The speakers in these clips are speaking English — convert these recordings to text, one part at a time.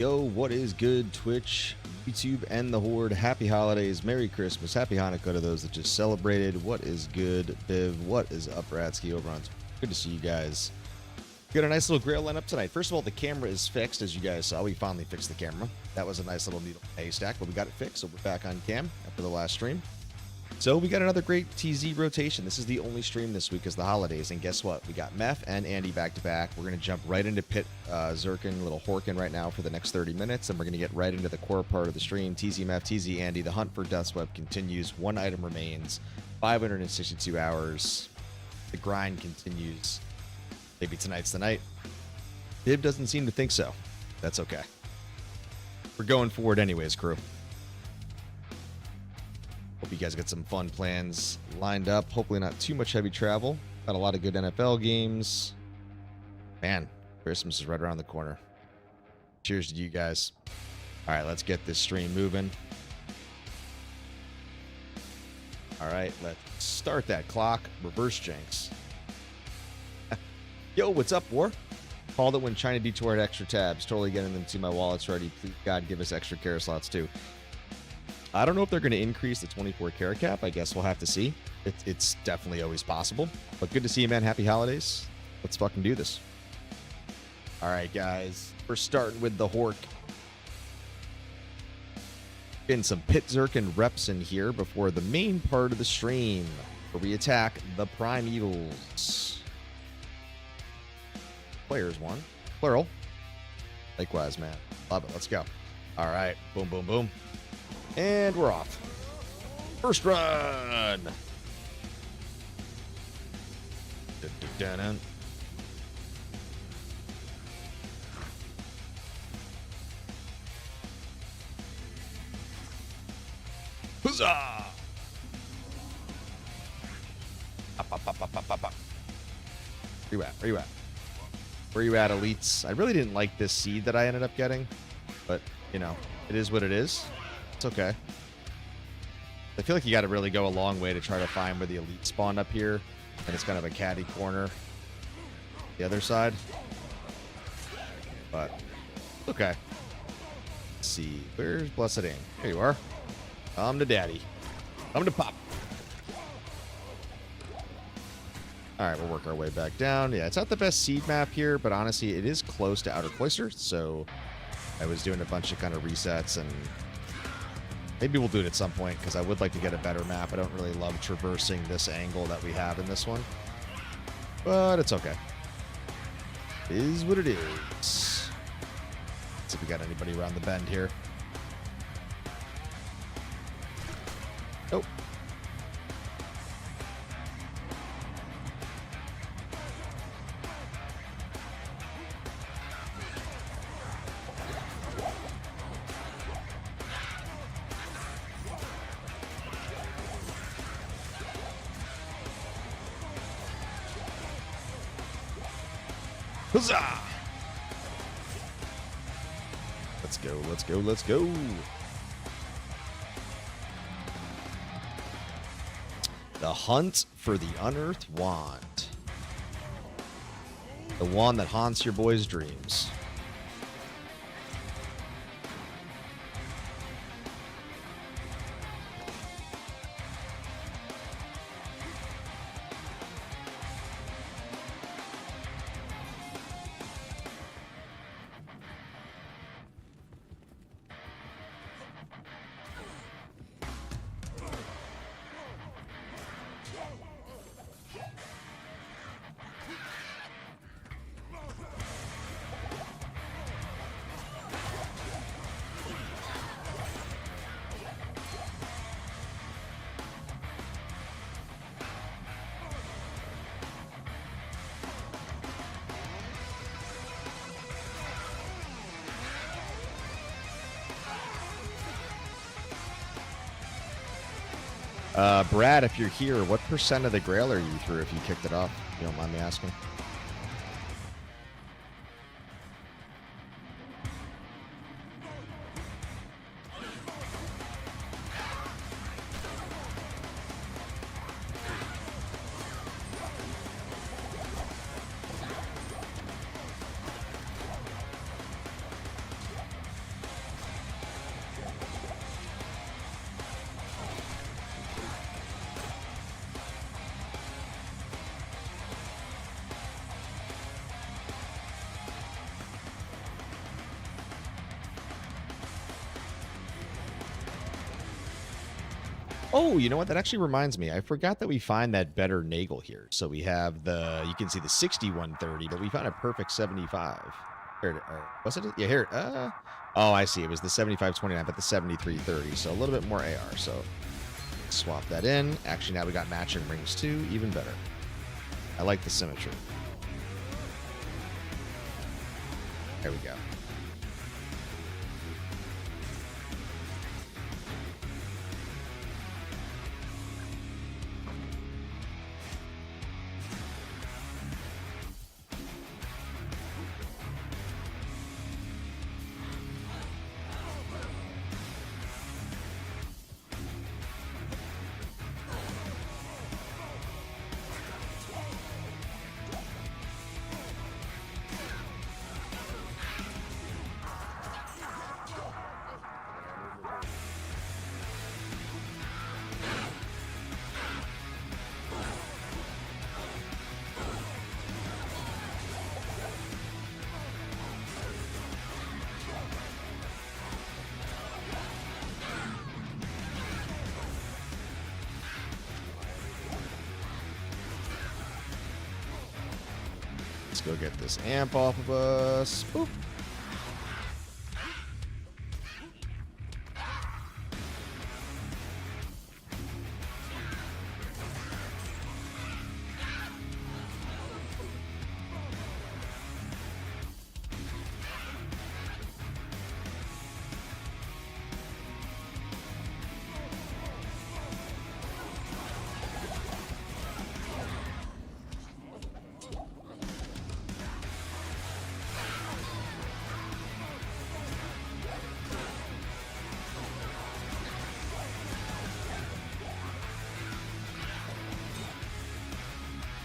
Yo, what is good, Twitch, YouTube, and the Horde? Happy holidays, Merry Christmas, Happy Hanukkah to those that just celebrated. What is good, Biv? What is up, Ratsky, over on Twitch? Good to see you guys. We got a nice little grail lineup tonight. First of all, the camera is fixed, as you guys saw. We finally fixed the camera. That was a nice little needle haystack, but we got it fixed, so we're back on cam after the last stream. So we got another great TZ rotation. This is the only stream this week is the holidays, and guess what? We got Meph and Andy back to back. We're going to jump right into Pit Zirkin, little Horkin right now for the next 30 minutes, and we're going to get right into the core part of the stream. TZ Meph, TZ Andy, the hunt for Deathsweb continues. One item remains, 562 hours. The grind continues. Maybe tonight's the night. Bib doesn't seem to think so. That's okay. We're going forward anyways, crew. Hope you guys got some fun plans lined up. Hopefully not too much heavy travel. Got a lot of good NFL games. Man, Christmas is right around the corner. Cheers to you guys. All right, let's get this stream moving. All right, let's start that clock. Reverse jinx. Yo, what's up, War? Called it when China D2R had extra tabs. Totally getting them to my wallets ready. Please, God, give us extra care slots, too. I don't know if they're going to increase the 24 karat cap. I guess we'll have to see. It's definitely always possible. But good to see you, man. Happy holidays. Let's fucking do this. All right, guys. We're starting with the Hork. Getting some Pit Zirkin reps in here before the main part of the stream, where we attack the Primevals. Players one. Plural. Likewise, man. Love it. Let's go. All right. Boom, boom, boom. And we're off. First run. Dun-dun-dun-dun. Huzzah! Up, up, up, up, up, up, up. Where you at? Where you at? Where you at, elites? I really didn't like this seed that I ended up getting, but, you know, it is what it is. It's okay. I feel like you got to really go a long way to try to find where the elite spawned up here, and it's kind of a catty corner the other side, but okay. Let's see, where's Blessed Aim? There you are. Come to daddy. Come to pop. All right, we'll work our way back down. Yeah, it's not the best seed map here, but honestly, it is close to Outer Cloister, so I was doing a bunch of kind of resets, and maybe we'll do it at some point, because I would like to get a better map. I don't really love traversing this angle that we have in this one, but it's okay. It is what it is. Let's see if we got anybody around the bend here. Nope. Huzzah! Let's go, let's go, let's go. The hunt for the unearthed wand. The wand that haunts your boy's dreams. Brad, if you're here, what % of the Grail are you through if you kicked it off? If you don't mind me asking. Oh, you know what? That actually reminds me. I forgot that we find that better Nagel here. So we have the, you can see the 6130, but we found a perfect 75. Or was it? Yeah, here. Oh, I see. It was the 7529, but the 7330. So a little bit more AR. So swap that in. Actually, now we got matching rings too. Even better. I like the symmetry. There we go. Let's go get this amp off of us. Boop.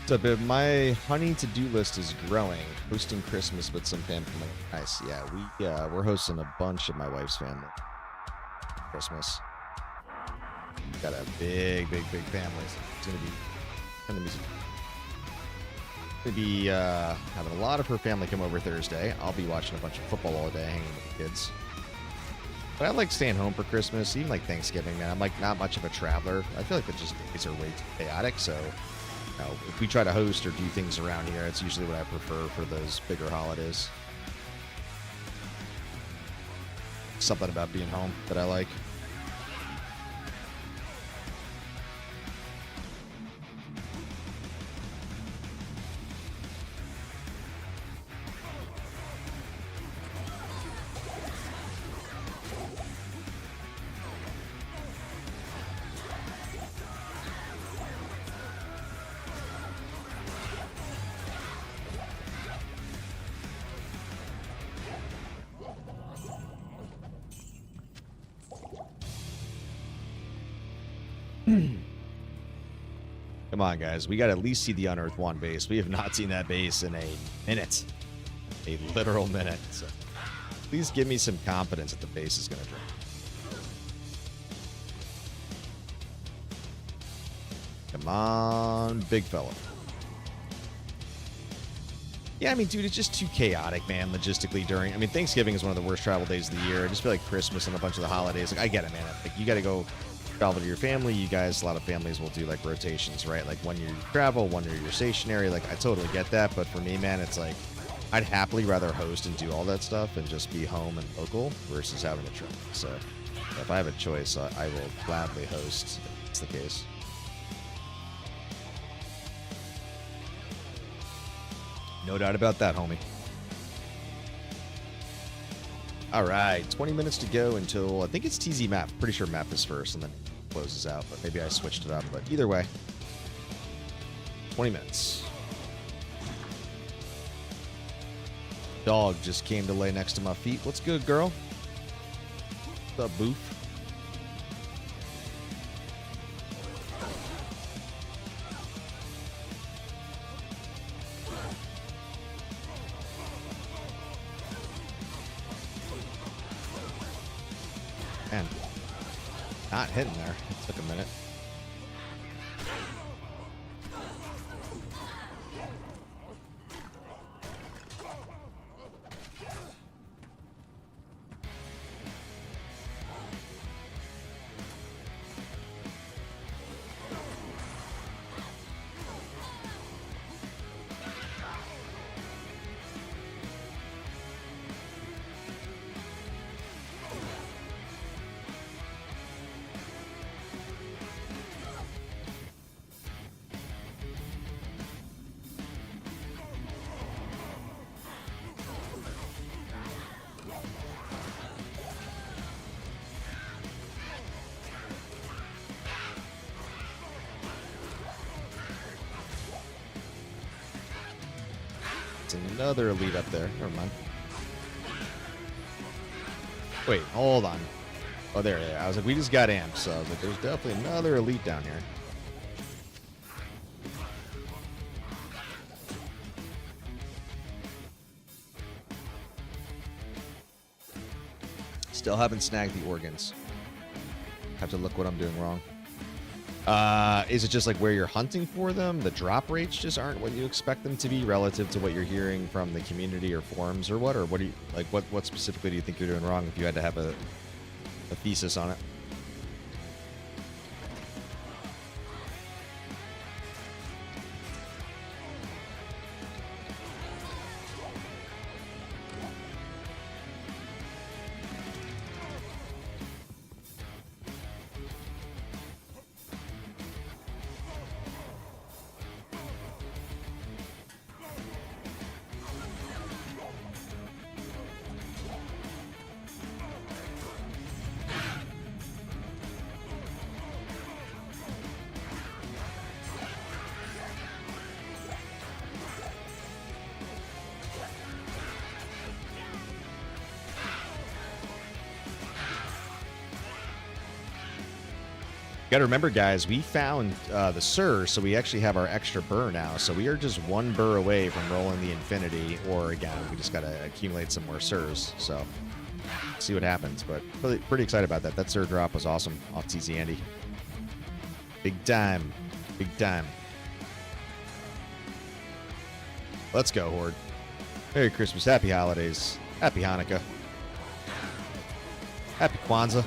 So, my honey to-do list is growing. Hosting Christmas with some family. Nice. Yeah, we're hosting a bunch of my wife's family. Christmas. Got a big family. So it's gonna be having a lot of her family come over Thursday. I'll be watching a bunch of football all day, hanging with the kids. But I like staying home for Christmas, even like Thanksgiving, man. I'm like not much of a traveler. I feel like the just days are way too chaotic, so if we try to host or do things around here, it's usually what I prefer for those bigger holidays. Something about being home that I like. Come on, guys. We got to at least see the Unearthed 1 base. We have not seen that base in a minute. A literal minute. So please give me some confidence that the base is going to drop. Come on, big fella. Yeah, I mean, dude, it's just too chaotic, man, logistically during... I mean, Thanksgiving is one of the worst travel days of the year. I just feel like Christmas and a bunch of the holidays. Like, I get it, man. Like, you got to go travel to your family. You guys, a lot of families will do, like, rotations, right? Like, 1 year you travel, 1 year you're stationary. Like, I totally get that. But for me, man, it's like, I'd happily rather host and do all that stuff and just be home and local versus having to travel. So, if I have a choice, I will gladly host if that's the case. No doubt about that, homie. All right, 20 minutes to go until, I think it's TZ map. Pretty sure map is first and then closes out, but maybe I switched it up. But either way, 20 minutes. Dog just came to lay next to my feet. What's good, girl? What's up, boof? Man, not hitting there. It took a minute. It's another elite up there. Never mind. Wait, hold on. Oh, there. I was like, we just got amps. So I was like, there's definitely another elite down here. Still haven't snagged the organs. Have to look what I'm doing wrong. Is it just like where you're hunting for them? The drop rates just aren't what you expect them to be relative to what you're hearing from the community or forums or what? Or what do you like? What specifically do you think you're doing wrong if you had to have a thesis on it? Got to remember, guys, we found the Sur, so we actually have our extra burr now. So we are just one burr away from rolling the Infinity, or again, we just got to accumulate some more Surs. So see what happens, but pretty excited about that. That Sur drop was awesome off TZ Andy. Big time. Big time. Let's go, Horde. Merry Christmas. Happy holidays. Happy Hanukkah. Happy Kwanzaa.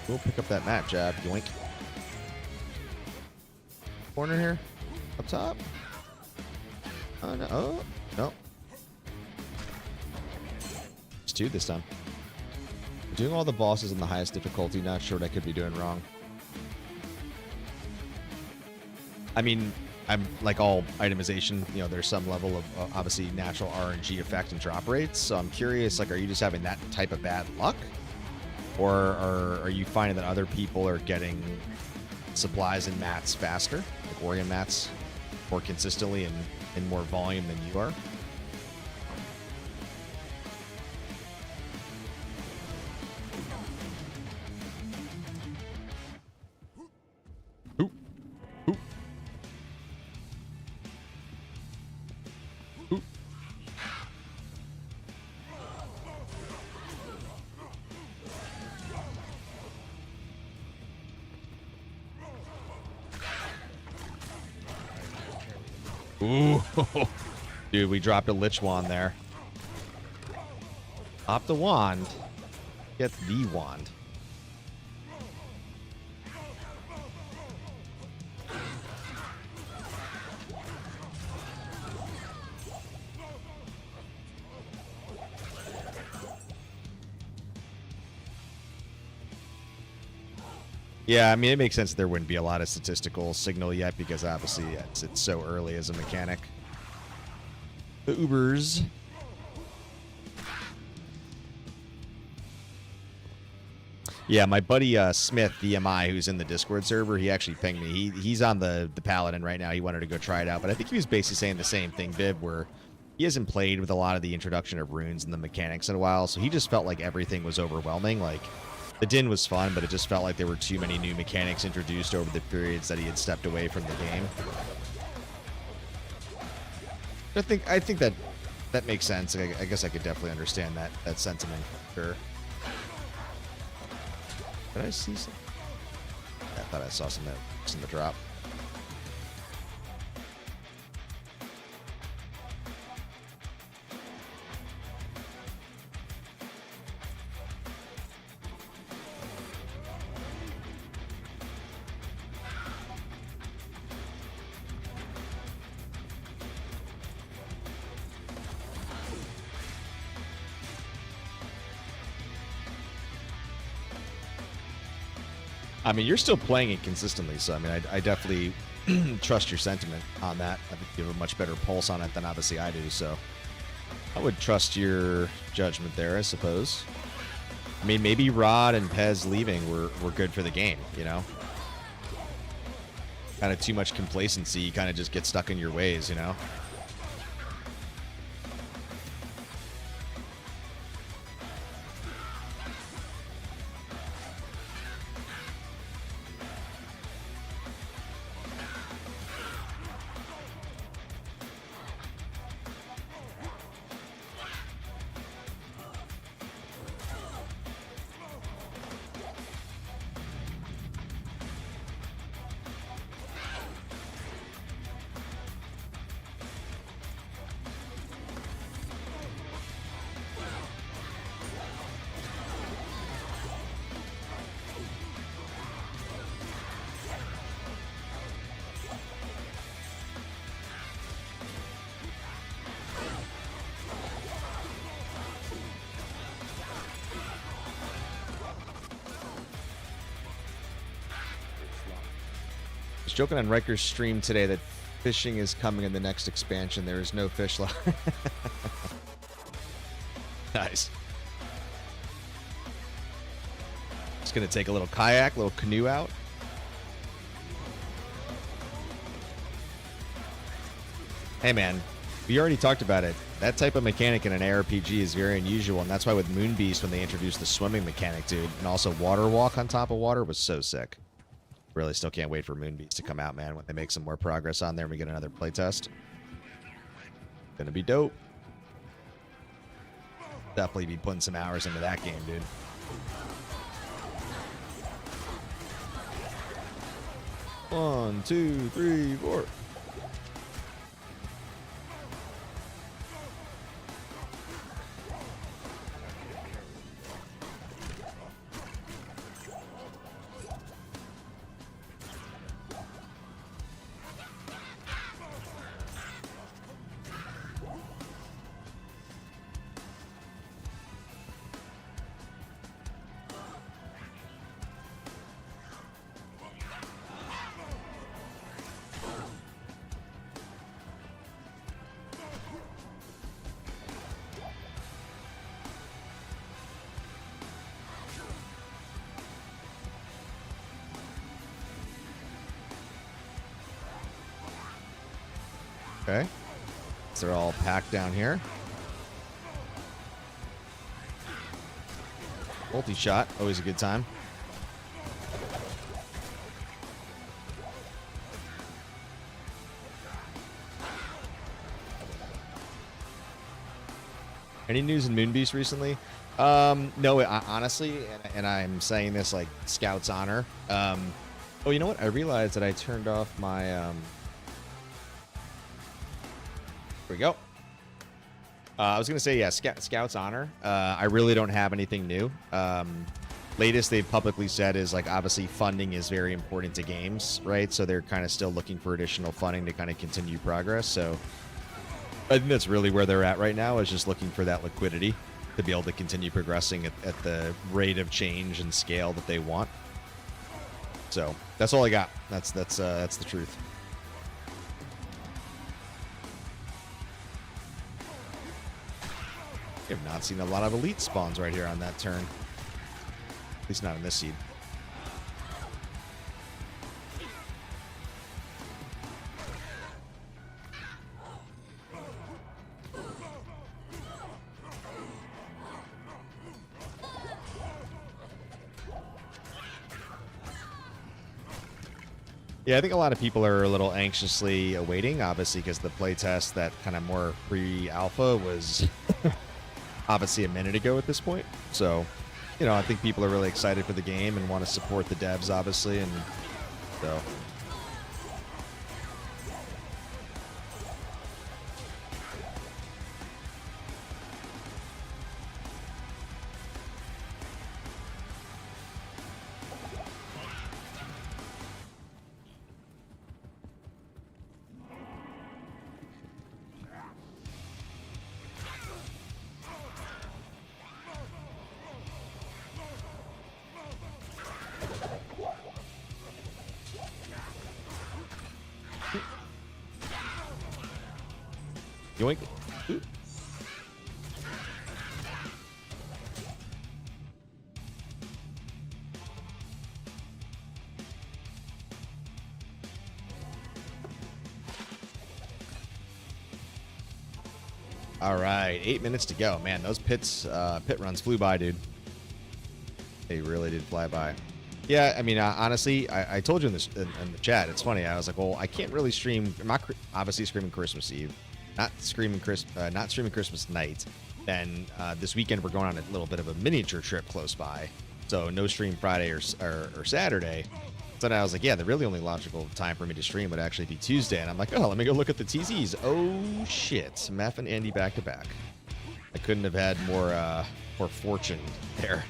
We'll pick up that mat jab. Yoink. Corner here. Up top. Oh, no. Oh, no. It's 2 this time. We're doing all the bosses on the highest difficulty. Not sure what I could be doing wrong. I mean, I'm like all itemization, you know, there's some level of obviously natural RNG effect and drop rates. So I'm curious, like, are you just having that type of bad luck? Or are you finding that other people are getting supplies and mats faster, like organ mats, more consistently and in more volume than you are? Ooh. Ooh. Ooh. Ooh, dude, we dropped a Lich Wand there. Pop the wand. Get the wand. Yeah, I mean, it makes sense that there wouldn't be a lot of statistical signal yet because obviously it's so early as a mechanic. The Ubers. Yeah, my buddy Smith, VMI, who's in the Discord server, he actually pinged me. He's on the Paladin right now. He wanted to go try it out, but I think he was basically saying the same thing, Viv, where he hasn't played with a lot of the introduction of runes and the mechanics in a while, so he just felt like everything was overwhelming. Like, the Din was fun, but it just felt like there were too many new mechanics introduced over the periods that he had stepped away from the game. I think that makes sense. I guess I could definitely understand that sentiment. Sure. Did I see something? I thought I saw something in the drop. I mean, you're still playing it consistently, so I mean, I definitely trust your sentiment on that. I think you have a much better pulse on it than obviously I do, so I would trust your judgment there, I suppose. I mean, maybe Rod and Pez leaving were good for the game, you know? Kind of too much complacency, you kind of just get stuck in your ways, you know? I was joking on Riker's stream today that fishing is coming in the next expansion. There is no fish left. Nice. Just gonna take a little kayak, little canoe out. Hey man, we already talked about it. That type of mechanic in an ARPG is very unusual, and that's why with Moon Beast, when they introduced the swimming mechanic, dude, and also water walk on top of water, was so sick. Really still can't wait for Moon Beast to come out, man, when they make some more progress on there and we get another playtest. Gonna be dope. Definitely be putting some hours into that game, dude. One, two, three, four. Okay. So they're all packed down here. Multi-shot, always a good time. Any news in Moonbeast recently? No, honestly, and I'm saying this like Scout's honor. Oh, you know what? I realized that I turned off my... Here we go. I was going to say, yeah, Scout's honor. I really don't have anything new. Latest they've publicly said is, like, obviously funding is very important to games, right? So they're kind of still looking for additional funding to kind of continue progress. So I think that's really where they're at right now, is just looking for that liquidity to be able to continue progressing at the rate of change and scale that they want. So that's all I got. That's the truth. I have not seen a lot of elite spawns right here on that turn. At least not in this seed. Yeah, I think a lot of people are a little anxiously awaiting, obviously, because the playtest, that kind of more pre-alpha, was obviously a minute ago at this point. So, you know, I think people are really excited for the game and want to support the devs, obviously, and so... Yoink. Ooh. All right, 8 minutes to go. Man, those pit runs flew by, dude. They really did fly by. Yeah, I mean, honestly, I told you in the chat. It's funny. I was like, well, I can't really stream. I'm not obviously streaming Christmas Eve, not streaming Christmas night. Then this weekend we're going on a little bit of a miniature trip close by, so no stream Friday or Saturday. So then I was like, yeah, the really only logical time for me to stream would actually be Tuesday. And I'm like, oh, let me go look at the TZs. Oh shit, Meph and Andy back to back. I couldn't have had more fortune there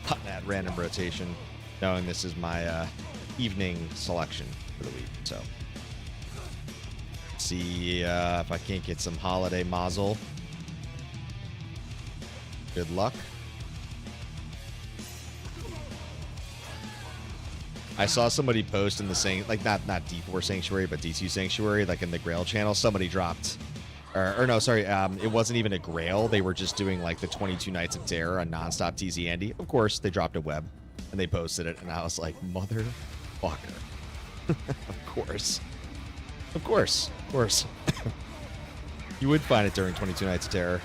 on that random rotation, knowing this is my evening selection for the week. So see if I can't get some holiday mazel. Good luck. I saw somebody post in the like not D4 Sanctuary, but D2 Sanctuary, like in the Grail channel, somebody dropped, or no, sorry, it wasn't even a Grail. They were just doing like the 22 Nights of Terror on nonstop TZ Andy. Of course, they dropped a web and they posted it, and I was like, motherfucker. Of course. Of course. Of course. You would find it during 22 Nights of Terror.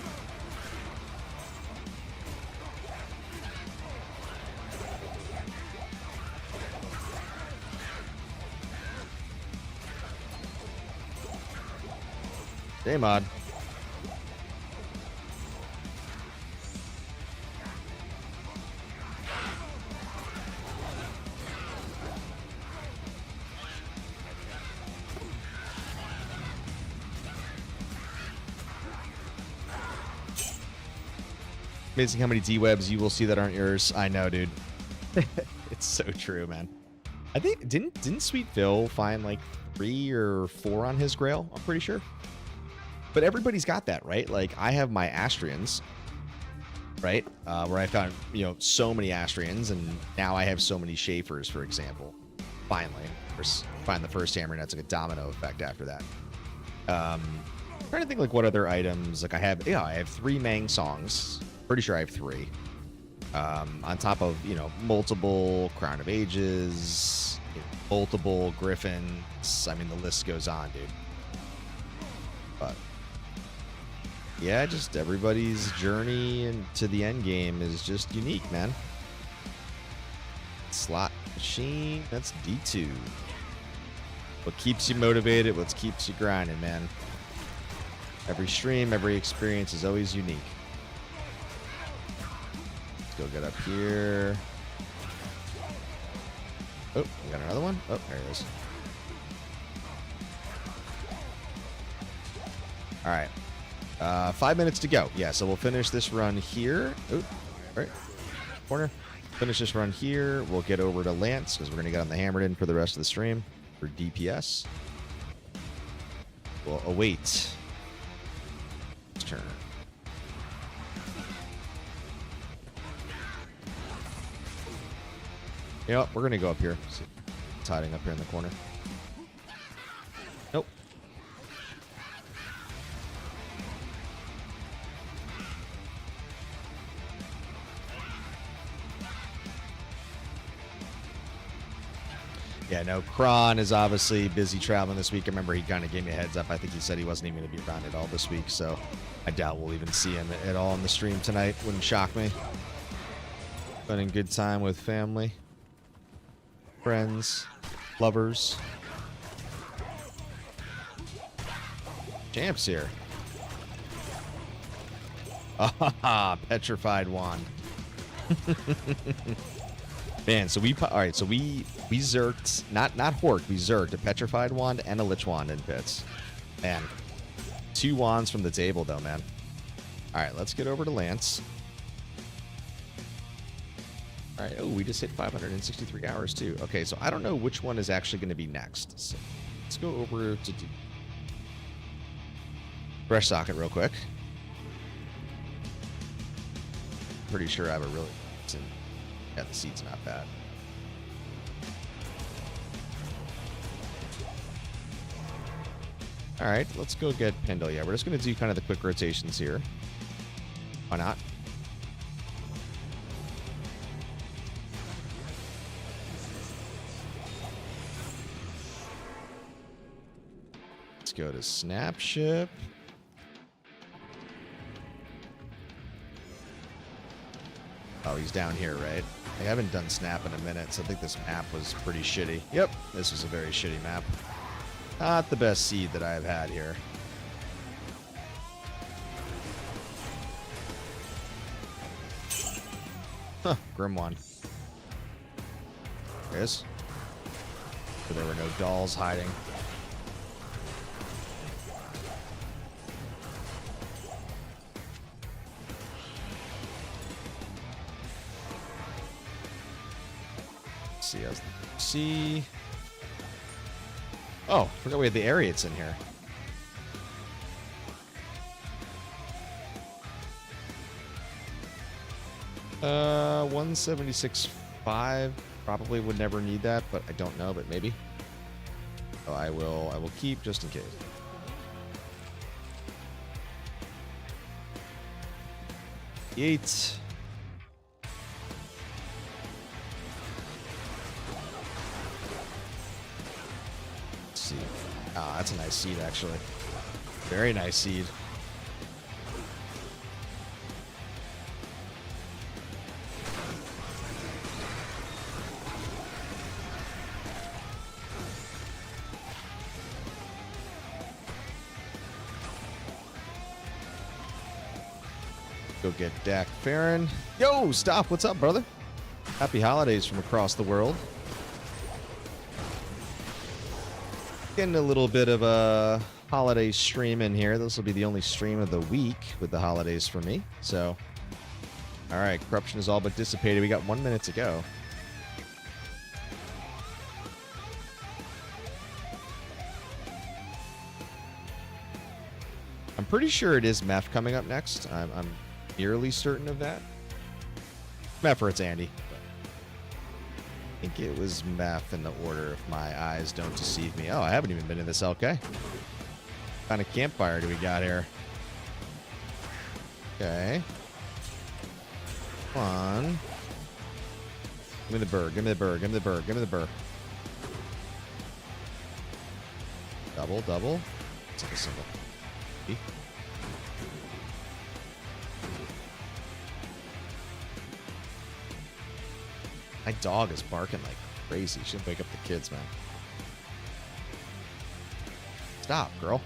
Hey, mod. Amazing how many D-webs you will see that aren't yours. I know, dude. It's so true, man. I think didn't Sweet Phil find like 3 or 4 on his Grail? I'm pretty sure. But everybody's got that, right? Like, I have my Astrians, right? Where I found, so many Astrians, and now I have so many Schaefers, for example. Finally. Find the first hammer, and that's like a domino effect after that. Trying to think, like, what other items. Like, I have 3 Mang songs. Pretty sure I have 3. On top of, multiple Crown of Ages, multiple Griffins. I mean, the list goes on, dude. But yeah, just everybody's journey into the end game is just unique, man. Slot machine, that's D2. What keeps you motivated, what keeps you grinding, man. Every stream, every experience is always unique. Let's go get up here. Oh, we got another one? Oh, there it is. All right. 5 minutes to go. Yeah, so we'll finish this run here. Oh, right. Corner. Finish this run here. We'll get over to Lance because we're going to get on the Hammered in for the rest of the stream for DPS. We'll await his turn. You know what? We're going to go up here. See, it's hiding up here in the corner. Nope. Yeah, no, Kron is obviously busy traveling this week. I remember he kind of gave me a heads up. I think he said he wasn't even going to be around at all this week, so I doubt we'll even see him at all in the stream tonight. Wouldn't shock me. Spending good time with family, friends, lovers. Champ's here. Ah, petrified wand. Man, so we zerked, not HORDE, we zerked a petrified wand and a lich wand in pits. Man, 2 wands from the table though, man. All right, let's get over to Lance. All right, oh, we just hit 563 hours too. Okay, so I don't know which one is actually going to be next. So let's go over to fresh socket real quick. Pretty sure I have a really yeah, the seat's not bad. All right, let's go get Pendle. Yeah, we're just going to do kind of the quick rotations here. Why not? Let's go to Snapship. Oh, he's down here, right? I haven't done snap in a minute, so I think this map was pretty shitty. Yep, this was a very shitty map. Not the best seed that I've had here. Huh, grim one. There it is. So there were no dolls hiding. See. Oh, forgot we had the Ariats in here. 176.5. Probably would never need that, but I don't know, but maybe. So I will keep just in case. Eight. See. Ah, that's a nice seed, actually. Very nice seed. Go get Dak Farron. Yo, stop. What's up, brother? Happy holidays from across the world. Getting a little bit of a holiday stream in here. This will be the only stream of the week with the holidays for me. So, all right, corruption is all but dissipated. We got 1 minute to go. I'm pretty sure it is Meph coming up next. I'm nearly certain of that. Meph or it's Andy. I think it was Meph in the order, if my eyes don't deceive me. Oh, I haven't even been in this LK. What kind of campfire do we got here? Okay. Come on. Give me the burr. Give me the burr. Give me the burr. Give me the burr. Double, double. It's like a single. My dog is barking like crazy. She should wake up the kids, man. Stop, girl.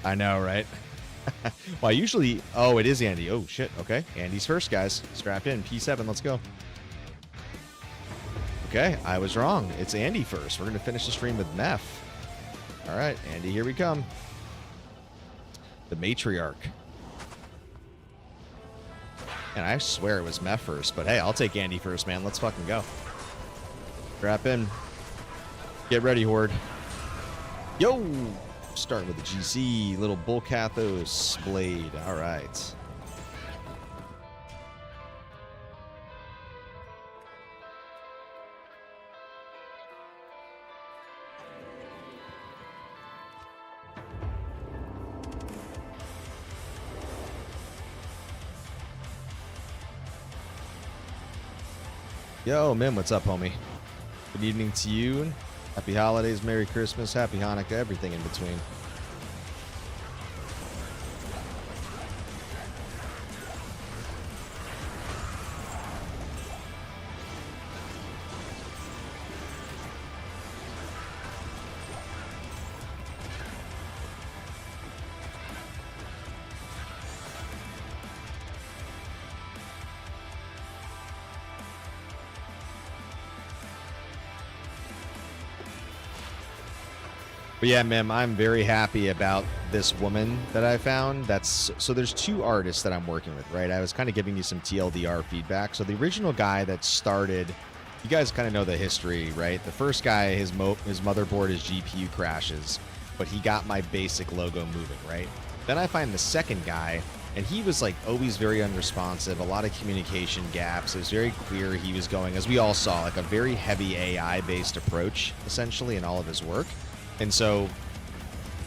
I know, right? Well, I usually... Oh, it is Andy. Oh, shit. Okay. Andy's first, guys. Strapped in. P7. Let's go. Okay. I was wrong. It's Andy first. We're going to finish the stream with Meph. All right. Andy, here we come. The matriarch. And I swear it was Meph first, but hey, I'll take Andy first, man. Let's fucking go. Strap in. Get ready, Horde. Yo! Starting with the GC. Little Bull Cathos Blade. All right. Yo, Mim, what's up, homie? Good evening to you. Happy holidays, Merry Christmas, Happy Hanukkah, everything in between. But yeah, Mim, I'm very happy about this woman that I found. So there's two artists that I'm working with, right? I was kind of giving you some TLDR feedback. So the original guy that started, you guys kind of know the history, right? The first guy, his motherboard, his GPU crashes, but he got my basic logo moving, right? Then I find the second guy, and he was like always very unresponsive, a lot of communication gaps. It was very clear he was going, as we all saw, like a very heavy AI-based approach, essentially, in all of his work. And so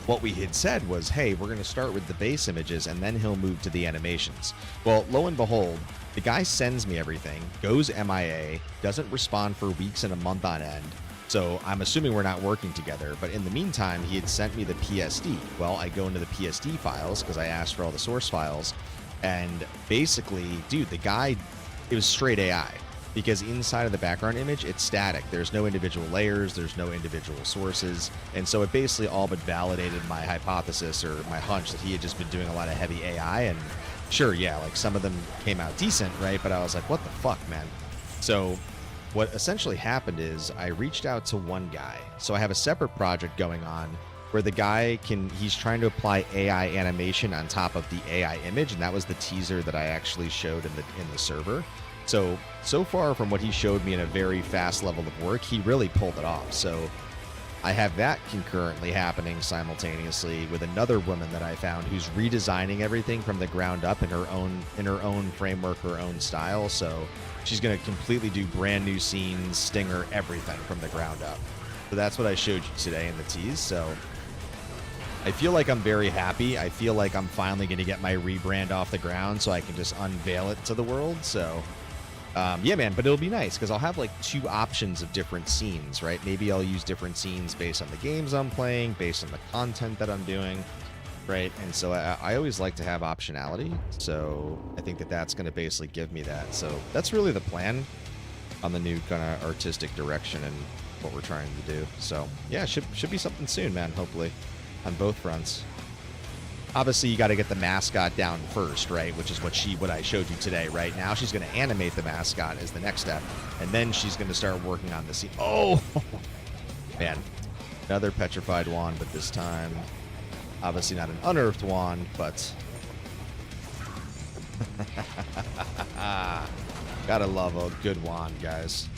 what we had said was, hey, we're going to start with the base images and then he'll move to the animations. Well, lo and behold, the guy sends me everything, goes MIA, doesn't respond for weeks and a month on end. So I'm assuming we're not working together. But in the meantime, he had sent me the PSD. Well, I go into the PSD files because I asked for all the source files. And basically, dude, the guy, it was straight AI. Because inside of the background image, it's static. There's no individual layers. There's no individual sources. And so it basically all but validated my hypothesis or my hunch that he had just been doing a lot of heavy AI. And sure, yeah, like some of them came out decent, right? But I was like, what the fuck, man? So what essentially happened is I reached out to one guy. So I have a separate project going on where the guy he's trying to apply AI animation on top of the AI image. And that was the teaser that I actually showed in the server. So far from what he showed me in a very fast level of work, he really pulled it off. So I have that concurrently happening simultaneously with another woman that I found who's redesigning everything from the ground up in her own framework, her own style. So she's going to completely do brand new scenes, stinger, everything from the ground up. So that's what I showed you today in the tease. So I feel like I'm very happy. I feel like I'm finally going to get my rebrand off the ground so I can just unveil it to the world. So yeah, man, but it'll be nice because I'll have like 2 options of different scenes, right? Maybe I'll use different scenes based on the games I'm playing, based on the content that I'm doing, right? And so I always like to have optionality. So I think that that's going to basically give me that. So that's really the plan on the new kind of artistic direction and what we're trying to do. So yeah, should be something soon, man, hopefully, on both fronts. Obviously, you got to get the mascot down first, right? Which is what I showed you today, right? Now she's going to animate the mascot as the next step, and then she's going to start working on the scene. Oh, man. Another petrified wand, but this time, obviously not an unearthed wand, but... Gotta love a good wand, guys.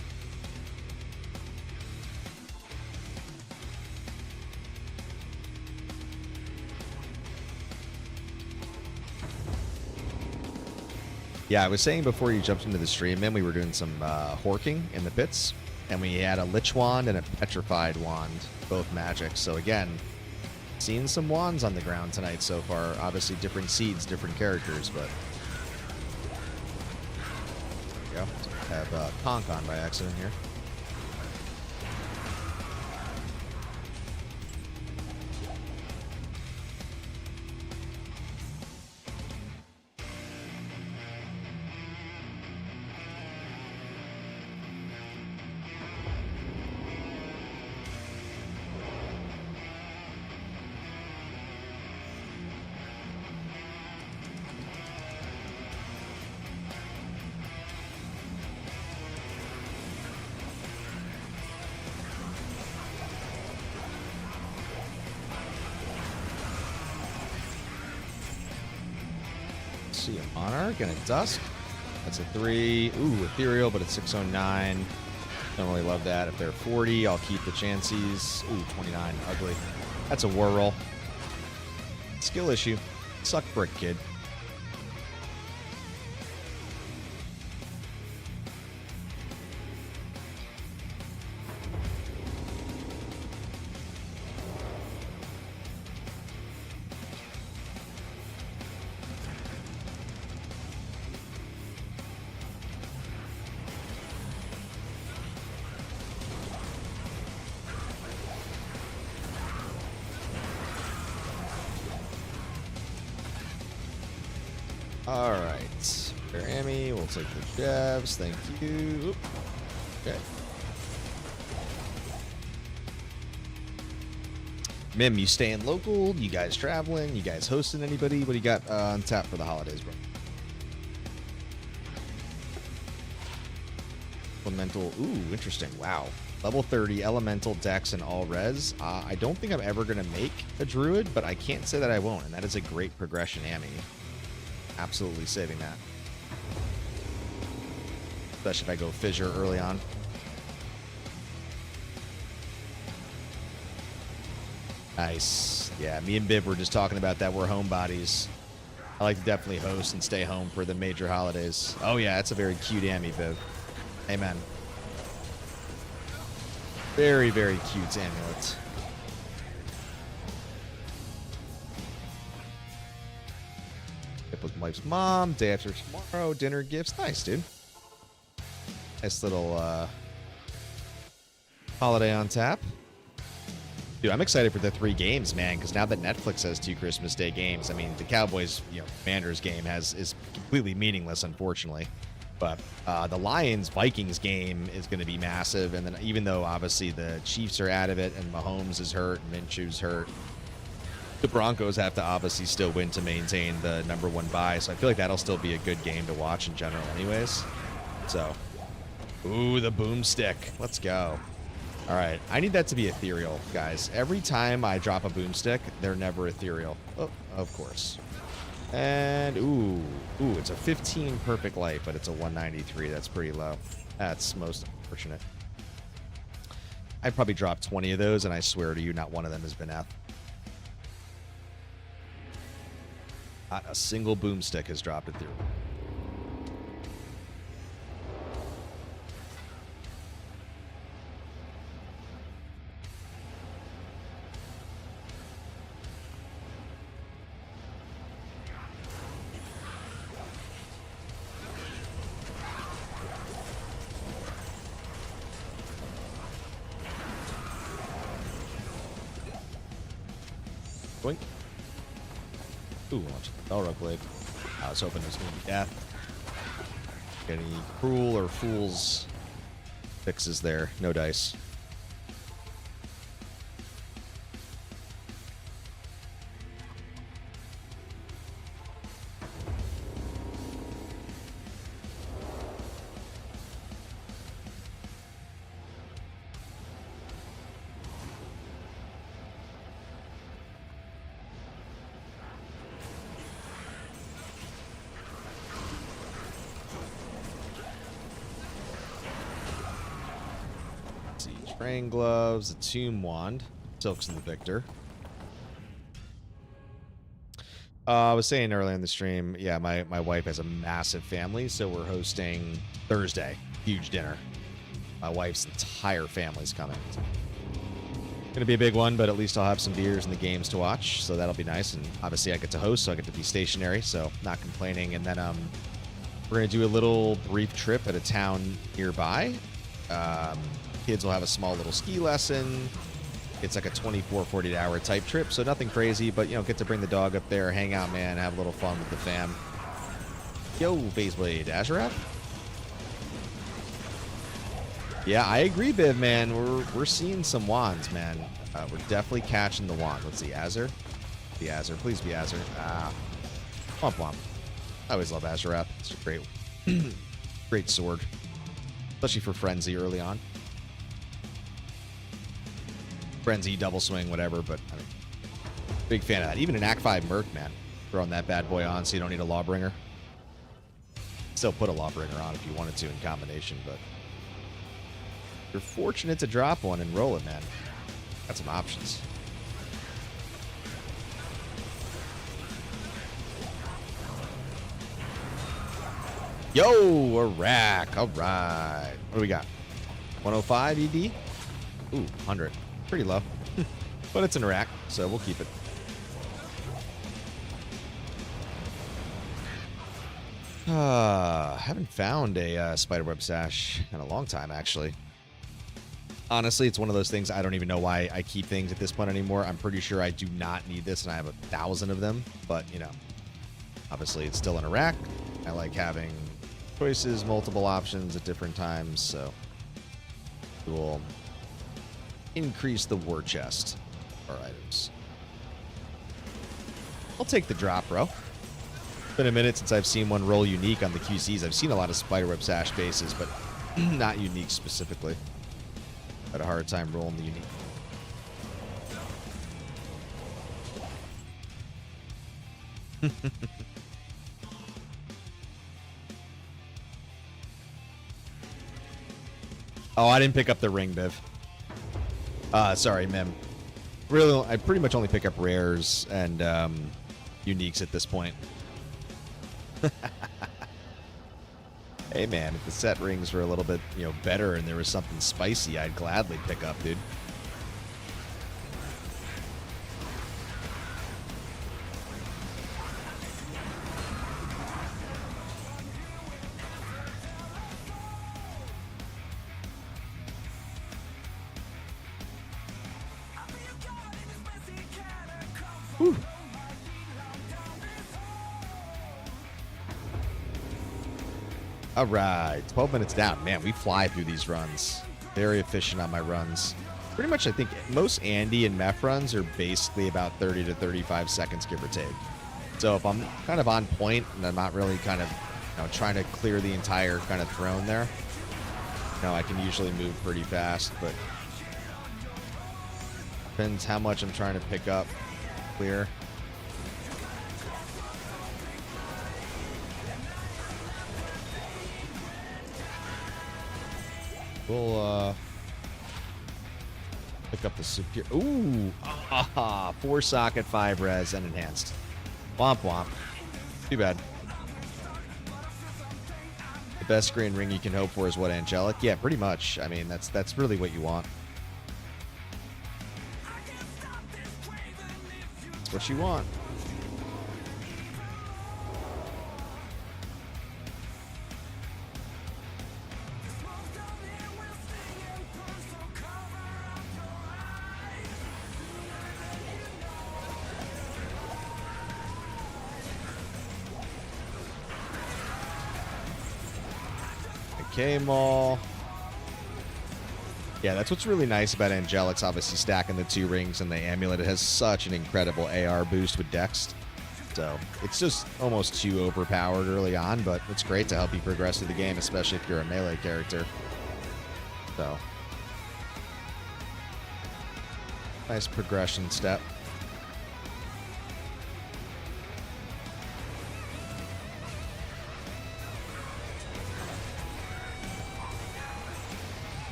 Yeah, I was saying before you jumped into the stream, man, we were doing some horking in the pits, and we had a Lich Wand and a Petrified Wand, both magic. So again, seeing some wands on the ground tonight so far. Obviously different seeds, different characters, but... There we go. Have Conk on by accident here. See a Monarch and a Dusk. That's a 3. Ooh, Ethereal, but it's 609. Don't really love that. If they're 40, I'll keep the chances. Ooh, 29. Ugly. That's a war roll. Skill issue. Suck brick, kid. All right. Fair Amy, we'll take the jabs. Thank you. Oop. Okay. Mim, you staying local? You guys traveling? You guys hosting anybody? What do you got on tap for the holidays, bro? Elemental. Ooh, interesting. Wow. Level 30, Elemental, Dex, and all res. I don't think I'm ever going to make a Druid, but I can't say that I won't, and that is a great progression, Amy. Absolutely saving that. Especially if I go Fissure early on. Nice. Yeah, me and Bib were just talking about that. We're homebodies. I like to definitely host and stay home for the major holidays. Oh yeah, that's a very cute Amy, Bib. Amen. Very, very cute amulet. With wife's mom, day after tomorrow, dinner gifts. Nice, dude. Nice little holiday on tap. Dude, I'm excited for the 3 games, man, because now that Netflix has 2 Christmas Day games, I mean, the Cowboys, Commanders game is completely meaningless, unfortunately. But the Lions-Vikings game is going to be massive, and then even though, obviously, the Chiefs are out of it, and Mahomes is hurt, and Minshew's hurt, the Broncos have to obviously still win to maintain the #1 bye, so I feel like that'll still be a good game to watch in general anyways. So, ooh, the boomstick. Let's go. All right, I need that to be ethereal, guys. Every time I drop a boomstick, they're never ethereal. Oh, of course. And, ooh, it's a 15 perfect light, but it's a 193. That's pretty low. That's most unfortunate. I probably dropped 20 of those, and I swear to you, not one of them has been F. Not a single boomstick has dropped ethereal. Boink. Ooh, launch the Belrock Blade. I was hoping it was going to be death. Get any cruel or fool's fixes there. No dice. Rain gloves, a tomb wand, silks in the victor. I was saying earlier in the stream, yeah, my wife has a massive family, so we're hosting Thursday, huge dinner. My wife's entire family's coming. It's gonna be a big one, but at least I'll have some beers and the games to watch, so that'll be nice. And obviously I get to host, so I get to be stationary, so not complaining. And then we're gonna do a little brief trip at a town nearby. Kids will have a small little ski lesson. It's like a 24, 48-hour type trip, so nothing crazy, but, get to bring the dog up there, hang out, man, have a little fun with the fam. Yo, Baseblade, Azurath? Yeah, I agree, Biv, man. We're seeing some wands, man. We're definitely catching the wand. Let's see, Azur. Be Azur. Please be Azur. Womp womp. I always love Azurath. It's a great, great sword. Especially for Frenzy early on. Frenzy, double swing, whatever, but I mean, big fan of that. Even an Act 5 Merc, man. Throwing that bad boy on so you don't need a Lawbringer. Still put a Lawbringer on if you wanted to in combination, but you're fortunate to drop one and roll it, man. Got some options. Yo, a rack. All right. What do we got? 105 ED? Ooh, 100. Pretty low. But it's an rack, so we'll keep it. Haven't found a spiderweb sash in a long time, actually. Honestly, it's one of those things I don't even know why I keep things at this point anymore. I'm pretty sure I do not need this, and I have 1,000 of them. But, obviously it's still in a rack. I like having choices, multiple options at different times, so we'll increase the war chest for our items. I'll take the drop, bro. It's been a minute since I've seen one roll unique on the QCs. I've seen a lot of spiderweb sash bases, but not unique specifically. Had a hard time rolling the unique. Oh, I didn't pick up the ring, Biv. Sorry, Mim. Really, I pretty much only pick up rares and uniques at this point. Hey, man, if the set rings were a little bit, better and there was something spicy, I'd gladly pick up, dude. Whew. All right, 12 minutes down. Man, we fly through these runs. Very efficient on my runs. Pretty much, I think most Andy and Meph runs are basically about 30 to 35 seconds, give or take. So if I'm kind of on point and I'm not really kind of, trying to clear the entire kind of throne there, I can usually move pretty fast, but depends how much I'm trying to pick up, clear. We'll pick up the superior. Ooh, 4 socket, 5 res, and enhanced. Womp womp. Too bad. The best green ring you can hope for is what, angelic? Yeah, pretty much. I mean, that's really what you want. That's what you want. K-Mall. Yeah, that's what's really nice about Angelics, obviously stacking the 2 rings and the Amulet. It has such an incredible AR boost with Dex. So it's just almost too overpowered early on, but it's great to help you progress through the game, especially if you're a melee character. So nice progression step.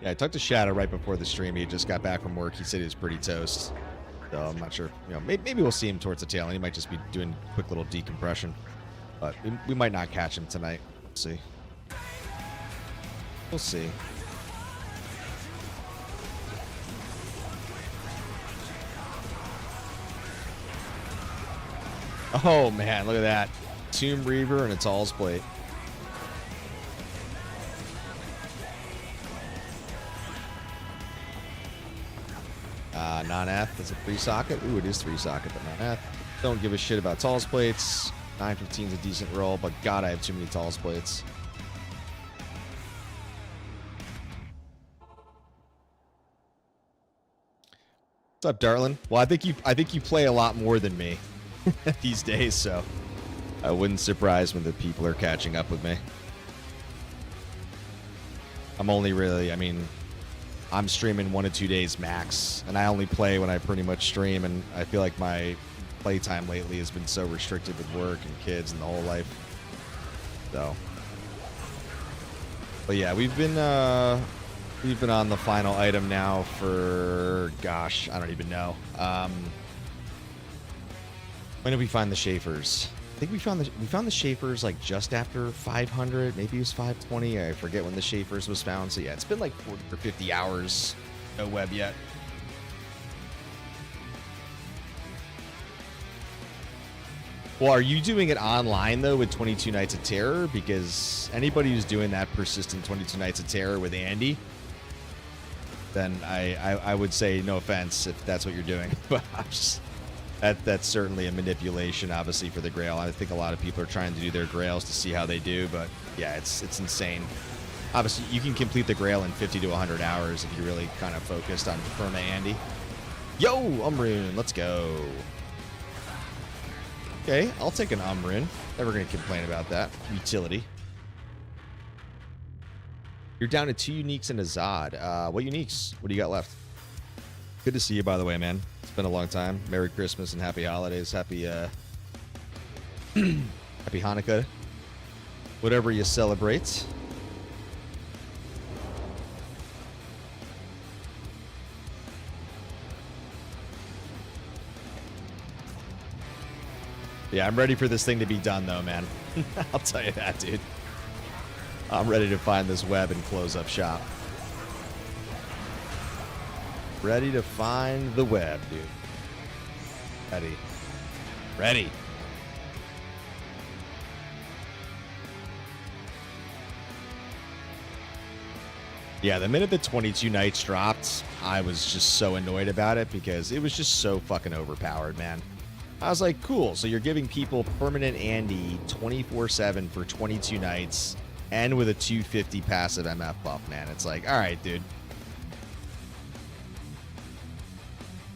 Yeah, I talked to Shadow right before the stream. He just got back from work. He said he was pretty toast. So I'm not sure. Maybe we'll see him towards the tail end. He might just be doing quick little decompression. But we might not catch him tonight. We'll see. We'll see. Oh, man. Look at that. Tomb Reaver and a Tall's Plate. Non-Eth, that's a 3 socket. Ooh, it is 3 socket, but non-Eth. Don't give a shit about Tall's Plates. 915 is a decent roll, but God, I have too many Tall's Plates. What's up, darling? Well, I think you play a lot more than me these days, so I wouldn't surprise when the people are catching up with me. I'm only really, I'm streaming 1 to 2 days max, and I only play when I pretty much stream, and I feel like my playtime lately has been so restricted with work and kids and the whole life. So, but yeah, we've been on the final item now for, gosh, I don't even know. When did we find the Schaefer's? I think we found the Schaefer's like just after 500, maybe it was 520. I forget when the Schaefer's was found. So yeah, it's been like 40 or 50 hours. No web yet. Well, are you doing it online though with 22 Nights of Terror? Because anybody who's doing that persistent 22 Nights of Terror with Andy, then I would say no offense if that's what you're doing, but I'm just. That's certainly a manipulation, obviously, for the Grail. I think a lot of people are trying to do their Grails to see how they do, but yeah, it's insane. Obviously, you can complete the Grail in 50 to 100 hours if you're really kind of focused on Perma Andy. Yo, Umrune, let's go. Okay, I'll take an Umrune. Never going to complain about that. Utility. You're down to 2 uniques and a Zod. What uniques? What do you got left? Good to see you, by the way, man. It's been a long time. Merry Christmas and happy holidays. Happy Happy Hanukkah. Whatever you celebrate. Yeah, I'm ready for this thing to be done, though, man. I'll tell you that, dude. I'm ready to find this web and close up shop. Ready to find the web, dude. Ready. Ready. Yeah, the minute the 22 Knights dropped, I was just so annoyed about it because it was just so fucking overpowered, man. I was like, cool, so you're giving people permanent Andy 24/7 for 22 Knights and with a 250 passive MF buff, man. It's like, all right, dude.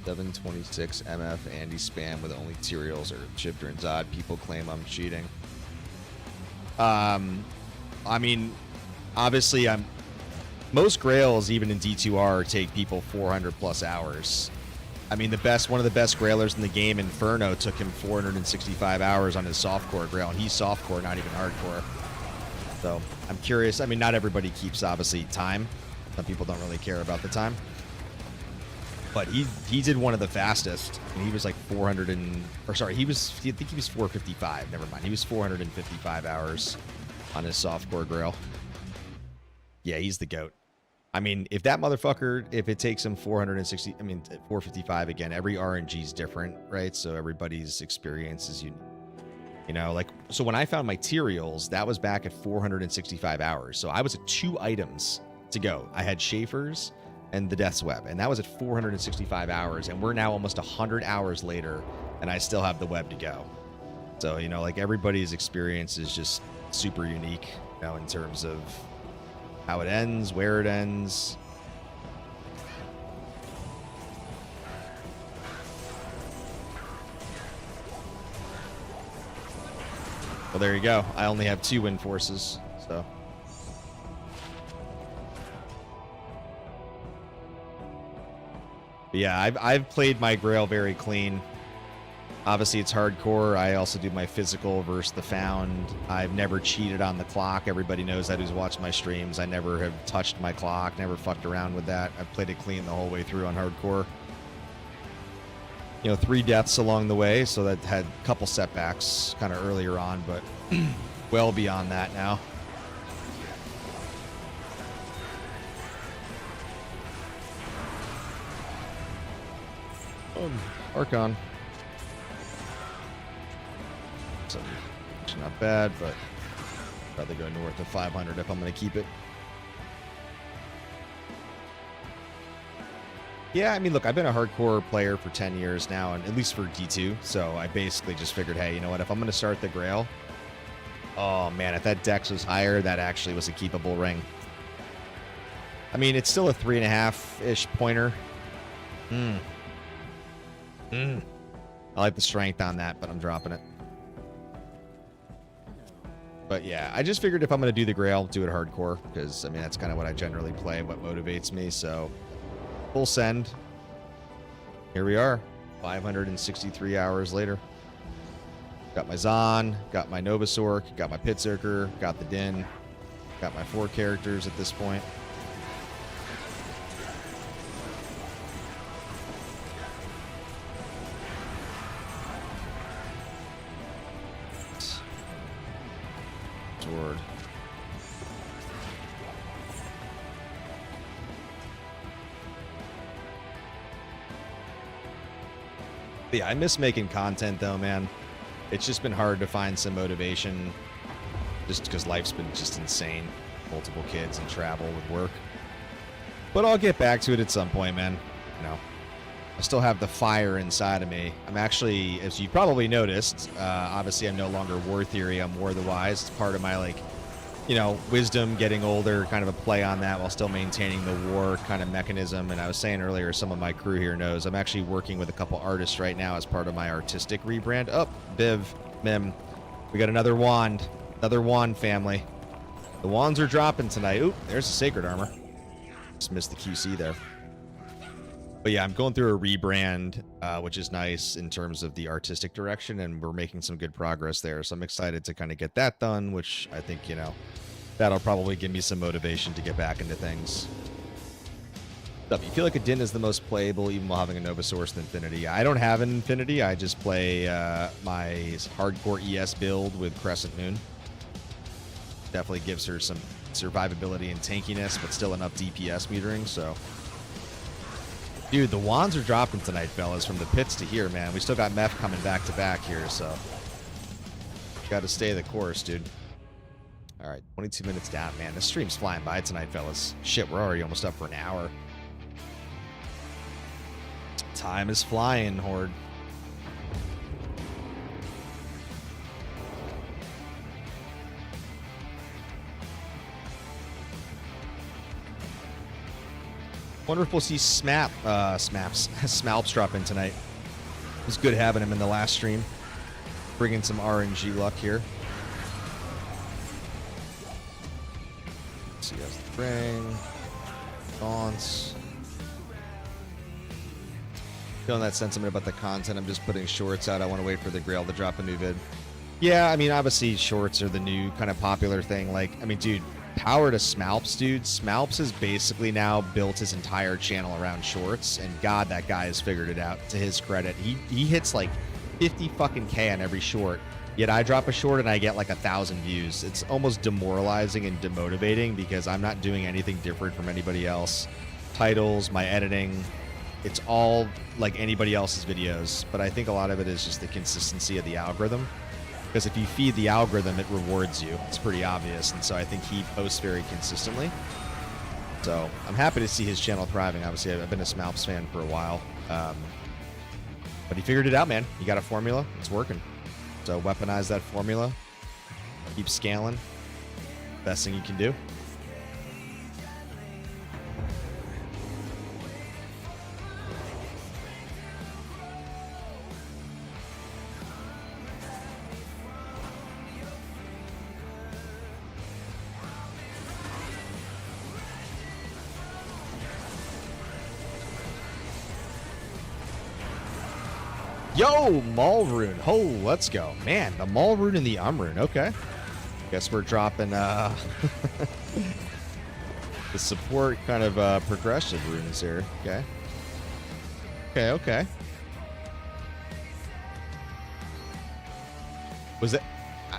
726 MF Andy spam with only Tyraels or Shifter and Zod. People claim I'm cheating. I mean, obviously, most Grails, even in D2R, take people 400 plus hours. I mean, one of the best Grailers in the game, Inferno, took him 465 hours on his softcore Grail, and he's softcore, not even hardcore. So I'm curious. I mean, not everybody keeps, obviously, time. Some people don't really care about the time. But he did one of the fastest, and he was like 400 and, or sorry, I think he was 455. Never mind. He was 455 hours on his softcore Grail. Yeah, he's the GOAT. I mean, if that motherfucker, if it takes him 455 again, every RNG is different, right? So everybody's experience is unique. You know, like, so when I found my Tyraels, that was back at 465 hours. So I was at 2 items to go. I had Schaefer's and the Death's Web, and that was at 465 hours. And we're now almost 100 hours later, and I still have the web to go. So, you know, like, everybody's experience is just super unique, you know, in terms of how it ends, where it ends. Well, there you go. I only have 2 win forces, so. But yeah, I've played my Grail very clean. Obviously, it's hardcore. I also do my physical versus the found. I've never cheated on the clock. Everybody knows that who's watched my streams. I never have touched my clock, never fucked around with that. I've played it clean the whole way through on hardcore. You know, 3 deaths along the way, so that had a couple setbacks kind of earlier on, but well beyond that now. Archon. So, not bad, but I'd rather go north of 500 if I'm going to keep it. Yeah, I mean, look, I've been a hardcore player for 10 years now, and at least for D2, so I basically just figured, hey, you know what, if I'm going to start the Grail, oh man, if that dex was higher, that actually was a keepable ring. I mean, it's still a 3.5-ish pointer. I like the strength on that, but I'm dropping it. But yeah, I just figured if I'm going to do the Grail, do it hardcore, because, I mean, that's kind of what I generally play, what motivates me, so full send. Here we are, 563 hours later. Got my Zon, got my Novasork, got my Pitzerker, got the Din, got my 4 characters at this point. Sword. Yeah, I miss making content though, man. It's just been hard to find some motivation just because life's been just insane. Multiple kids and travel with work. But I'll get back to it at some point, man. You know, I still have the fire inside of me. I'm actually, as you probably noticed, obviously I'm no longer War Theory, I'm warthewise. It's part of my, like, you know, wisdom, getting older, kind of a play on that while still maintaining the war kind of mechanism. And I was saying earlier, some of my crew here knows, I'm actually working with a couple artists right now as part of my artistic rebrand. Oh, Biv, Mim, we got another wand family. The wands are dropping tonight. Oop, there's the sacred armor. Just missed the QC there. But yeah, I'm going through a rebrand, which is nice in terms of the artistic direction, and we're making some good progress there. So I'm excited to kind of get that done, which I think, you know, that'll probably give me some motivation to get back into things. You feel like a Din is the most playable, even while having a Nova Source and Infinity. I don't have an Infinity. I just play my hardcore ES build with Crescent Moon. Definitely gives her some survivability and tankiness, but still enough DPS metering, so... Dude, the wands are dropping tonight, fellas, from the pits to here, man. We still got Meph coming back to back here, so got to stay the course, dude. All right, 22 minutes down, man. This stream's flying by tonight, fellas. Shit, we're already almost up for an hour. Time is flying, Horde. Wonder if we'll see Smalps drop in tonight. It was good having him in the last stream. Bringing some RNG luck here. Let's see, that's the ring. Taunts. Feeling that sentiment about the content. I'm just putting shorts out. I want to wait for the Grail to drop a new vid. Yeah, I mean, obviously shorts are the new kind of popular thing. Like, I mean, dude, power to Smalps, dude. Smalps has basically now built his entire channel around shorts, and God, that guy has figured it out, to his credit. He hits like 50 fucking K on every short, yet I drop a short and I get like 1,000 views. It's almost demoralizing and demotivating because I'm not doing anything different from anybody else. Titles, my editing, it's all like anybody else's videos, but I think a lot of it is just the consistency of the algorithm. Because if you feed the algorithm, it rewards you. It's pretty obvious. And so I think he posts very consistently. So I'm happy to see his channel thriving. Obviously, I've been a Smalps fan for a while. But he figured it out, man. He got a formula. It's working. So weaponize that formula. Keep scaling. Best thing you can do. Yo, Maul Rune. Oh, let's go. Man, the Maul Rune and the Rune. Okay. Guess we're dropping the support kind of progressive runes here. Okay. Okay. Was that...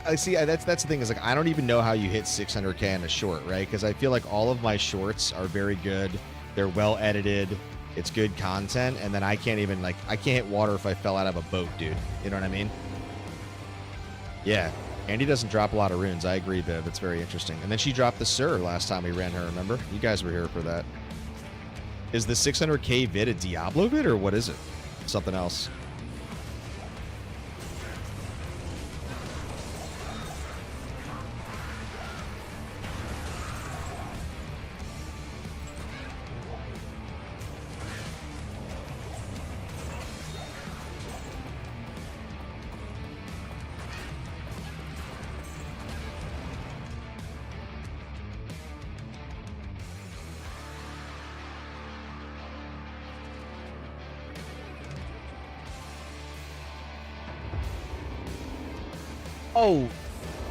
I see, that's the thing, is like, I don't even know how you hit 600K on a short, right? Because I feel like all of my shorts are very good. They're well edited. It's good content, and then I can't even, like, I can't hit water if I fell out of a boat, dude. You know what I mean? Yeah. Andy doesn't drop a lot of runes. I agree, Viv. It's very interesting. And then she dropped the Sir last time we ran her, remember? You guys were here for that. Is the 600K vid a Diablo vid, or what is it? Something else.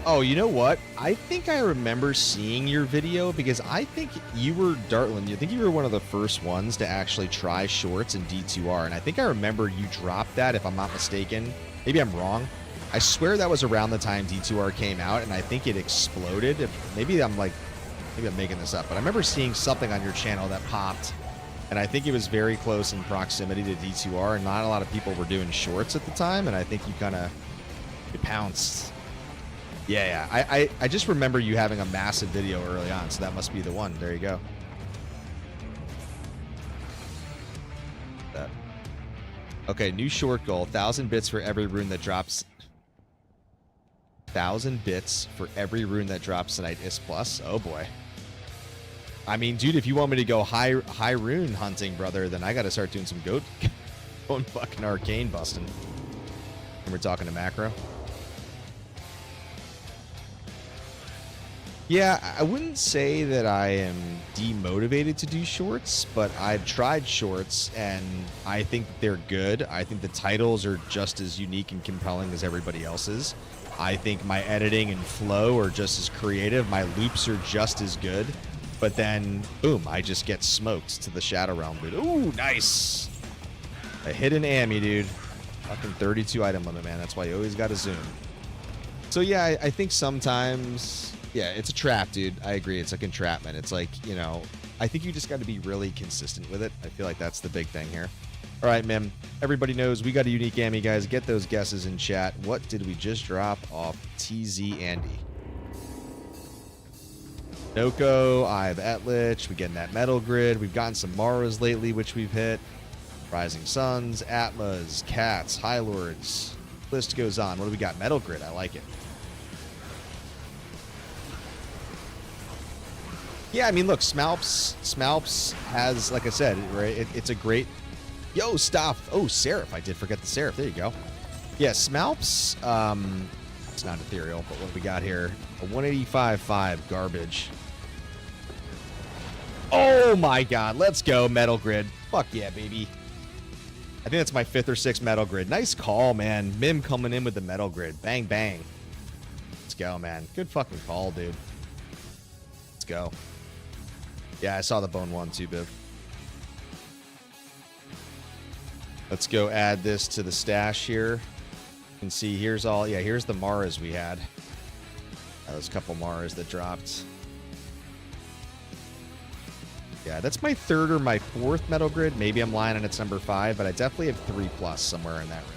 Oh, you know what? I think I remember seeing your video, because I think you were, Dartland, I think you were one of the first ones to actually try shorts in D2R, and I think I remember you dropped that, if I'm not mistaken. Maybe I'm wrong. I swear that was around the time D2R came out, and I think it exploded. Maybe I'm making this up, but I remember seeing something on your channel that popped, and I think it was very close in proximity to D2R, and not a lot of people were doing shorts at the time, and I think you pounced. Yeah. I just remember you having a massive video early on, so that must be the one. There you go. Okay, new short goal. 1,000 bits for every rune that drops. 1,000 bits for every rune that drops tonight is plus. Oh, boy. I mean, dude, if you want me to go high rune hunting, brother, then I got to start doing some going fucking arcane busting. And we're talking to macro. Yeah, I wouldn't say that I am demotivated to do shorts, but I've tried shorts, and I think that they're good. I think the titles are just as unique and compelling as everybody else's. I think my editing and flow are just as creative. My loops are just as good. But then, boom, I just get smoked to the Shadow Realm, dude. Ooh, nice. A hidden Ammy, dude. Fucking 32 item limit, man. That's why you always got to zoom. So, yeah, I think sometimes... Yeah, it's a trap, dude. I agree. It's like entrapment. It's like, you know, I think you just got to be really consistent with it. I feel like that's the big thing here. All right, Mim. Everybody knows we got a unique Ammy, guys. Get those guesses in chat. What did we just drop off TZ Andy? Noko, I have Etlich. We getting that Metalgrid. We've gotten some Maras lately, which we've hit. Rising Suns, Atlas, Cats, High Lords. List goes on. What do we got? Metalgrid. I like it. Yeah, I mean, look, Smalps has, like I said, right? It's a great. Yo, stop. Oh, Seraph. I did forget the Seraph. There you go. Yeah, Smalps. It's not ethereal, but what we got here? A 185.5 garbage. Oh my God. Let's go, Metalgrid. Fuck yeah, baby. I think that's my 5th or 6th Metalgrid. Nice call, man. Mim coming in with the Metalgrid. Bang, bang. Let's go, man. Good fucking call, dude. Let's go. Yeah, I saw the bone one too, Biv. Let's go add this to the stash here. You can see here's all. Yeah, here's the Maras we had. There's a couple Maras that dropped. Yeah, that's my 3rd or my 4th Metalgrid. Maybe I'm lying and it's number 5, but I definitely have 3+ somewhere in that range.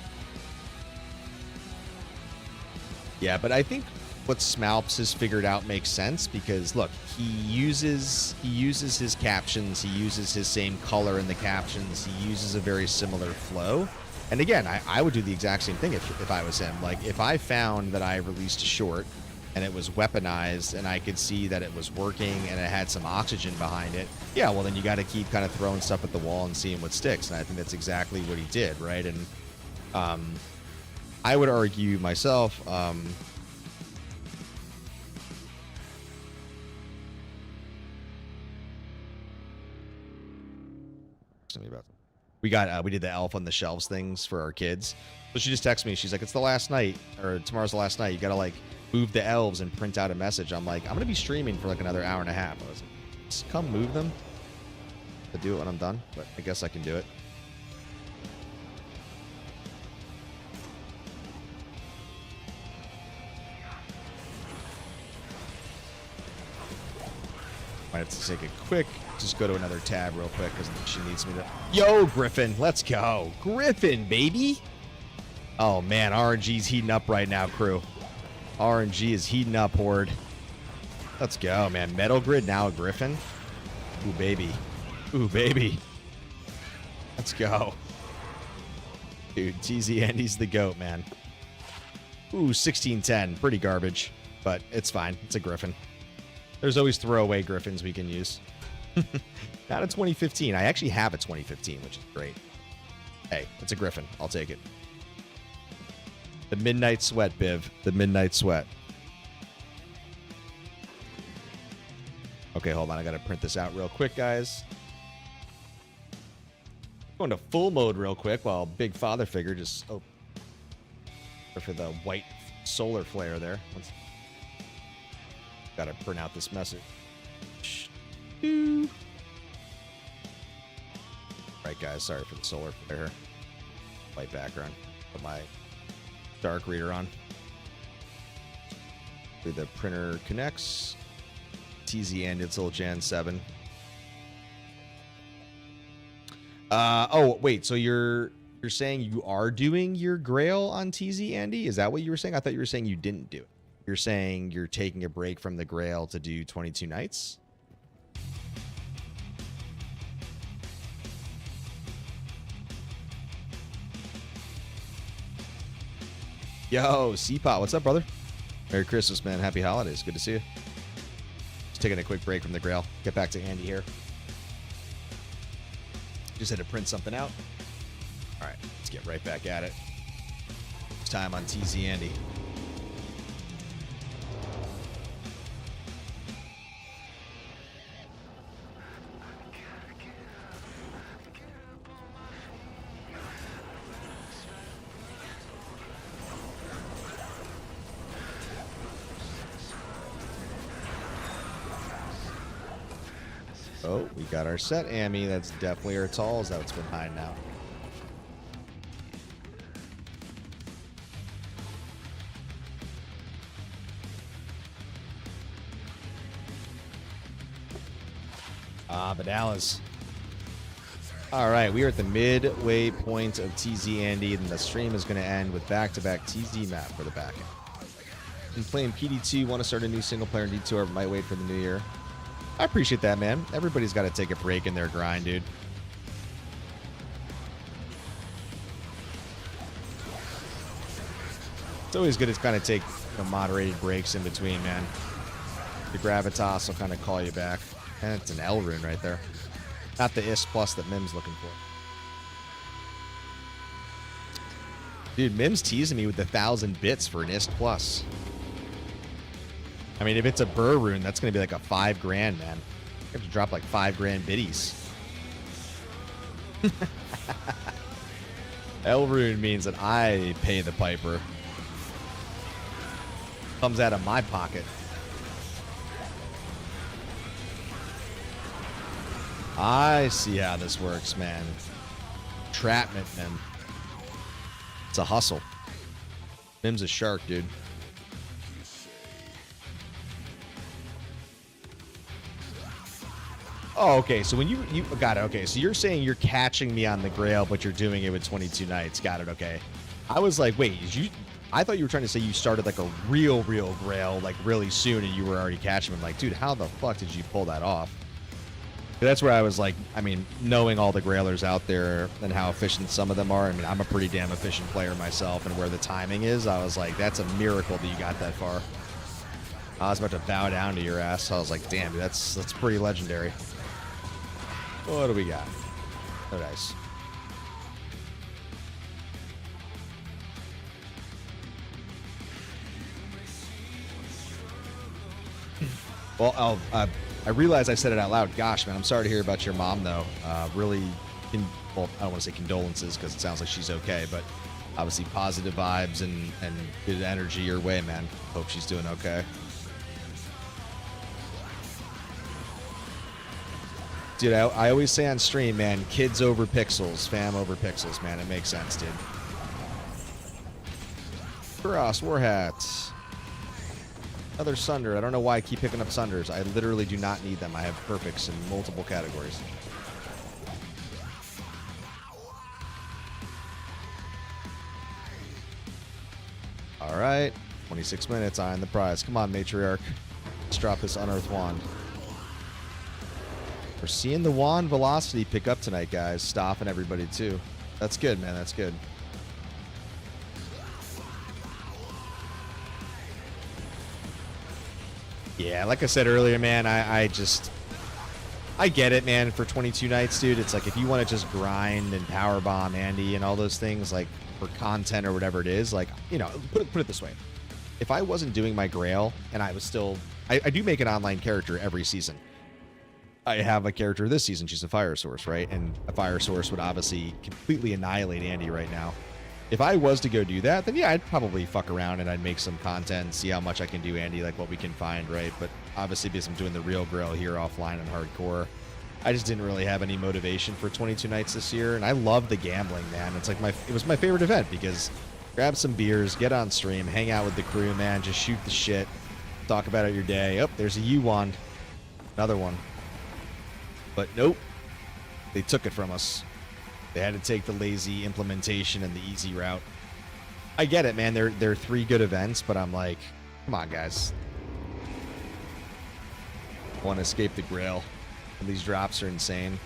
Yeah, but I think what Smalps has figured out makes sense because look, he uses his captions, he uses his same color in the captions, he uses a very similar flow. And again, I would do the exact same thing if I was him. Like if I found that I released a short and it was weaponized and I could see that it was working and it had some oxygen behind it, yeah, well then you got to keep kind of throwing stuff at the wall and seeing what sticks. And I think that's exactly what he did, right? And I would argue myself, we did the elf on the shelves things for our kids. So she just texted me. She's like, it's the last night, or tomorrow's the last night. You got to like move the elves and print out a message. I'm like, I'm going to be streaming for like another hour and a half. I was like, just come move them. To do it when I'm done, but I guess I can do it. Might have to take a quick, just go to another tab real quick because she needs me to. Yo, Griffin, let's go. Griffin, baby. Oh, man, RNG's heating up right now, crew. RNG is heating up, Horde. Let's go, man. Metalgrid, now a Griffin. Ooh, baby. Ooh, baby. Let's go. Dude, TZ Andy's the GOAT, man. Ooh, 1610. Pretty garbage, but it's fine. It's a Griffin. There's always throwaway Griffins we can use. Not a 2015. I actually have a 2015, which is great. Hey, it's a Griffin. I'll take it. The Midnight Sweat, Biv. The Midnight Sweat. Okay, hold on. I got to print this out real quick, guys. Going to full mode real quick while Big Father Figure just... Oh. For the white solar flare there. Got to print out this message. Right, guys. Sorry for the solar flare. White background. Put my dark reader on. The printer connects. TZ and its little Gen 7. Oh, wait. So you're saying you are doing your Grail on TZ, Andy? Is that what you were saying? I thought you were saying you didn't do it. You're saying you're taking a break from the Grail to do 22 nights? Yo, C-Pot, what's up, brother? Merry Christmas, man. Happy holidays. Good to see you. Just taking a quick break from the Grail. Get back to Andy here. Just had to print something out. All right, let's get right back at it. It's time on TZ Andy. Oh, we got our set Amy. That's definitely our talls that's behind now. Ah, but Alice. All right, we are at the midway point of TZ Andy, and the stream is going to end with back-to-back TZ map for the back end. Been playing PD2, want to start a new single player in D2R, might wait for the new year. I appreciate that, man. Everybody's got to take a break in their grind, dude. It's always good to kind of take moderated breaks in between, man. The gravitas will kind of call you back. And it's an L rune right there. Not the IS plus that Mim's looking for. Dude, Mim's teasing me with 1,000 bits for an IS plus. I mean, if it's a Burr rune, that's going to be like a 5 grand, man. You have to drop like 5 grand biddies. L rune means that I pay the piper. Comes out of my pocket. I see how this works, man. Trapment, man. It's a hustle. Mim's a shark, dude. Oh, okay. So when you got it. Okay. So you're saying you're catching me on the Grail, but you're doing it with 22 nights. Got it. Okay. I was like, wait, I thought you were trying to say you started like a real Grail like really soon and you were already catching him. Like, dude, how the fuck did you pull that off? That's where I was like, I mean, knowing all the Grailers out there and how efficient some of them are. I mean, I'm a pretty damn efficient player myself, and where the timing is, I was like, that's a miracle that you got that far. I was about to bow down to your ass. I was like, damn, dude, that's pretty legendary. What do we got? Oh, nice. Well, I realized I said it out loud. Gosh, man, I'm sorry to hear about your mom, though. Really, well, I don't want to say condolences because it sounds like she's okay, but obviously positive vibes and good energy your way, man. Hope she's doing okay. Dude, I always say on stream, man, kids over pixels, fam over pixels, man. It makes sense, dude. Cross, Warhat. Another Sunder. I don't know why I keep picking up Sunders. I literally do not need them. I have perfects in multiple categories. All right. 26 minutes, eyeing the prize. Come on, Matriarch. Let's drop this Unearthed Wand. We're seeing the wand velocity pick up tonight, guys. Stopping everybody, too. That's good, man. That's good. Yeah, like I said earlier, man, I get it, man, for 22 nights, dude. It's like if you want to just grind and powerbomb Andy and all those things, like for content or whatever it is, like, you know, put it this way. If I wasn't doing my Grail and I was still... I do make an online character every season. I have a character this season. She's a Fire Source, right? And a Fire Source would obviously completely annihilate Andy right now. If I was to go do that, then yeah, I'd probably fuck around and I'd make some content, see how much I can do, Andy, like what we can find, right? But obviously, because I'm doing the real Grail here offline and hardcore, I just didn't really have any motivation for 22 nights this year. And I love the gambling, man. It's like it was my favorite event because grab some beers, get on stream, hang out with the crew, man, just shoot the shit, talk about it your day. Oh, there's a U wand, another one. But nope, they took it from us. They had to take the lazy implementation and the easy route. I get it, man. They're 3 good events, but I'm like, come on, guys. I want to escape the Grail. These drops are insane.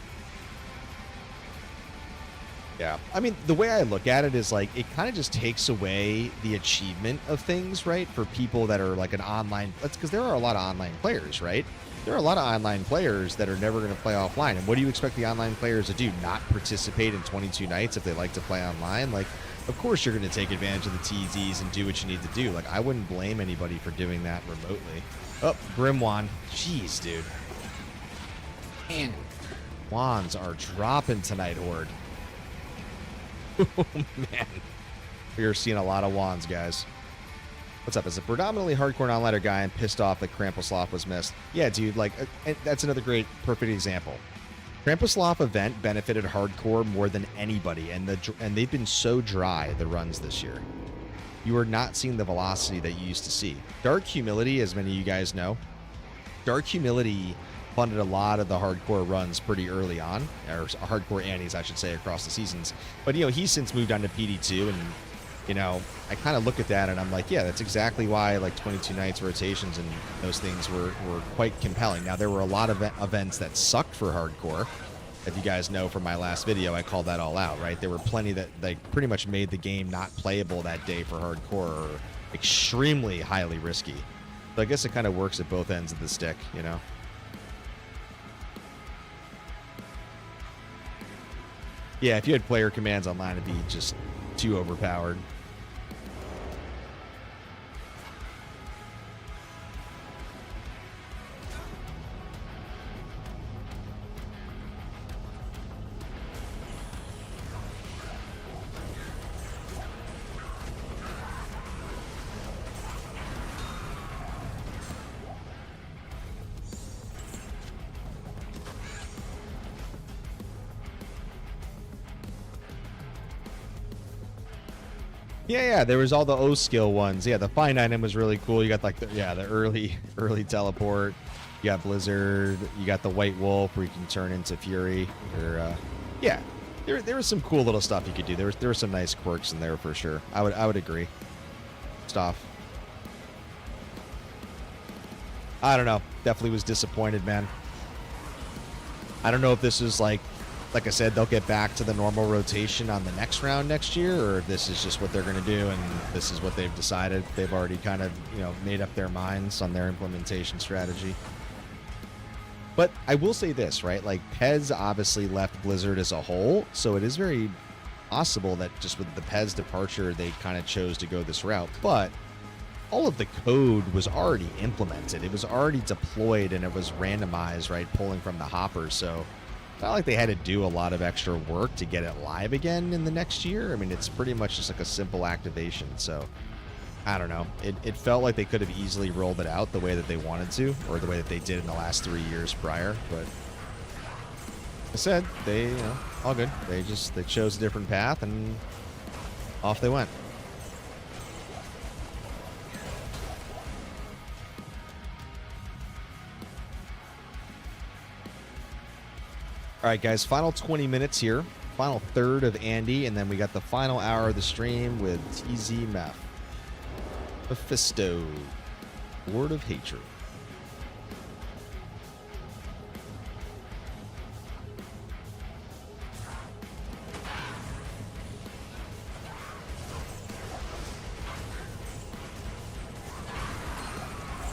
Yeah. I mean, the way I look at it is like, it kind of just takes away the achievement of things, right? For people that are like an online... That's because there are a lot of online players, right? There are a lot of online players that are never going to play offline. And what do you expect the online players to do? Not participate in 22 nights if they like to play online? Like, of course you're going to take advantage of the TZs and do what you need to do. Like, I wouldn't blame anybody for doing that remotely. Oh, Grim Wand. Jeez, dude. Man, wands are dropping tonight, Horde. Oh, man. We are seeing a lot of wands, guys. What's up? As a predominantly hardcore non-ladder guy, I'm pissed off that Krampuslof was missed. Yeah, dude, like, that's another great, perfect example. Krampuslof event benefited hardcore more than anybody, and they've been so dry, the runs this year. You are not seeing the velocity that you used to see. Dark Humility, as many of you guys know, Dark Humility funded a lot of the hardcore runs pretty early on, or hardcore Annies, I should say, across the seasons. But, you know, he's since moved on to PD2, and you know, I kind of look at that and I'm like, yeah, that's exactly why like 22 nights rotations and those things were quite compelling. Now, there were a lot of events that sucked for hardcore. If you guys know from my last video, I called that all out, right? There were plenty that like pretty much made the game not playable that day for hardcore, or extremely highly risky. So I guess it kind of works at both ends of the stick, you know? Yeah, if you had player commands online, it'd be just too overpowered. Yeah, there was all the O skill ones. Yeah, the find item was really cool. You got like the early teleport. You got Blizzard. You got the White Wolf where you can turn into Fury. Or yeah, there was some cool little stuff you could do. There were some nice quirks in there for sure. I would agree. Stuff. I don't know. Definitely was disappointed, man. I don't know if this is like I said, they'll get back to the normal rotation on the next round next year, or if this is just what they're going to do and this is what they've decided. They've already kind of, you know, made up their minds on their implementation strategy. But I will say this, right? Like, Pez obviously left Blizzard as a whole, so it is very possible that just with the Pez departure, they kind of chose to go this route. But all of the code was already implemented. It was already deployed and it was randomized, right? Pulling from the hopper, so not like they had to do a lot of extra work to get it live again in the next year. I mean, it's pretty much just like a simple activation. So, I don't know. It felt like they could have easily rolled it out the way that they wanted to, or the way that they did in the last 3 years prior. But like I said, they, you know, all good. They chose a different path and off they went. All right, guys, final 20 minutes here. Final third of Andy, and then we got the final hour of the stream with TZ Meph. Mephisto, Lord of Hatred.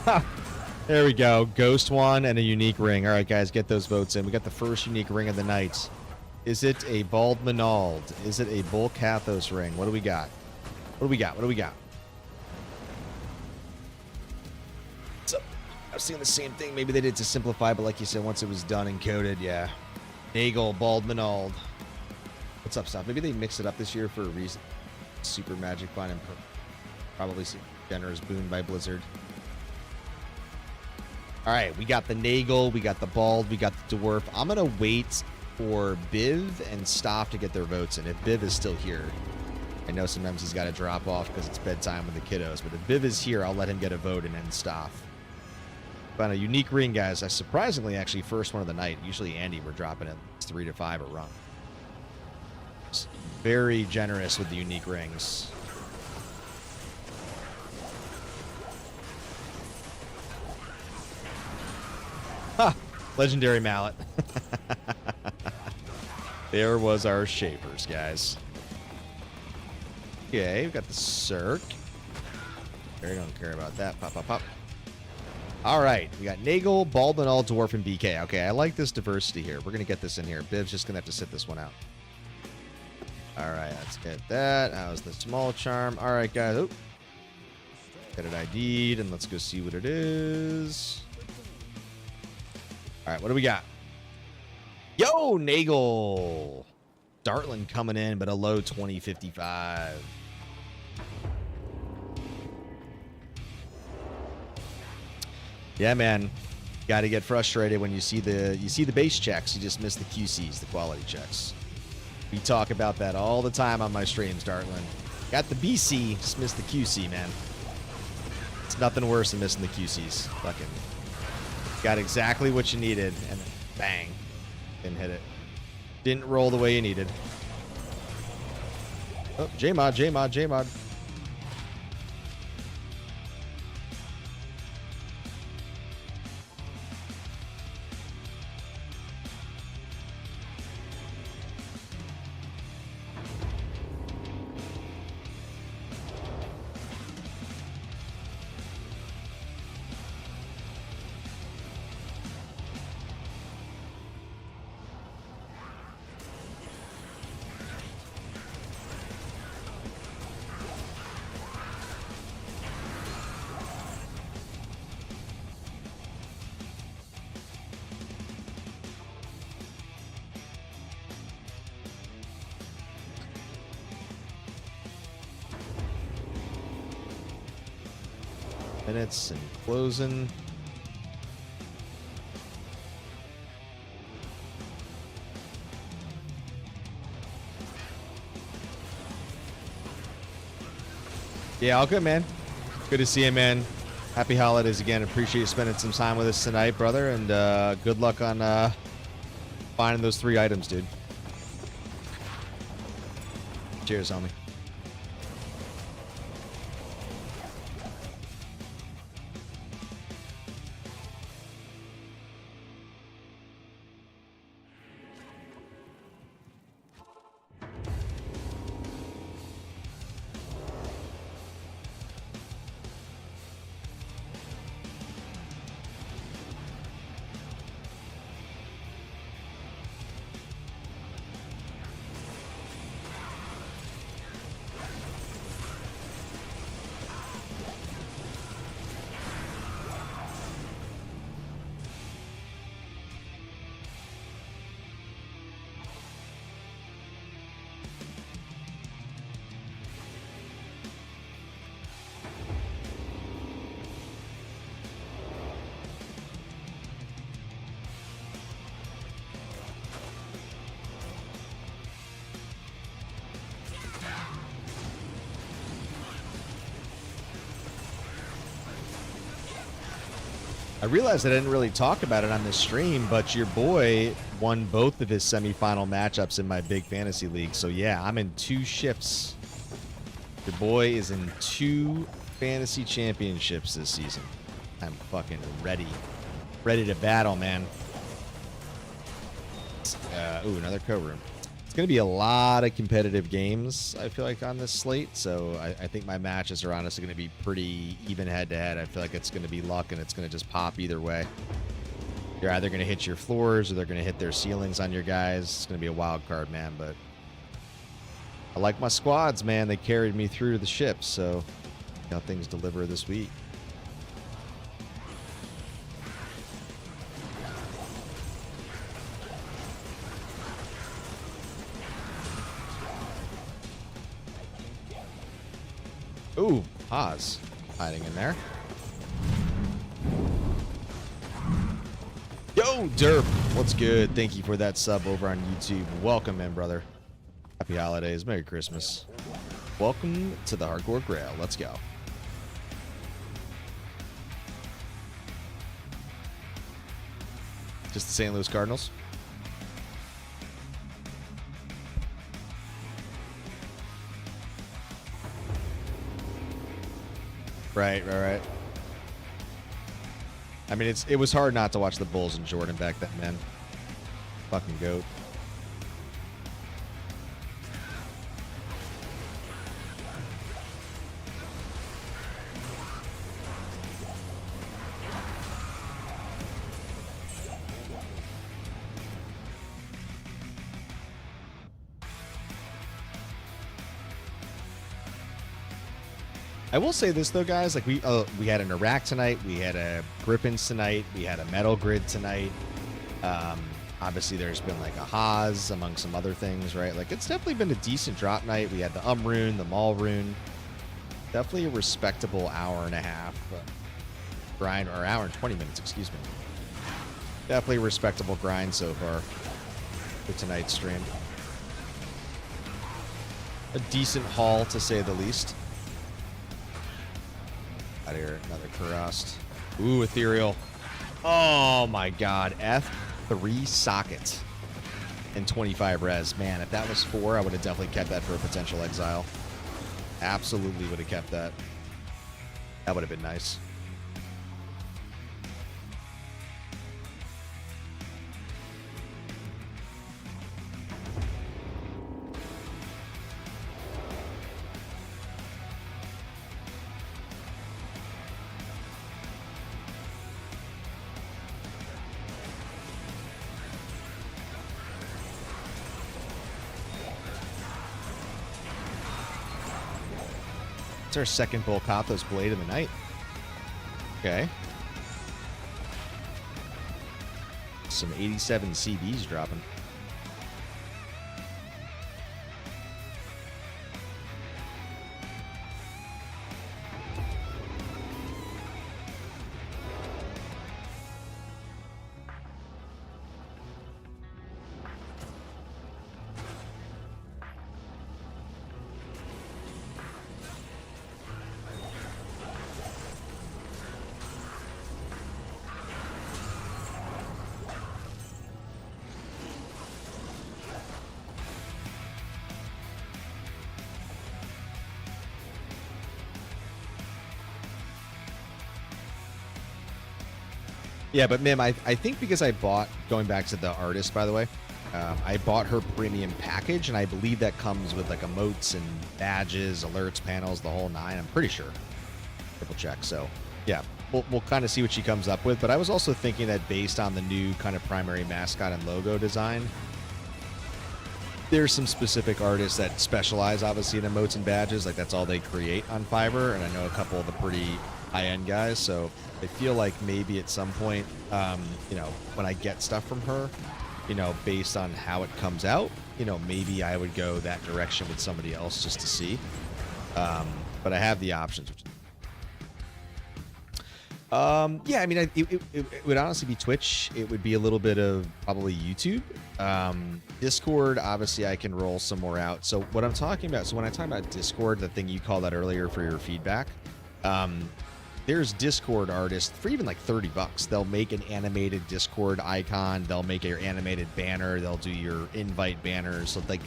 Ha! There we go. Ghost one and a unique ring. All right, guys, get those votes in. We got the first unique ring of the night. Is it a Bald Manald? Is it a Bull Kathos ring? What do we got? What do we got? What do we got? So, I was seeing the same thing. Maybe they did to simplify, but like you said, once it was done and coded, yeah. Nagel, Bald Manald. What's up, stuff? Maybe they mixed it up this year for a reason. Super magic fun and probably generous boon by Blizzard. All right, we got the Nagel, we got the Bald, we got the Dwarf. I'm going to wait for Biv and Stoff to get their votes in. If Biv is still here, I know sometimes he's got to drop off because it's bedtime with the kiddos, but if Biv is here, I'll let him get a vote and then Stoff. Found a unique ring, guys. I surprisingly actually first one of the night. Usually Andy, we're dropping at 3 to 5 a run. Just very generous with the unique rings. Ha! Legendary mallet. There was our shapers, guys. Okay, we've got the Cirque. We don't care about that. Pop, pop, pop. All right, we got Nagel, Baldmanal, Dwarf, and BK. Okay, I like this diversity here. We're going to get this in here. Biv's just going to have to sit this one out. All right, let's get that. How's the small charm? All right, guys. Oh. Get it ID'd, and let's go see what it is. All right, what do we got? Yo, Nagel. Dartland coming in, but a low 2055. Yeah, man. Got to get frustrated when you see the base checks. You just miss the QCs, the quality checks. We talk about that all the time on my streams, Dartland. Got the BC, just missed the QC, man. It's nothing worse than missing the QCs. Fucking got exactly what you needed, and bang, didn't hit it. Didn't roll the way you needed. Oh, J-Mod, J-Mod, J-Mod. Minutes and closing. Yeah, all good, man. Good to see you, man. Happy holidays again. Appreciate you spending some time with us tonight, brother. And good luck on finding those 3 items, dude. Cheers, homie. I realized I didn't really talk about it on this stream, but your boy won both of his semifinal matchups in my big fantasy league. So yeah, I'm in 2 ships. Your boy is in 2 fantasy championships this season. I'm fucking ready. Ready to battle, man. Ooh, another co-room. It's going to be a lot of competitive games, I feel like, on this slate. So I think my matches are honestly going to be pretty even head-to-head. I feel like it's going to be luck, and it's going to just pop either way. You're either going to hit your floors, or they're going to hit their ceilings on your guys. It's going to be a wild card, man. But I like my squads, man. They carried me through to the ship, so see how things deliver this week. Ooh, Oz hiding in there. Yo, Derp, what's good? Thank you for that sub over on YouTube. Welcome in, brother. Happy holidays. Merry Christmas. Welcome to the Hardcore Grail. Let's go. Just the St. Louis Cardinals. Right. I mean, it was hard not to watch the Bulls and Jordan back then, man. Fucking GOAT. I will say this though, guys. Like we had an Iraq tonight, we had a Griffins tonight, we had a Metalgrid tonight. Obviously, there's been like a Haas among some other things, right? Like it's definitely been a decent drop night. We had the rune, the Maul rune. Definitely a respectable hour and a half grind, or hour and 20 minutes, excuse me. Definitely a respectable grind so far for tonight's stream. A decent haul, to say the least. Out here, another Kurast. Ooh, ethereal. Oh my god, F3 sockets. and 25 res. Man, if that was 4, I would have definitely kept that for a potential exile. Absolutely would have kept that. That would have been nice. It's our second Volkathos Blade of the night. Okay. Some 87 CBs dropping. Yeah, but Mim, I think because I bought, going back to the artist, by the way, I bought her premium package, and I believe that comes with like emotes and badges, alerts, panels, the whole 9. I'm pretty sure. Triple check. So, yeah, we'll kind of see what she comes up with. But I was also thinking that based on the new kind of primary mascot and logo design, there's some specific artists that specialize, obviously, in emotes and badges. Like, that's all they create on Fiverr, and I know a couple of the pretty high-end guys, so I feel like maybe at some point, you know, when I get stuff from her, you know, based on how it comes out, you know, maybe I would go that direction with somebody else just to see. But I have the options. Yeah, I mean, it would honestly be Twitch. It would be a little bit of probably YouTube. Discord, obviously, I can roll some more out. So what I'm talking about, so when I talk about Discord, the thing you called out earlier for your feedback, there's Discord artists for even like $30. They'll make an animated Discord icon. They'll make your animated banner. They'll do your invite banners. So like,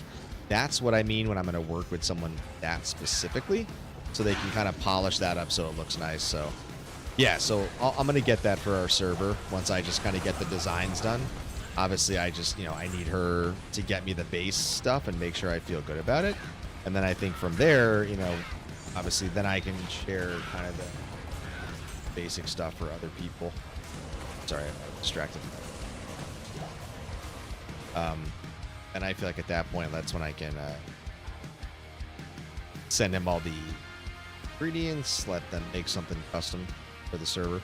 that's what I mean when I'm going to work with someone that specifically, so they can kind of polish that up so it looks nice. So yeah, so I'm going to get that for our server once I just kind of get the designs done. Obviously, I just, you know, I need her to get me the base stuff and make sure I feel good about it. And then I think from there, you know, obviously then I can share kind of the basic stuff for other people. Sorry, I'm distracted. And I feel like at that point, that's when I can send him all the ingredients, let them make something custom for the server.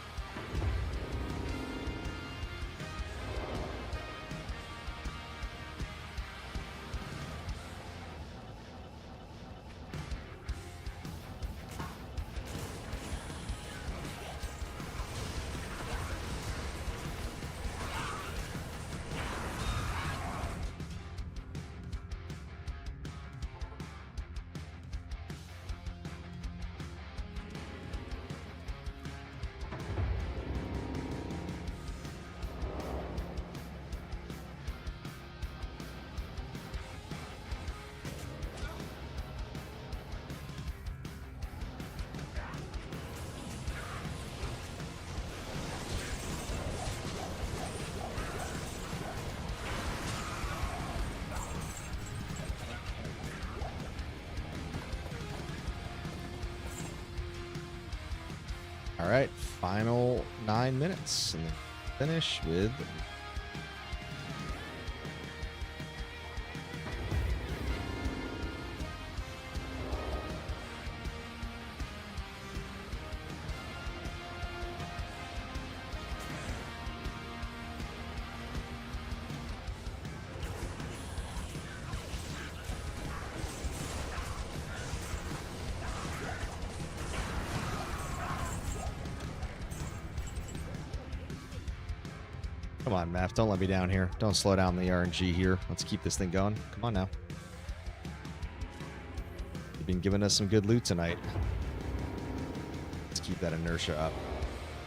All right, final 9 minutes, and then finish with Come on, Math. Don't let me down here. Don't slow down the RNG here. Let's keep this thing going. Come on now. You've been giving us some good loot tonight. Let's keep that inertia up.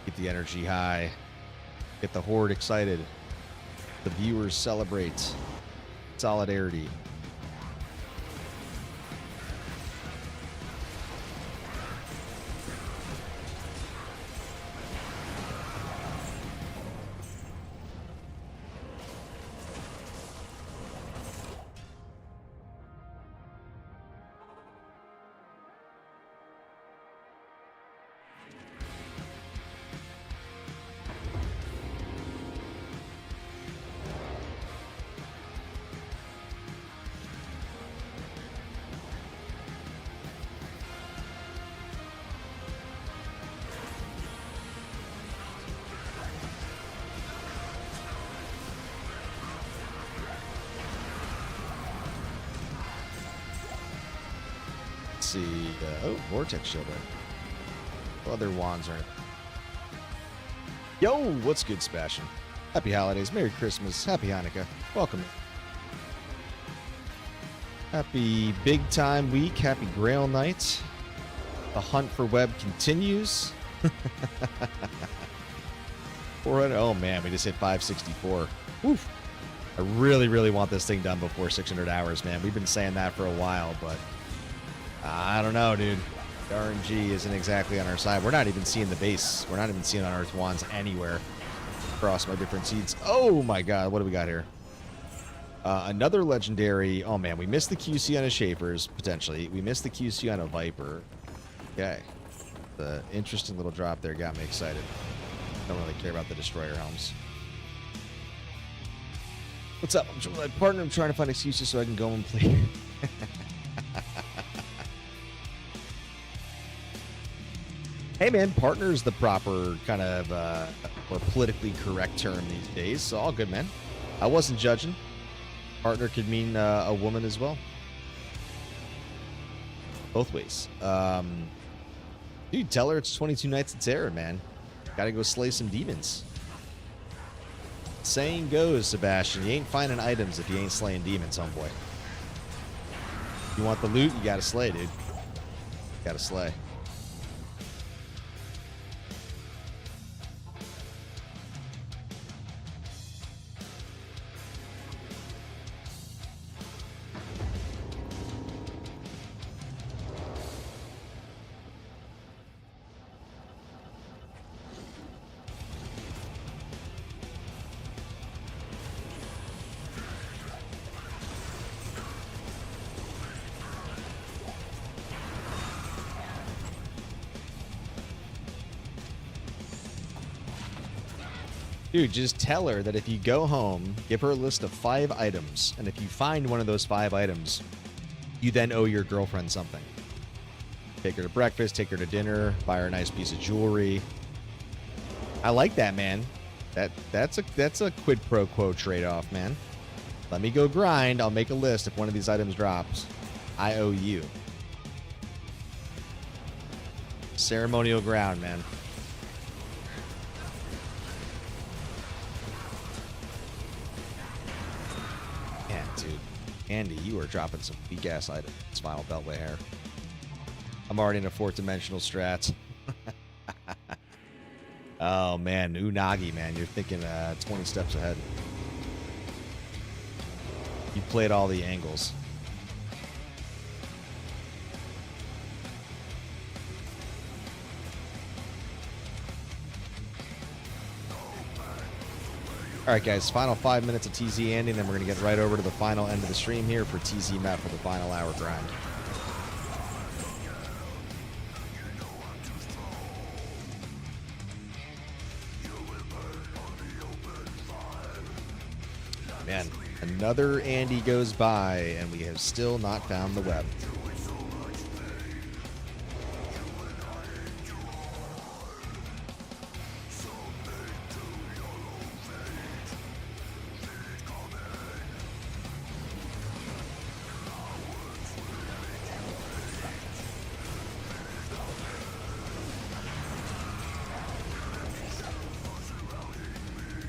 Keep the energy high. Get the horde excited. The viewers celebrate. solidarity. See, oh, vortex shield. Other wands are. Yo, what's good, Sebastian? Happy holidays, Merry Christmas, Happy Hanukkah. Welcome. Happy big time week, Happy Grail night. The hunt for web continues. 400. Oh man, we just hit 564. Oof. I really, really want this thing done before 600 hours, man. We've been saying that for a while, but I don't know, dude. The RNG isn't exactly on our side. We're not even seeing the base. We're not even seeing Unearthed Wands anywhere across my different seeds. Oh my god, what do we got here? Another legendary. Oh man, we missed the QC on a Shapers, potentially. We missed the QC on a Viper. Okay. The interesting little drop there got me excited. Don't really care about the Destroyer Helms. What's up? I'm my partner. I'm trying to find excuses so I can go and play. Hey man, partner is the proper kind of or politically correct term these days, so all good, man. I wasn't judging. Partner could mean a woman as well. Both ways. Dude, tell her it's 22 Nights of Terror, man. Gotta go slay some demons. Saying goes, Sebastian, you ain't finding items if you ain't slaying demons, homeboy. You want the loot, you gotta slay, dude. Gotta slay. Dude, just tell her that if you go home, give her a list of 5 items, and if you find one of those 5 items, you then owe your girlfriend something. Take her to breakfast, take her to dinner, buy her a nice piece of jewelry. I like that, man. That's a quid pro quo trade-off, man. Let me go grind. I'll make a list. If one of these items drops, I owe you. Ceremonial ground, man. Andy, you are dropping some weak-ass items. Final Beltway hair. I'm already in a 4th dimensional strat. Oh, man. Unagi, man. You're thinking 20 steps ahead. You played all the angles. All right, guys, final 5 minutes of TZ Andy, and then we're going to get right over to the final end of the stream here for TZ Map for the final hour grind. Man, another Andy goes by, and we have still not found the web.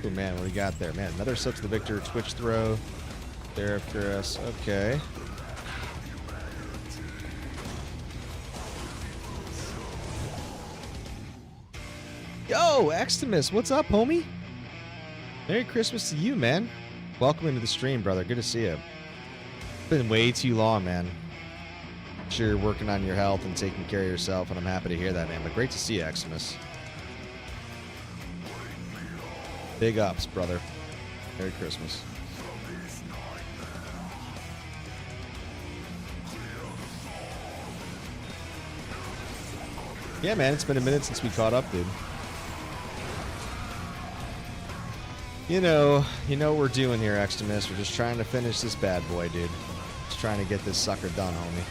Oh man, what do we got there? Man, another Soak to the Victor, Twitch throw. There after us. Okay. Yo, Extimus, what's up, homie? Merry Christmas to you, man. Welcome into the stream, brother. Good to see you. Been way too long, man. Sure, you're working on your health and taking care of yourself, and I'm happy to hear that, man. But great to see you, Eximus. Big ups, brother. Merry Christmas. Yeah, man, it's been a minute since we caught up, dude. You know what we're doing here, Eximus. We're just trying to finish this bad boy, dude. Just trying to get this sucker done, homie.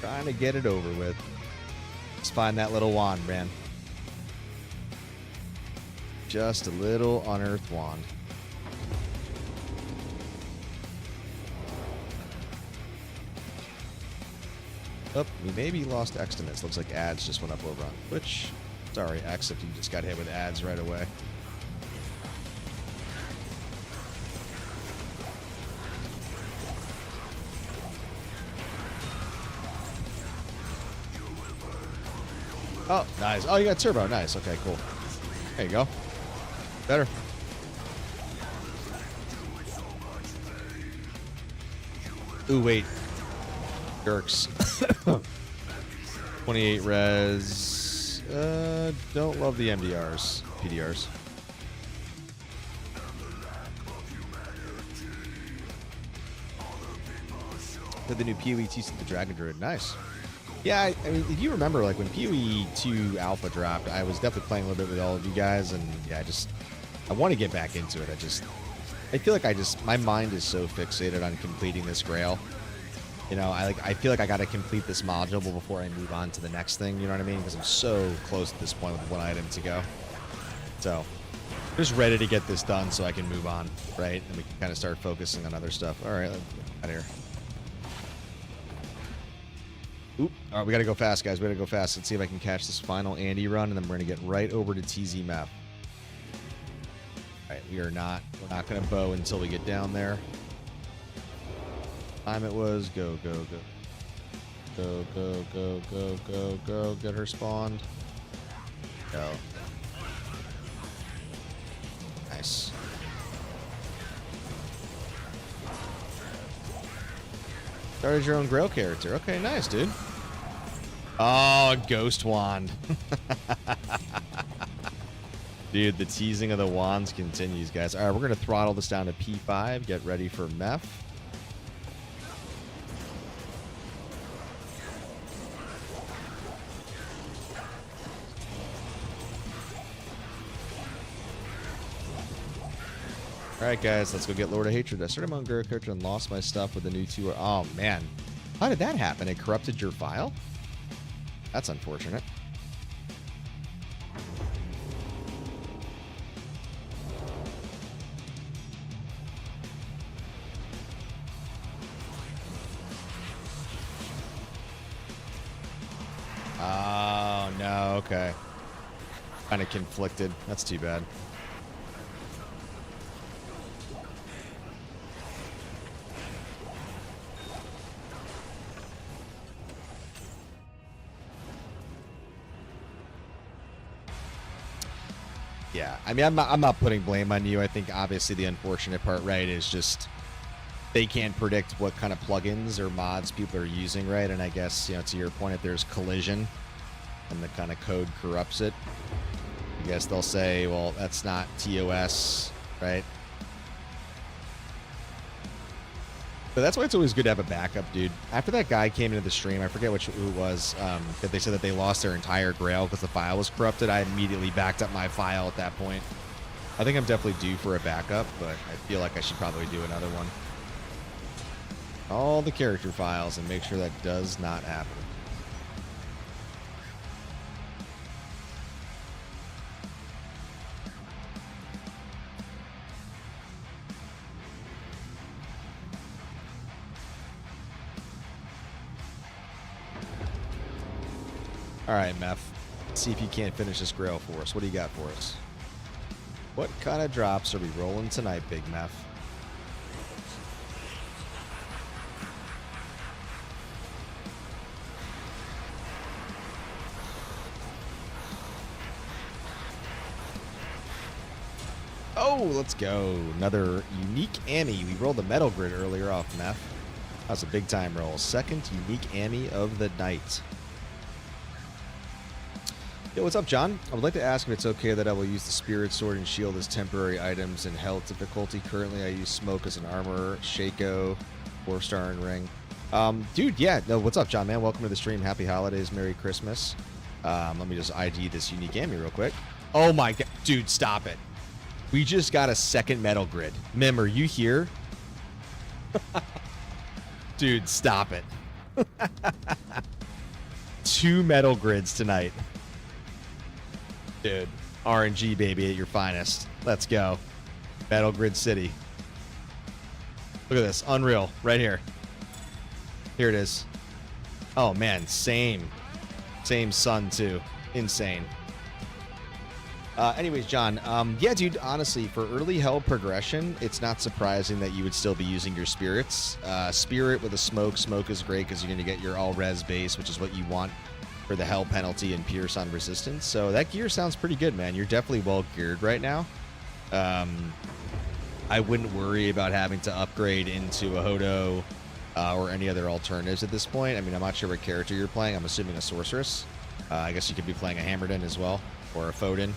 Trying to get it over with. Let's find that little wand, man. Just a little unearthed wand. Oh, we maybe lost Eximus. Looks like ads just went up over on Twitch. Sorry, X, if you just got hit with ads right away. Oh, nice. Oh, you got turbo. Nice. Okay, cool. There you go. Better. Ooh, wait. Jerks. 28 res. Don't love the MDRs. PDRs. Did the new PoE teach the Dragon Druid. Nice. Yeah, I mean, if you remember, like, when PoE 2 Alpha dropped, I was definitely playing a little bit with all of you guys, and yeah, I want to get back into it. I feel like my mind is so fixated on completing this Grail. You know, I feel like I got to complete this module before I move on to the next thing, you know what I mean? Because I'm so close at this point with one item to go. So, just ready to get this done so I can move on, right? And we can kind of start focusing on other stuff. All right, let's get out of here. Oop. All right, we got to go fast, guys. We got to go fast. Let's see if I can catch this final Andy run, and then we're going to get right over to TZ map. All right, we're not going to bow until we get down there. Time it was. Go, go, go. Go, go, go, go, go, go. Get her spawned. Go. Nice. Started your own Grail character. Okay, nice, dude. Oh, Ghost Wand. Dude, the teasing of the wands continues, guys. All right, we're going to throttle this down to P5. Get ready for Meph. Alright, guys, let's go get Lord of Hatred. I started my own Grail character and lost my stuff with the new 2. Oh, man. How did that happen? It corrupted your file? That's unfortunate. Oh, no. Okay. Kind of conflicted. That's too bad. Yeah, I mean, I'm not putting blame on you. I think obviously the unfortunate part, right, is just they can't predict what kind of plugins or mods people are using, right? And I guess, you know, to your point, if there's collision and the kind of code corrupts it, I guess they'll say, well, that's not TOS, right? But that's why it's always good to have a backup, dude. After that guy came into the stream, I forget who it was, that they said that they lost their entire Grail because the file was corrupted. I immediately backed up my file at that point. I think I'm definitely due for a backup, but I feel like I should probably do another one. All the character files and make sure that does not happen. All right, Meph. See if you can't finish this Grail for us. What do you got for us? What kind of drops are we rolling tonight, Big Meph? go. Let's go. Another unique Ami. We rolled the Metalgrid earlier off Meth. That's a big time roll. Second unique Ami of the night. Yo, what's up, John? I would like to ask if it's okay that I will use the Spirit Sword and Shield as temporary items in Hell difficulty. Currently, I use Smoke as an armor, Shaco, 4-star and Ring. Dude, yeah. No, what's up, John, man? Welcome to the stream. Happy holidays. Merry Christmas. Let me just ID this unique Ami real quick. Oh, my God. Dude, stop it. We just got a second Metalgrid. Mim, are you here? Dude, stop it. 2 Metalgrids tonight. Dude, RNG, baby, at your finest. Let's go. Metalgrid City. Look at this. Unreal. Right here. Here it is. Oh, man. Same sun, too. Insane. Anyways, John, yeah, dude, honestly, for early Hell progression, it's not surprising that you would still be using your spirits. Spirit with a smoke. Smoke is great because you're going to get your all-res base, which is what you want for the Hell penalty and Pierce on resistance. So that gear sounds pretty good, man. You're definitely well-geared right now. I wouldn't worry about having to upgrade into a HORDE or any other alternatives at this point. I mean, I'm not sure what character you're playing. I'm assuming a Sorceress. I guess you could be playing a Hammerdin as well, or a Foden.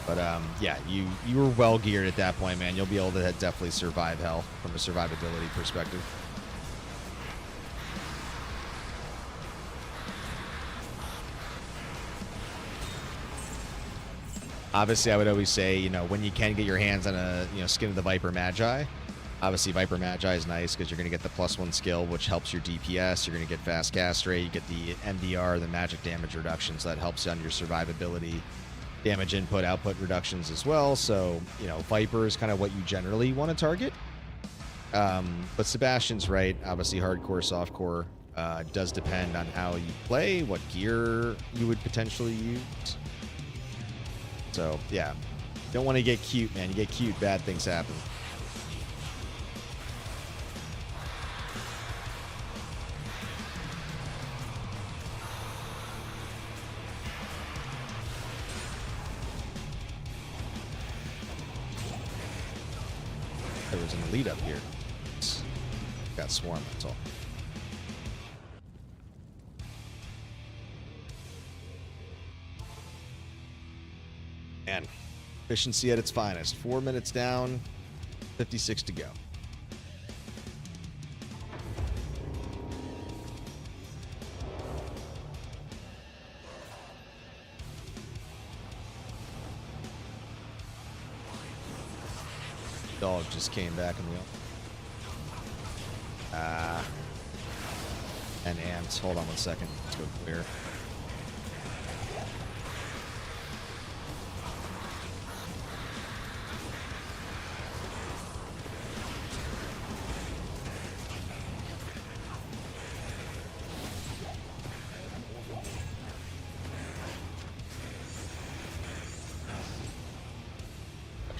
But yeah, you were well geared at that point, man. You'll be able to definitely survive Hell from a survivability perspective. Obviously, I would always say, you know, when you can get your hands on a, you know, Skin of the Viper Magi, obviously Viper Magi is nice because you're going to get the +1 skill, which helps your DPS. You're going to get fast cast rate. You get the MDR, the magic damage reduction, so that helps on your survivability. Damage input, output reductions as well. So, you know, Viper is kind of what you generally want to target. But Sebastian's right. Obviously, hardcore, softcore does depend on how you play, what gear you would potentially use. So, yeah. Don't want to get cute, man. You get cute, bad things happen. There was an elite up here. Got swarmed, that's all. Man, efficiency at its finest. 4 minutes down, 56 to go. Dog just came back in the and ants. Hold on 1 second. Let's go clear.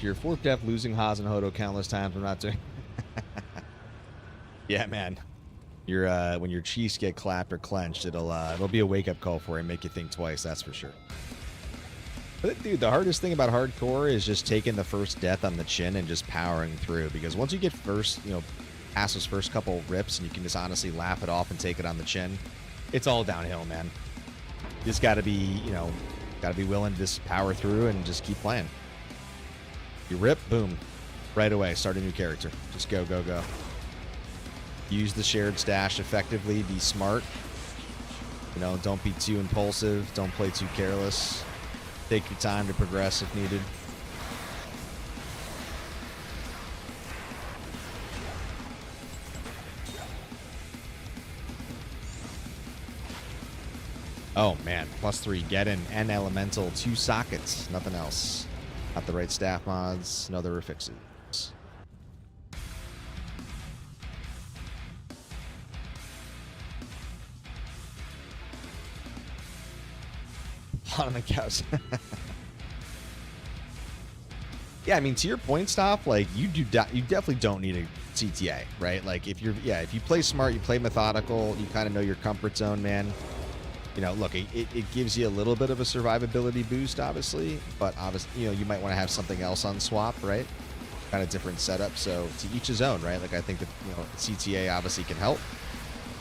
Your 4th death, losing Haas and HORDE countless times. I'm not doing. Yeah, man. Your when your cheeks get clapped or clenched, it'll be a wake up call for you and make you think twice. That's for sure. But dude, the hardest thing about hardcore is just taking the first death on the chin and just powering through. Because once you get first, you know, past those first couple rips, and you can just honestly laugh it off and take it on the chin, it's all downhill, man. You just got to be, you know, got to be willing to just power through and just keep playing. You rip, boom, right away, start a new character. Just go, go, go. Use the shared stash effectively, be smart. You know, don't be too impulsive, don't play too careless. Take your time to progress if needed. Oh man, +3, get in, and elemental, 2 sockets, nothing else. Not the right staff mods, no other fixes. On the couch. Yeah, I mean, to your point, Stop, like you definitely don't need a CTA, right? Like if you play smart, you play methodical, you kind of know your comfort zone, man. You know, look, it gives you a little bit of a survivability boost, obviously, but obviously, you know, you might want to have something else on swap, right? Kind of different setup. So to each his own, right? Like I think that, you know, CTA obviously can help,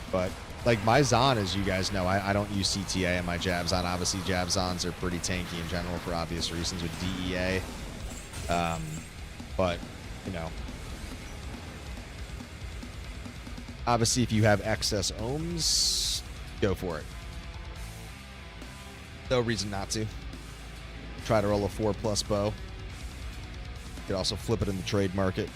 but like my Zon, as you guys know, I don't use CTA in my Jab Zon. Obviously, Jab Zons are pretty tanky in general for obvious reasons with DEA. But you know, obviously, if you have excess ohms, go for it. No reason not to. Try to roll a 4+ bow. You could also flip it in the trade market.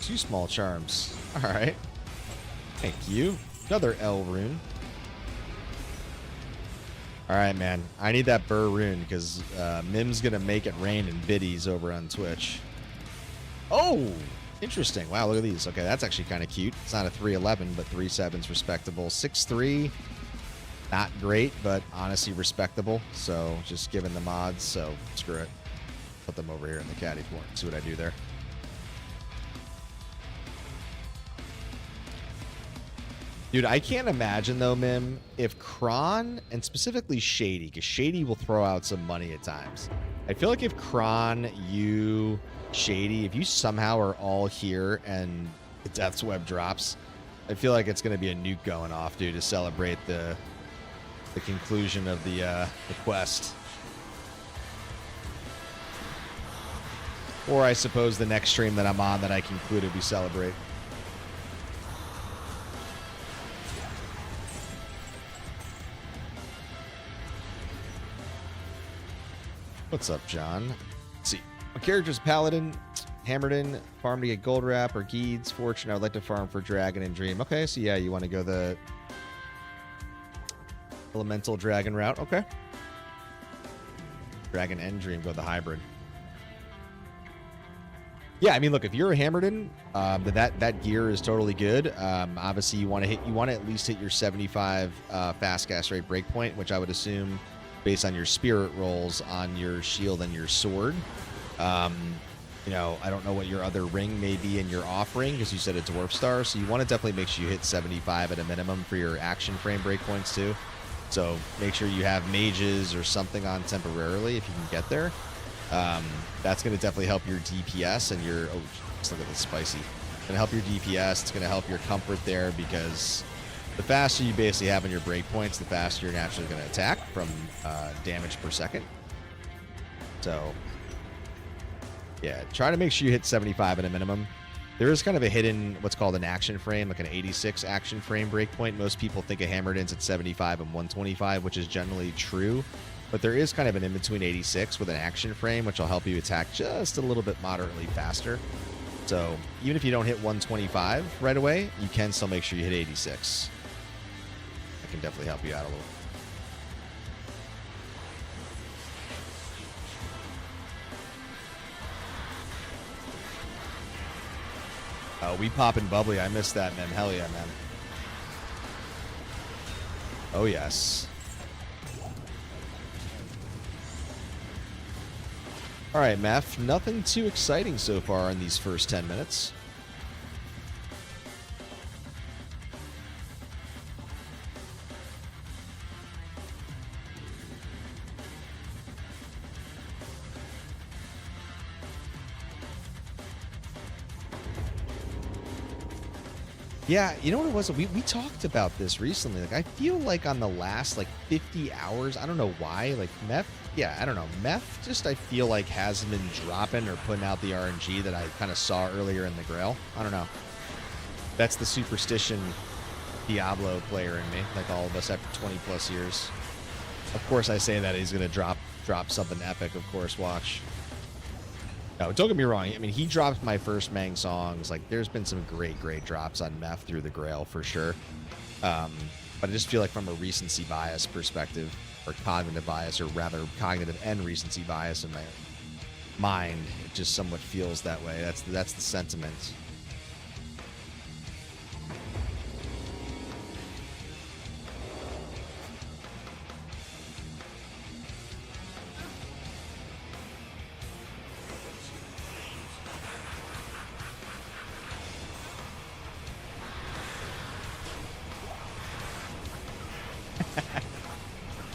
Two small charms. All right. Thank you. Another L rune. All right, man. I need that Burr rune because Mim's going to make it rain in biddies over on Twitch. Oh, interesting. Wow, look at these. Okay, that's actually kind of cute. It's not a 311, but 3/7's respectable. 6/3, not great, but honestly respectable. So just giving the mods. So screw it. Put them over here in the caddy floor. See what I do there. Dude, I can't imagine, though, Mim, if Kron, and specifically Shady, because Shady will throw out some money at times. I feel like if Kron, you, Shady, if you somehow are all here and the Death's Web drops, I feel like it's going to be a nuke going off, dude, to celebrate the conclusion of the quest. Or I suppose the next stream that I'm on that I concluded we celebrate. What's up, John? Let's see. My character's Paladin, hammered in, farm to get Gold Wrap or Geeds, Fortune. I would like to farm for Dragon and Dream. Okay, so yeah, you want to go the Elemental Dragon route. Okay. Dragon and Dream, go the hybrid. Yeah, I mean, look, if you're a Hammerden, that gear is totally good. Obviously, you want to at least hit your 75 fast cast rate breakpoint, which I would assume, based on your spirit rolls on your shield and your sword. You know, I don't know what your other ring may be in your off ring, because you said a Dwarf Star, so you want to definitely make sure you hit 75 at a minimum for your action frame breakpoints too. So make sure you have mages or something on temporarily if you can get there. That's going to definitely help your DPS and your... Oh, just look at this spicy. It's going to help your DPS. It's going to help your comfort there, because the faster you basically have on your breakpoints, the faster you're naturally going to attack from damage per second. So, yeah, try to make sure you hit 75 at a minimum. There is kind of a hidden, what's called an action frame, like an 86 action frame breakpoint. Most people think a Hammerden's at 75 and 125, which is generally true. But there is kind of an in-between 86 with an action frame, which will help you attack just a little bit moderately faster. So even if you don't hit 125 right away, you can still make sure you hit 86. That can definitely help you out a little. Oh, we poppin' bubbly. I missed that, man. Hell yeah, man. Oh, yes. All right, Meth. Nothing too exciting so far in these first 10 minutes. Yeah, you know what it was? We talked about this recently. Like, I feel like on the last, 50 hours, I don't know why, Meth, yeah, I don't know. Meth just, I feel like, hasn't been dropping or putting out the RNG that I kind of saw earlier in the Grail. I don't know. That's the superstition Diablo player in me, like all of us after 20-plus years. Of course, I say that he's going to drop something epic, of course, watch. No, don't get me wrong. I mean, he dropped my first Mang songs. Like, there's been some great drops on Meth through the Grail for sure. But I just feel like from a recency bias perspective, or cognitive bias, or rather cognitive and recency bias in my mind, it just somewhat feels that way. That's the sentiment.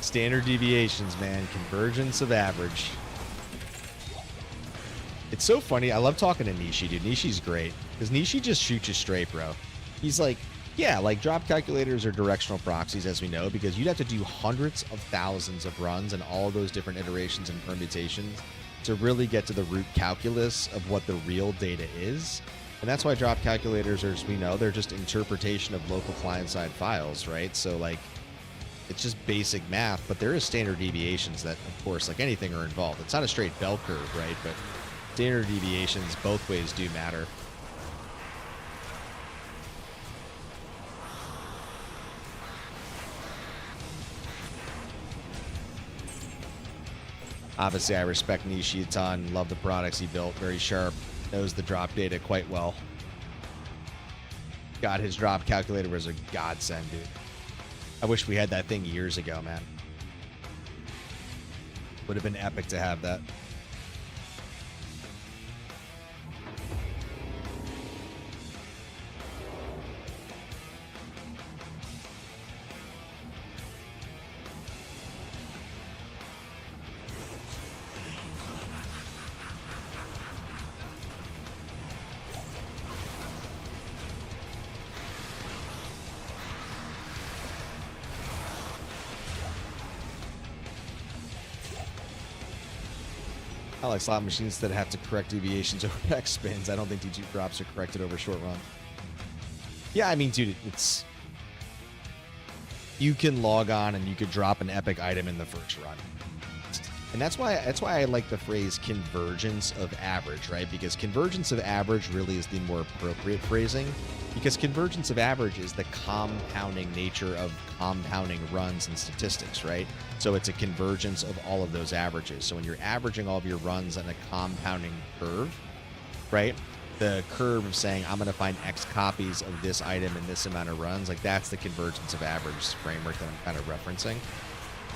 Standard deviations, man. Convergence of average. It's so funny. I love talking to Nishi, dude. Nishi's great. Because Nishi just shoots you straight, bro. He's like, yeah, like drop calculators are directional proxies, as we know, because you'd have to do hundreds of thousands of runs and all those different iterations and permutations to really get to the root calculus of what the real data is. And that's why drop calculators are, as we know, they're just interpretation of local client-side files, right? So, like, it's just basic math, but there is standard deviations that, of course, like anything, are involved. It's not a straight bell curve, right? But standard deviations both ways do matter. Obviously, I respect Nishi a ton. Love the products he built. Very sharp. Knows the drop data quite well. God, his drop calculator was a godsend, dude. I wish we had that thing years ago, man. Would have been epic to have that. I like slot machines that have to correct deviations over X spins. I don't think D2 drops are corrected over short run. Yeah, I mean, dude, it's... You can log on and you could drop an epic item in the first run. And that's why I like the phrase convergence of average, right? Because convergence of average really is the more appropriate phrasing. Because convergence of average is the compounding nature of compounding runs and statistics, right? So it's a convergence of all of those averages. So when you're averaging all of your runs on a compounding curve, right? The curve of saying, I'm going to find X copies of this item in this amount of runs, like that's the convergence of average framework that I'm kind of referencing.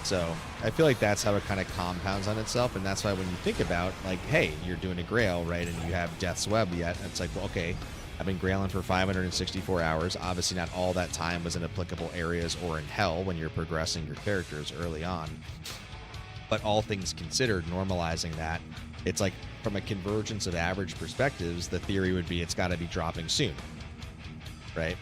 So I feel like that's how it kind of compounds on itself. And that's why when you think about, like, hey, you're doing a grail, right? And you have Death's Web yet. It's like, well, okay, I've been grailing for 564 hours. Obviously, not all that time was in applicable areas or in hell when you're progressing your characters early on. But all things considered, normalizing that, it's like from a convergence of average perspectives, the theory would be it's got to be dropping soon, right?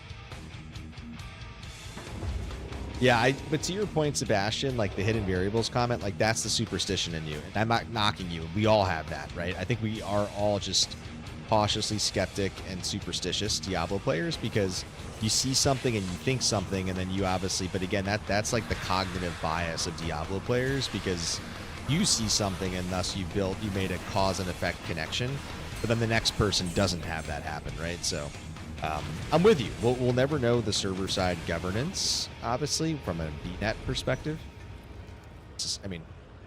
Yeah, but to your point, Sebastian, like the hidden variables comment, like that's the superstition in you. And I'm not knocking you. We all have that, right? I think we are all just cautiously skeptic and superstitious Diablo players because you see something and you think something and then you obviously, but again, that's like the cognitive bias of Diablo players because you see something and thus you made a cause and effect connection, but then the next person doesn't have that happen, right? So I'm with you. We'll never know the server side governance, obviously, from a VNet perspective. I mean,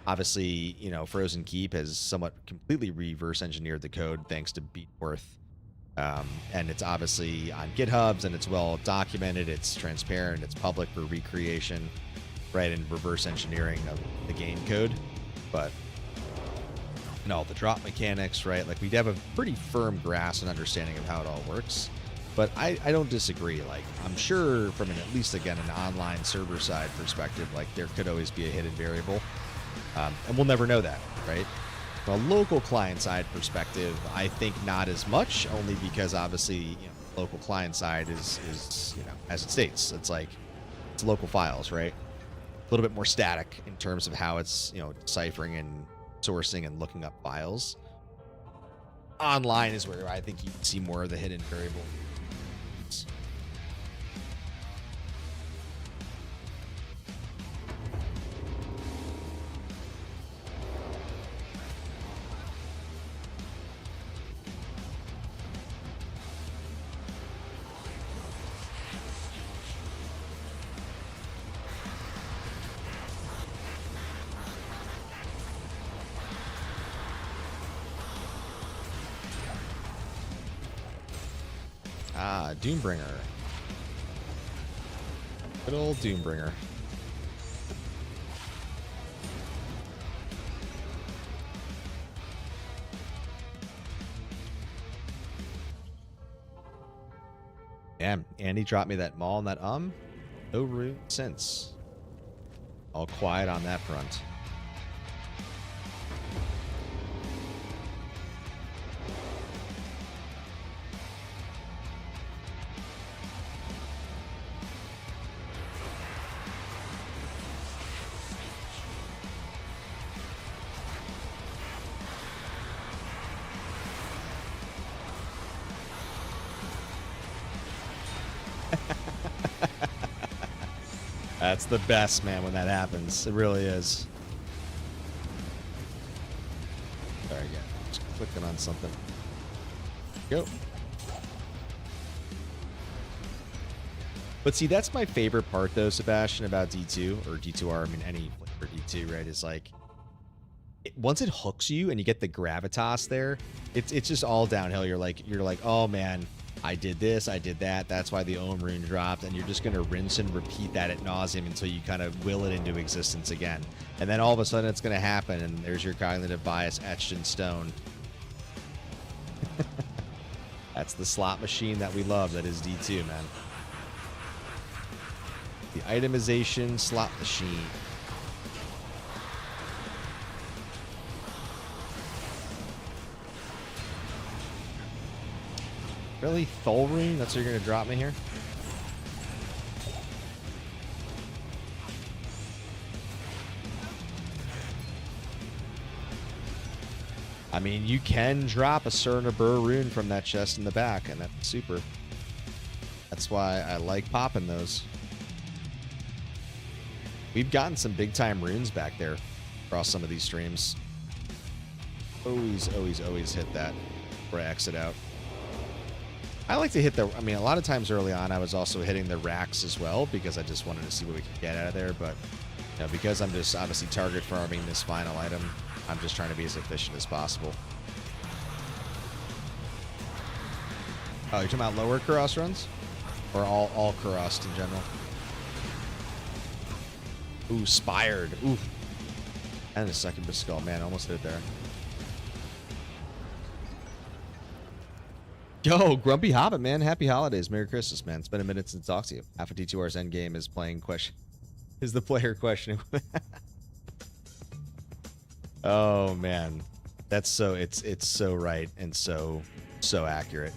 obviously, you know, Frozen Keep has somewhat completely reverse engineered the code thanks to Beatworth. And it's obviously on GitHubs and it's well documented, it's transparent, it's public for recreation, right, and reverse engineering of the game code. But and all the drop mechanics, right? Like we have a pretty firm grasp and understanding of how it all works. But I don't disagree. Like, I'm sure from at least, again, an online server side perspective, like there could always be a hidden variable. And we'll never know that, right? From a local client side perspective, I think not as much, only because obviously, you know, local client side is, you know, as it states, it's like, it's local files, right? A little bit more static in terms of how it's, you know, deciphering and sourcing and looking up files. Online is where I think you can see more of the hidden variable. Ah, Doombringer. Good old Doombringer. Damn, Andy dropped me that maul and that no room since. All quiet on that front. That's the best, man, when that happens. It really is. Sorry, again. Just clicking on something. Go. But see, that's my favorite part, though, Sebastian, about D2 or D2R. I mean, any flavor D2, right? Is like, once it hooks you and you get the gravitas there, it's just all downhill. You're like, oh man, I did this, I did that. That's why the Ohm rune dropped, and you're just gonna rinse and repeat that ad nauseum until you kind of will it into existence again. And then all of a sudden, it's gonna happen, and there's your cognitive bias etched in stone. That's the slot machine that we love. That is D2, man. The itemization slot machine. Really? Thulrune? That's what you're going to drop me here? I mean, you can drop a Cernabur rune from that chest in the back, and that's super. That's why I like popping those. We've gotten some big-time runes back there across some of these streams. Always hit that before I exit out. I like to hit the, I mean, a lot of times early on, I was also hitting the racks as well because I just wanted to see what we could get out of there. But, you know, because I'm just obviously target farming this final item, I'm just trying to be as efficient as possible. Oh, you're talking about lower Kuros runs? Or all Kuros in general? Ooh, Spired. Ooh. And a second skull. Man, almost hit it there. Yo, Grumpy Hobbit, man. Happy holidays. Merry Christmas, man. It's been a minute since I talked to you. Half of D2R's endgame is playing question. Is the player questioning? Oh, man. That's so, it's so right and so accurate.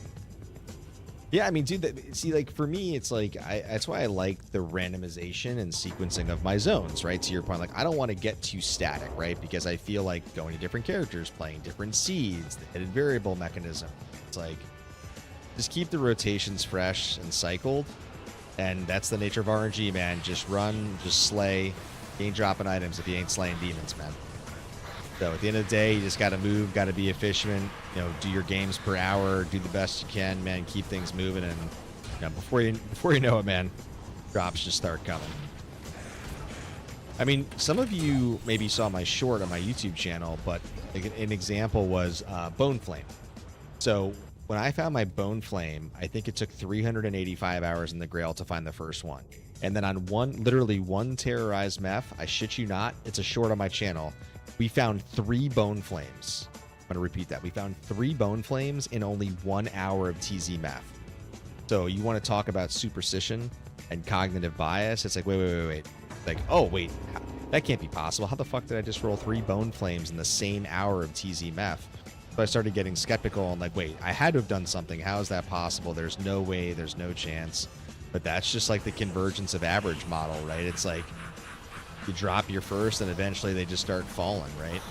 Yeah, I mean, dude, see, like, for me, it's like, that's why I like the randomization and sequencing of my zones, right? To your point, like, I don't want to get too static, right? Because I feel like going to different characters, playing different seeds, the hidden variable mechanism. It's like, just keep the rotations fresh and cycled. And that's the nature of RNG, man. Just run, just slay. You ain't dropping items if you ain't slaying demons, man. So at the end of the day, you just got to move, got to be efficient. You know, do your games per hour, do the best you can, man. Keep things moving, and you know, before you know it, man, drops just start coming. I mean, some of you maybe saw my short on my YouTube channel, but like an example was Bone Flame. So when I found my Bone Flame, I think it took 385 hours in the Grail to find the first one. And then on literally one terrorized meth, I shit you not, it's a short on my channel, we found 3 Bone Flames. I'm going to repeat that. We found 3 Bone Flames in only 1 hour of TZ meth. So you want to talk about superstition and cognitive bias? It's like, wait. Like, oh, wait, that can't be possible. How the fuck did I just roll 3 Bone Flames in the same hour of TZ meth? So I started getting skeptical and like, wait, I had to have done something. How is that possible? There's no way. There's no chance. But that's just like the convergence of average model, right? It's like you drop your first and eventually they just start falling, right?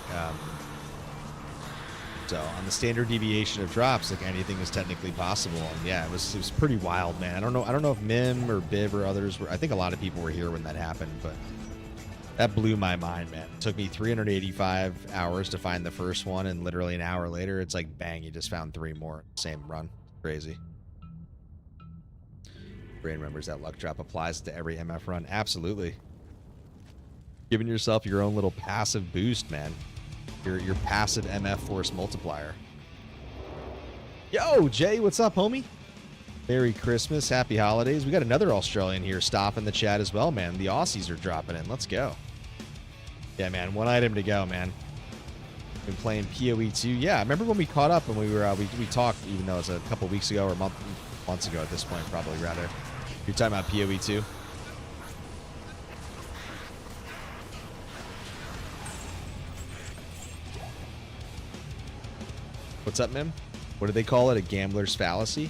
So on the standard deviation of drops, like anything is technically possible. And yeah, it was pretty wild, man. I don't know if Mim or Biv or others were, I think a lot of people were here when that happened, but that blew my mind, man. It took me 385 hours to find the first one, and literally an hour later, it's like, bang, you just found 3 more. Same run. Crazy. Brain remembers that luck drop applies to every MF run. Absolutely. Giving yourself your own little passive boost, man. Your passive MF force multiplier. Yo, Jay, what's up, homie? Merry Christmas. Happy holidays. We got another Australian here stopping the chat as well, man. The Aussies are dropping in. Let's go. Yeah, man. One item to go, man. Been playing PoE 2. Yeah, I remember when we caught up and we were we talked, even though it's a couple weeks ago or months ago at this point, probably rather. You're talking about PoE 2. What's up, Mim? What do they call it? A gambler's fallacy?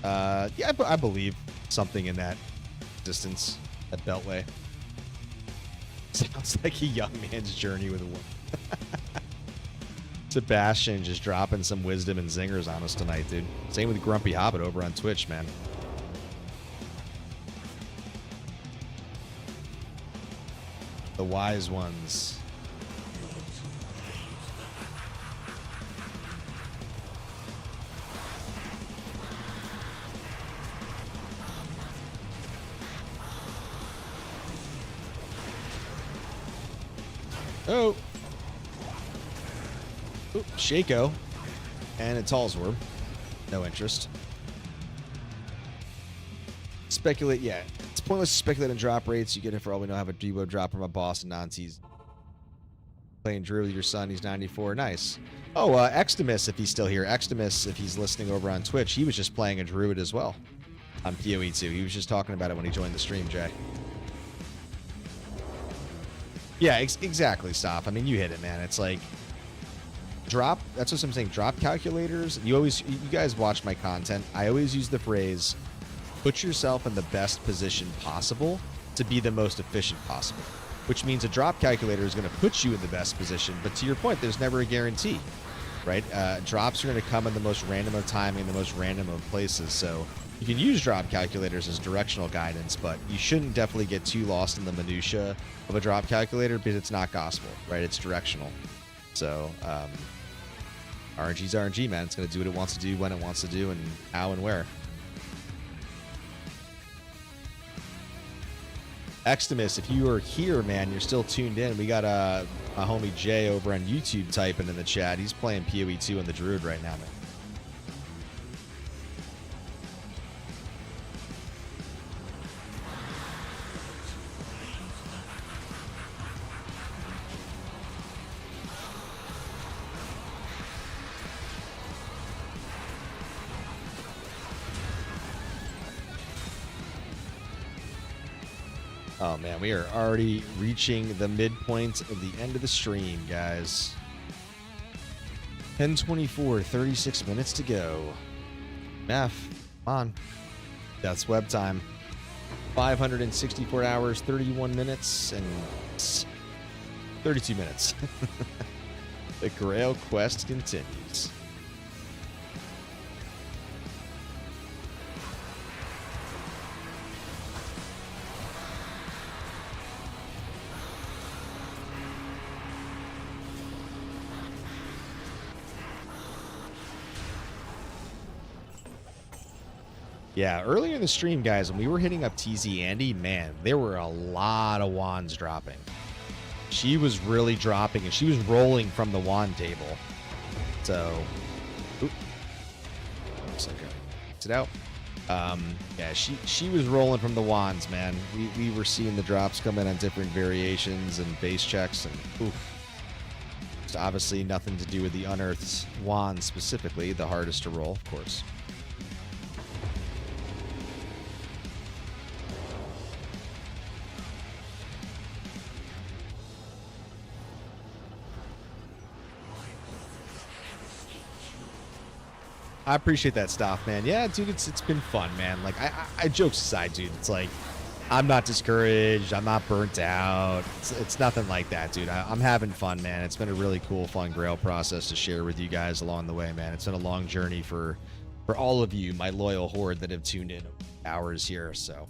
Yeah, I believe something in that distance, that beltway. Sounds like a young man's journey with a woman. Sebastian just dropping some wisdom and zingers on us tonight, dude. Same with Grumpy Hobbit over on Twitch, man. The wise ones. Oh. Oop, Shaco. And a Talsworm. No interest. Speculate, yeah. It's pointless to speculate on drop rates. You get it for all we know. Have a Debo drop from a boss and Nantes. Playing Drew with your son. He's 94. Nice. Oh, Extimus, if he's still here. Extimus, if he's listening over on Twitch, he was just playing a Druid as well on PoE 2. He was just talking about it when he joined the stream, Jay. Yeah, exactly, Stop. I mean, you hit it, man. It's like drop. That's what I'm saying. Drop calculators. You guys watch my content. I always use the phrase, put yourself in the best position possible to be the most efficient possible, which means a drop calculator is going to put you in the best position. But to your point, there's never a guarantee, right? Drops are going to come in the most random of timing, the most random of places. So you can use drop calculators as directional guidance, but you shouldn't definitely get too lost in the minutia of a drop calculator because it's not gospel, right? It's directional. So RNG's RNG, man. It's going to do what it wants to do, when it wants to do, and how and where. Extimus, if you are here, man, you're still tuned in. We got my homie Jay over on YouTube typing in the chat. He's playing PoE 2 on the Druid right now, man. Oh, man, we are already reaching the midpoint of the end of the stream, guys. 10:24, 36 minutes to go. Math, come on. That's web time. 564 hours, 31 minutes, and 32 minutes. The Grail quest continues. Yeah, earlier in the stream, guys, when we were hitting up TZ Andy, man, there were a lot of wands dropping. She was really dropping, and she was rolling from the wand table. So, oop. Looks like I fixed it out. Yeah, she was rolling from the wands, man. We were seeing the drops come in on different variations and base checks, and oof. It's obviously nothing to do with the unearthed wand specifically, the hardest to roll, of course. I appreciate that stuff, man. Yeah, dude, it's been fun, man. Like, I jokes aside, dude. It's like, I'm not discouraged. I'm not burnt out. It's nothing like that, dude. I'm having fun, man. It's been a really cool, fun Grail process to share with you guys along the way, man. It's been a long journey for all of you, my loyal horde that have tuned in hours here. So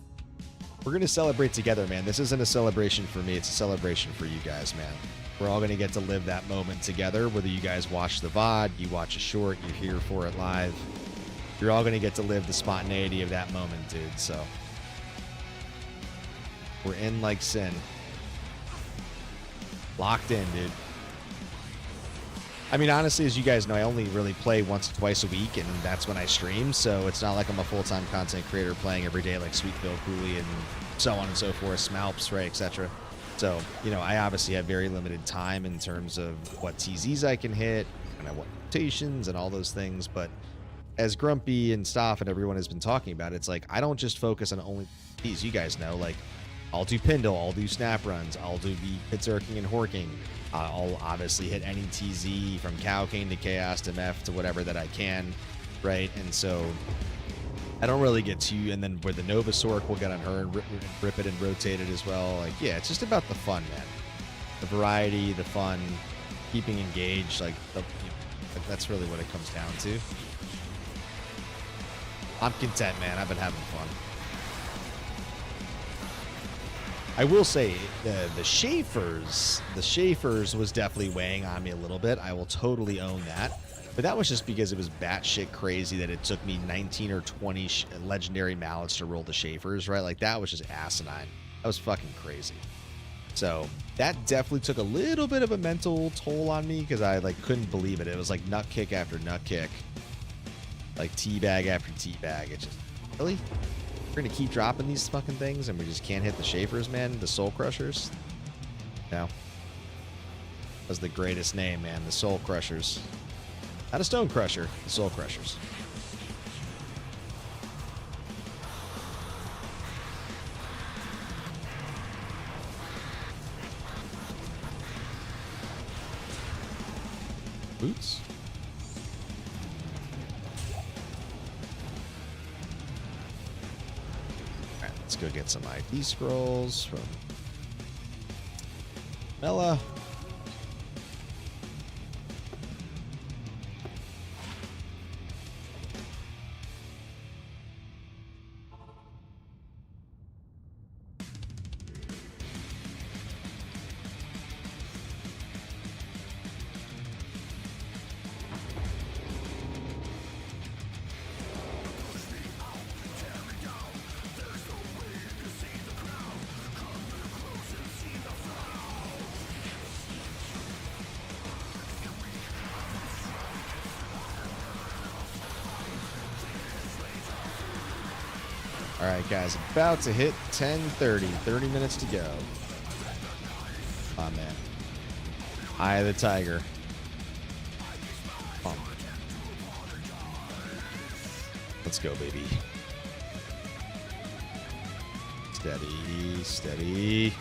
we're going to celebrate together, man. This isn't a celebration for me. It's a celebration for you guys, man. We're all going to get to live that moment together, whether you guys watch the VOD, you watch a short, you're here for it live. You're all going to get to live the spontaneity of that moment, dude. So we're in like sin. Locked in, dude. I mean, honestly, as you guys know, I only really play once or twice a week, and that's when I stream. So it's not like I'm a full-time content creator playing every day like Sweetville, Cooley, and so on and so forth, Smalps, right, etc. So, you know, I obviously have very limited time in terms of what TZs I can hit, and what rotations and all those things. But as Grumpy and Stoff and everyone has been talking about, it's like I don't just focus on only these. You guys know, like, I'll do Pindle, I'll do Snap Runs, I'll do the Berserking and Horking. I'll obviously hit any TZ from Cowcane to Chaos to Meph to whatever that I can, right? And so I don't really get too, and then with the Nova Sork, we'll get on her and rip it and rotate it as well. Like, yeah, it's just about the fun, man. The variety, the fun, keeping engaged, like, that's really what it comes down to. I'm content, man. I've been having fun. I will say the Schaefer's was definitely weighing on me a little bit. I will totally own that. But that was just because it was batshit crazy that it took me 19 or 20 legendary mallets to roll the Schaefer's, right? Like, that was just asinine. That was fucking crazy. So that definitely took a little bit of a mental toll on me because I, like, couldn't believe it. It was like nut kick after nut kick. Like teabag after teabag. It just, really? We're going to keep dropping these fucking things and we just can't hit the Schaefer's, man? The Soul Crushers? No. That was the greatest name, man. The Soul Crushers. Not a Stone Crusher. The Soul Crushers. Boots? Let's go get some ID scrolls from Mela. All right, guys, about to hit 10:30. 30 minutes to go. Oh, man. Eye of the Tiger. Oh. Let's go, baby. Steady, steady.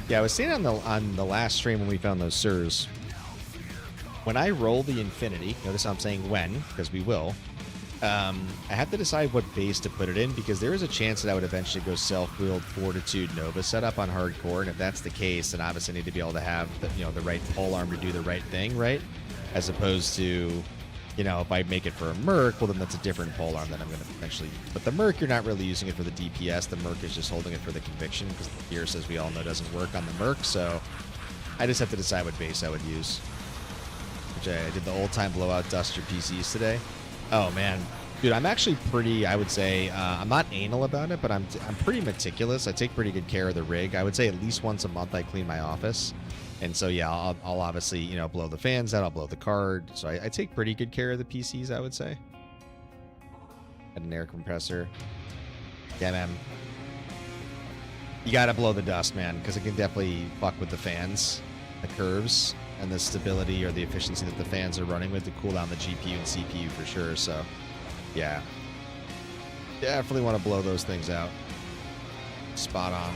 Yeah, I was saying on the last stream when we found those Sirs, when I roll the Infinity, notice I'm saying when, because we will, I have to decide what base to put it in, because there is a chance that I would eventually go self-willed Fortitude Nova setup on hardcore, and if that's the case, then obviously I need to be able to have the, the right polearm to do the right thing, right? As opposed to, if I make it for a Merc, well, then that's a different polearm that I'm going to eventually... But the Merc, you're not really using it for the DPS. The Merc is just holding it for the Conviction, because the Pierce, as we all know, doesn't work on the Merc, so I just have to decide what base I would use. Which I did the old-time blowout duster PCs today. Oh, man. Dude, I'm actually pretty, I would say, I'm not anal about it, but I'm pretty meticulous. I take pretty good care of the rig. I would say at least once a month I clean my office. And so, yeah, I'll obviously, blow the fans out. I'll blow the card. So I take pretty good care of the PCs, I would say. Had an air compressor. Yeah, man. You got to blow the dust, man, because it can definitely fuck with the fans, the curves, and the stability or the efficiency that the fans are running with to cool down the GPU and CPU for sure. So, yeah. Definitely want to blow those things out. Spot on.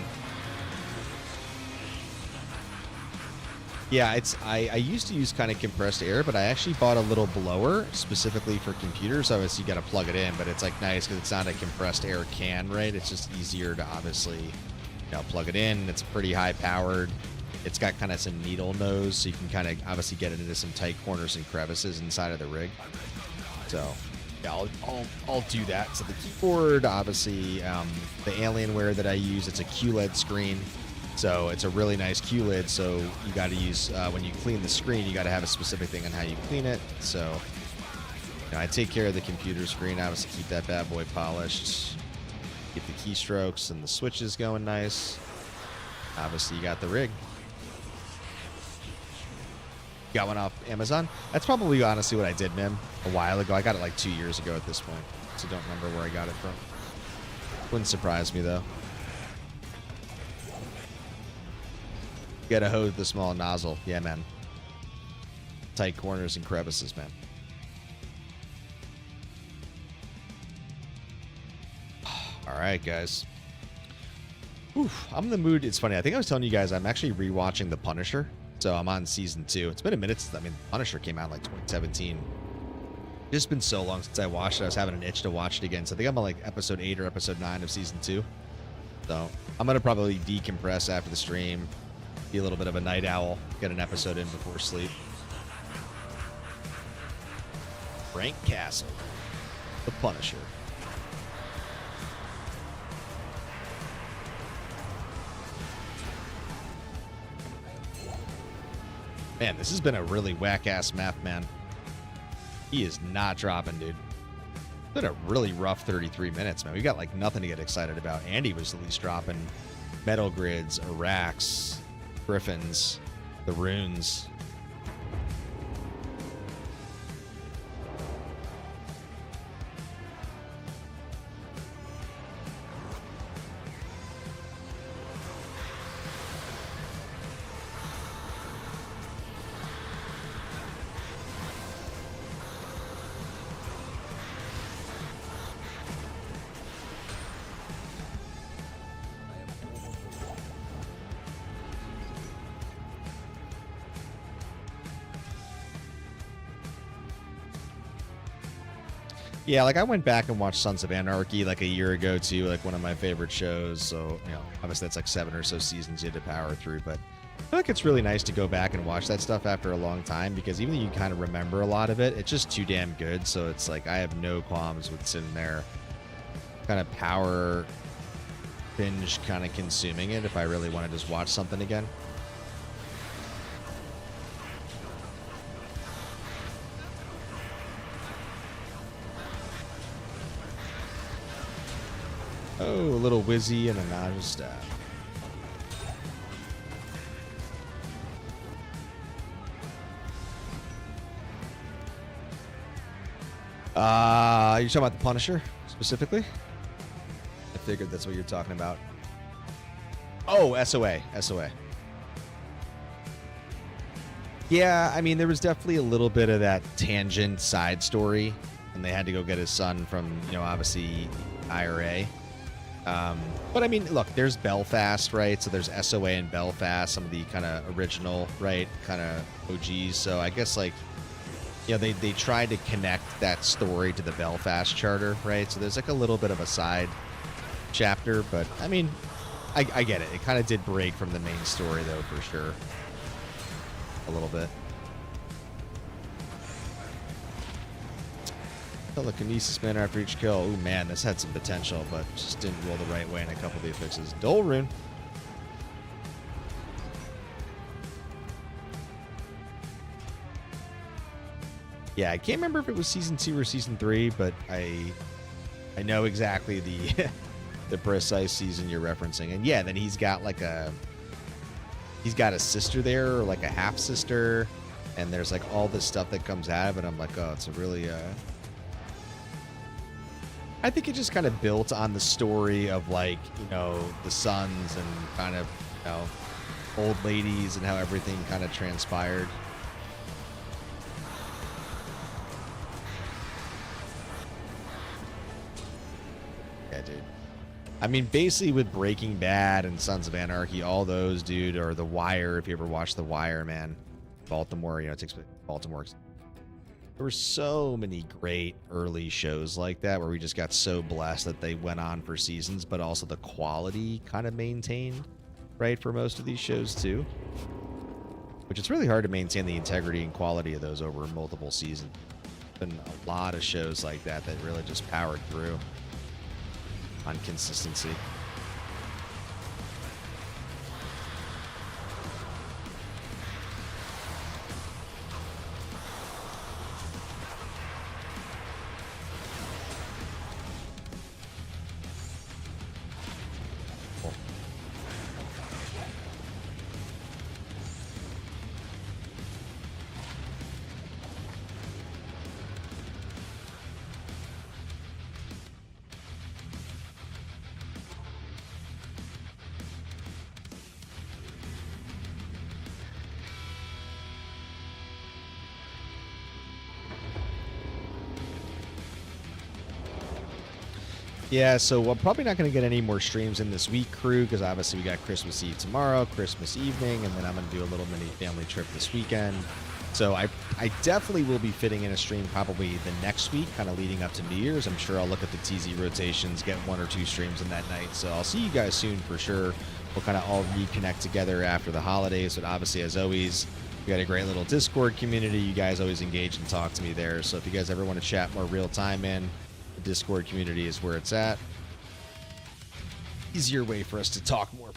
Yeah, I used to use kind of compressed air, but I actually bought a little blower specifically for computers. Obviously, you got to plug it in, but it's like nice because it's not a compressed air can, right? It's just easier to obviously, plug it in. It's pretty high powered. It's got kind of some needle nose, so you can kind of obviously get into some tight corners and crevices inside of the rig. So yeah, I'll do that. So the keyboard, obviously, the Alienware that I use, it's a QLED screen. So it's a really nice QLED. So you got to use, when you clean the screen, you got to have a specific thing on how you clean it. So you know, I take care of the computer screen. Obviously, keep that bad boy polished. Get the keystrokes and the switches going nice. Obviously, you got the rig. Got one off Amazon. That's probably honestly what I did, man, a while ago. I got it like 2 years ago at this point, so don't remember where I got it from. Wouldn't surprise me though. Get a hose with the small nozzle. Yeah, man. Tight corners and crevices, man. All right, guys. Oof, I'm in the mood. It's funny. I think I was telling you guys I'm actually rewatching The Punisher. So I'm on season 2. It's been a minute since, I mean, Punisher came out in like 2017. It's been so long since I watched it. I was having an itch to watch it again. So I think I'm on like episode 8 or episode 9 of season 2. So I'm going to probably decompress after the stream. Be a little bit of a night owl. Get an episode in before sleep. Frank Castle. The Punisher. Man, this has been a really whack-ass map, man. He is not dropping, dude. It's been a really rough 33 minutes, man. We got, like, nothing to get excited about. Andy was at least dropping Metalgrids, Iraqs, Griffins, the runes. Yeah, like I went back and watched Sons of Anarchy like a year ago too, like one of my favorite shows. So, you know, obviously that's like 7 or so seasons you had to power through, but I feel like it's really nice to go back and watch that stuff after a long time because even though you kind of remember a lot of it, it's just too damn good. So it's like I have no qualms with sitting there kind of power binge kind of consuming it if I really want to just watch something again. Oh, a little whizzy and a nod of staff. You're talking about the Punisher specifically? I figured that's what you're talking about. Oh, SOA. Yeah, I mean, there was definitely a little bit of that tangent side story, and they had to go get his son from, you know, obviously IRA. But I mean, look, there's Belfast, right? So there's SOA in Belfast, some of the kind of original, right, kind of OGs. So I guess like, you know, they tried to connect that story to the Belfast charter, right? So there's like a little bit of a side chapter, but I mean, I get it. It kind of did break from the main story though, for sure. A little bit. Telekinesis banner after each kill. Oh man, this had some potential, but just didn't roll the right way in a couple of the affixes. Dole rune. Yeah, I can't remember if it was season 2 or season 3, but I know exactly the the precise season you're referencing. And yeah, then he's got a sister there, or like a half sister, and there's like all this stuff that comes out of it. I'm like, oh, it's a really I think it just kind of built on the story of like, you know, the sons and kind of, you know, old ladies and how everything kind of transpired. Yeah, dude. I mean, basically with Breaking Bad and Sons of Anarchy, all those, dude, or The Wire, if you ever watched The Wire, man. Baltimore, you know, it takes Baltimore. There were so many great early shows like that where we just got so blessed that they went on for seasons, but also the quality kind of maintained, right, for most of these shows too. Which it's really hard to maintain the integrity and quality of those over multiple seasons. Been a lot of shows like that that really just powered through on consistency. Yeah, so we're probably not going to get any more streams in this week, crew, because obviously we got Christmas Eve tomorrow, Christmas evening, and then I'm going to do a little mini family trip this weekend. So I definitely will be fitting in a stream probably the next week, kind of leading up to New Year's. I'm sure I'll look at the TZ rotations, get 1 or 2 streams in that night. So I'll see you guys soon for sure. We'll kind of all reconnect together after the holidays. But obviously, as always, we got a great little Discord community. You guys always engage and talk to me there. So if you guys ever want to chat more real time in, the Discord community is where it's at. Easier way for us to talk more.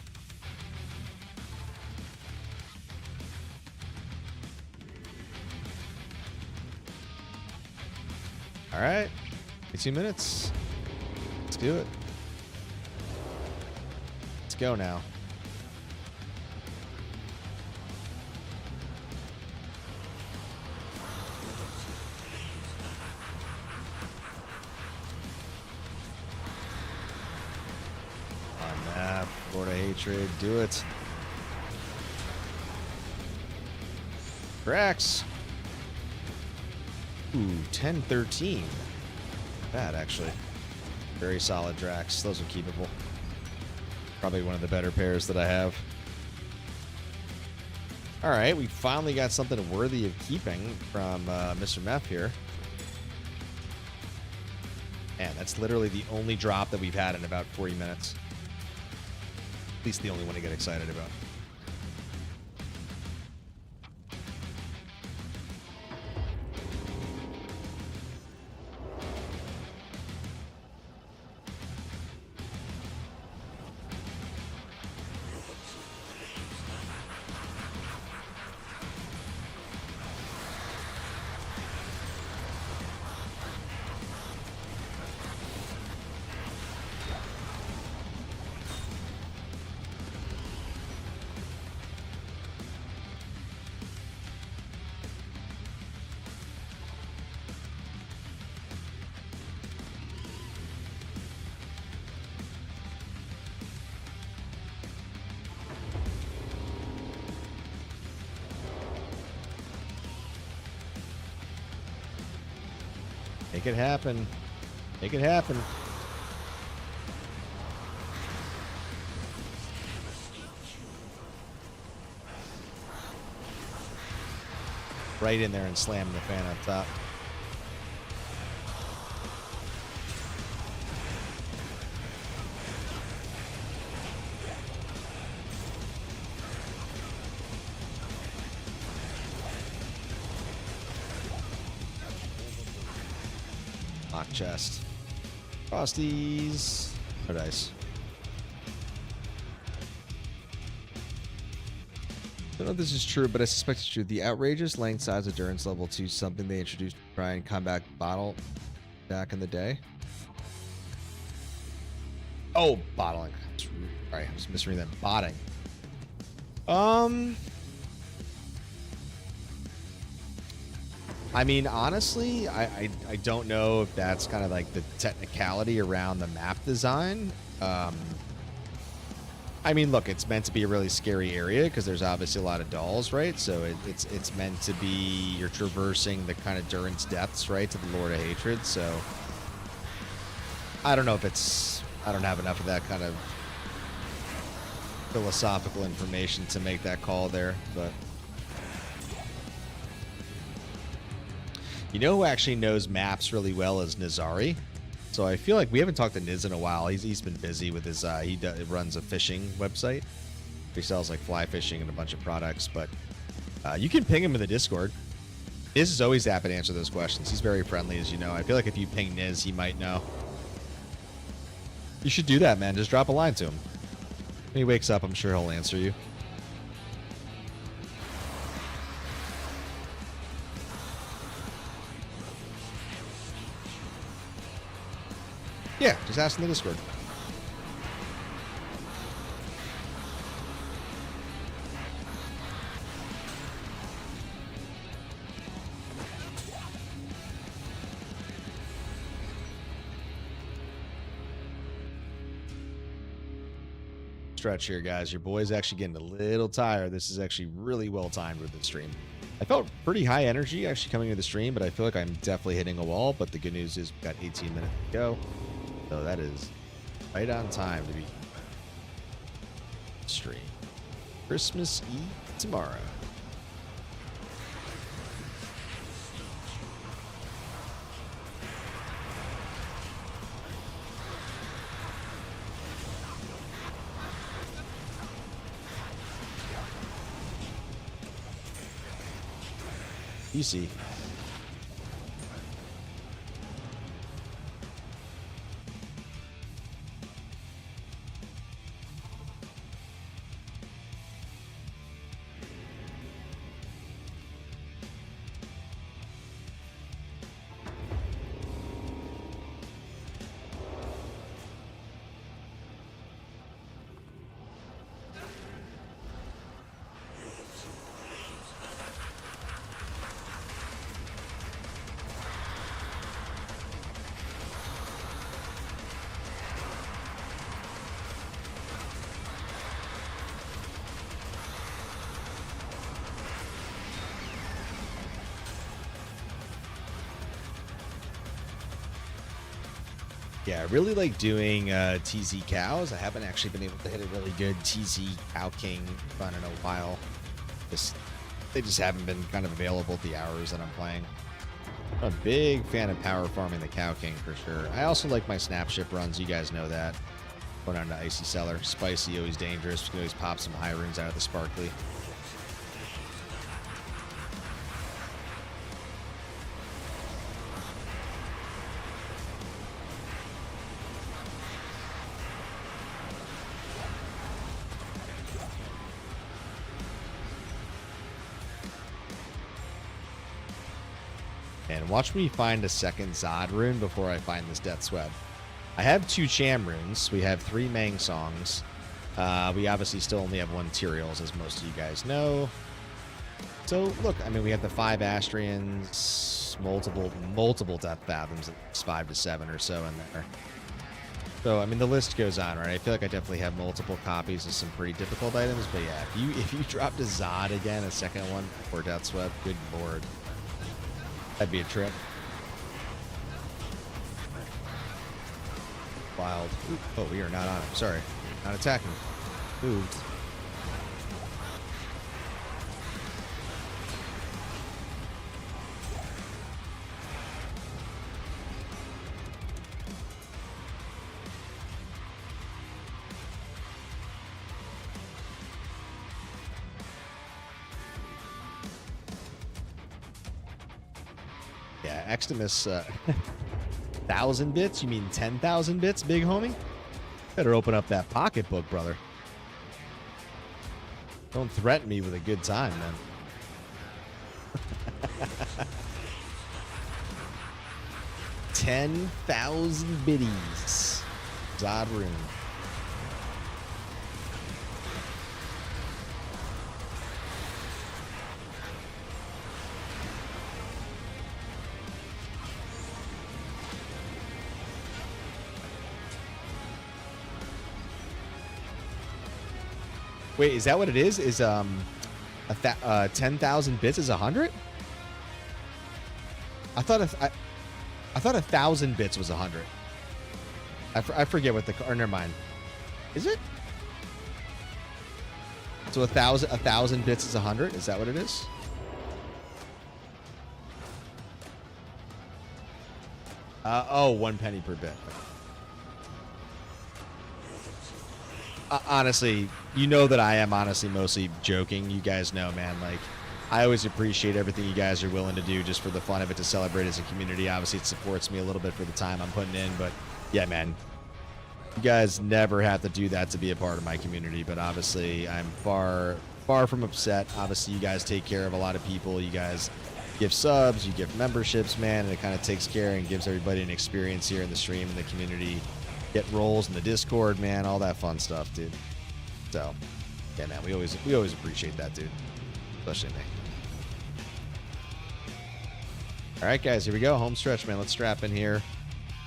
All right, 2 minutes. Let's do it. Let's go now. Lord of Hatred, do it. Drax. Ooh, 10-13. Bad, actually. Very solid Drax. Those are keepable. Probably one of the better pairs that I have. All right, we finally got something worthy of keeping from Mr. Meth here. Man, that's literally the only drop that we've had in about 40 minutes. At least the only one to get excited about. Make it happen. Make it happen. Right in there and slam the fan up top. Lock chest. Frosties. No dice. I don't know if this is true, but I suspect it's true. The outrageous length size endurance level 2 is something they introduced to try and combat bottle back in the day. Oh, bottling. Sorry, I was misreading that. Botting. I mean, honestly, I don't know if that's kind of like the technicality around the map design. I mean, look, it's meant to be a really scary area because there's obviously a lot of dolls, right? So it's meant to be, you're traversing the kind of Durance depths, right, to the Lord of Hatred. So I don't know if it's, I don't have enough of that kind of philosophical information to make that call there, but you know who actually knows maps really well is Nizari. So I feel like we haven't talked to Niz in a while. He's been busy with his, runs a fishing website. He sells like fly fishing and a bunch of products, but you can ping him in the Discord. Niz is always happy to answer those questions. He's very friendly, as you know. I feel like if you ping Niz, he might know. You should do that, man. Just drop a line to him. When he wakes up, I'm sure he'll answer you. Yeah, just ask in the Discord. Stretch here, guys. Your boy's actually getting a little tired. This is actually really well timed with the stream. I felt pretty high energy actually coming into the stream, but I feel like I'm definitely hitting a wall. But the good news is we've got 18 minutes to go. So that is right on time to be stream. Christmas Eve tomorrow. You see. Yeah, I really like doing TZ cows. I haven't actually been able to hit a really good TZ cow king run in a while. They just haven't been kind of available at the hours that I'm playing. I'm a big fan of power farming the cow king for sure. I also like my snapship runs. You guys know that. Going on to Icy Cellar. Spicy, always dangerous. We can always pop some high runes out of the sparkly. And watch me find a second Zod rune before I find this Death's Web. I have 2 Cham runes. We have 3 Mang songs. We obviously still only have 1 Tyraels, as most of you guys know. So, look, I mean, we have the 5 Astrians, multiple Death Fathoms, 5 to 7 or so in there. So, I mean, the list goes on, right? I feel like I definitely have multiple copies of some pretty difficult items. But yeah, if you dropped a Zod again, a second one for Death's Web, good lord. That'd be a trip. Wild. Ooh, oh, we are not on him. Sorry. Not attacking. Moved. Yeah, Extimus, 1,000 bits? You mean 10,000 bits, big homie? Better open up that pocketbook, brother. Don't threaten me with a good time, man. 10,000 biddies. Zod rune. Wait, is that what it is? Is 10,000 bits is 100? I thought 1,000 bits was 100. I forget what the, or never mind. Is it? So 1,000 bits is 100? Is that what it is? Oh, 1 penny per bit. Honestly, you know that I am honestly mostly joking. You guys know, man. Like, I always appreciate everything you guys are willing to do just for the fun of it, to celebrate as a community. Obviously, it supports me a little bit for the time I'm putting in, but yeah, man, you guys never have to do that to be a part of my community. But obviously, I'm far from upset. Obviously, you guys take care of a lot of people. You guys give subs, you give memberships, man, and it kind of takes care and gives everybody an experience here in the stream and the community. Get roles in the Discord, man, all that fun stuff, dude. So, yeah, man, we always appreciate that, dude. Especially me. All right, guys, here we go. Home stretch, man. Let's strap in here.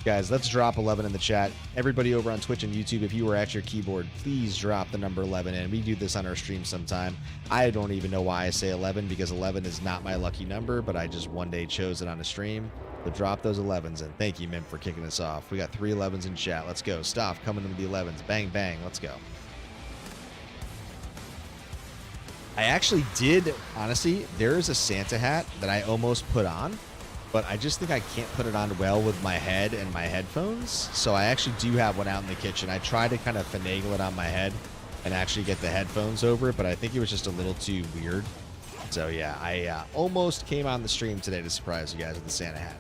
Guys, let's drop 11 in the chat. Everybody over on Twitch and YouTube, if you were at your keyboard, please drop the number 11 in. We do this on our stream sometime. I don't even know why I say 11, because 11 is not my lucky number, but I just one day chose it on a stream. So drop those 11s in. Thank you, Mim, for kicking us off. We got 3 11s in chat. Let's go. Stop coming in with the 11s. Bang, bang. Let's go. I actually did, honestly, there is a Santa hat that I almost put on, but I just think I can't put it on well with my head and my headphones. So I actually do have one out in the kitchen. I tried to kind of finagle it on my head and actually get the headphones over it, but I think it was just a little too weird. So yeah, I almost came on the stream today to surprise you guys with the Santa hat.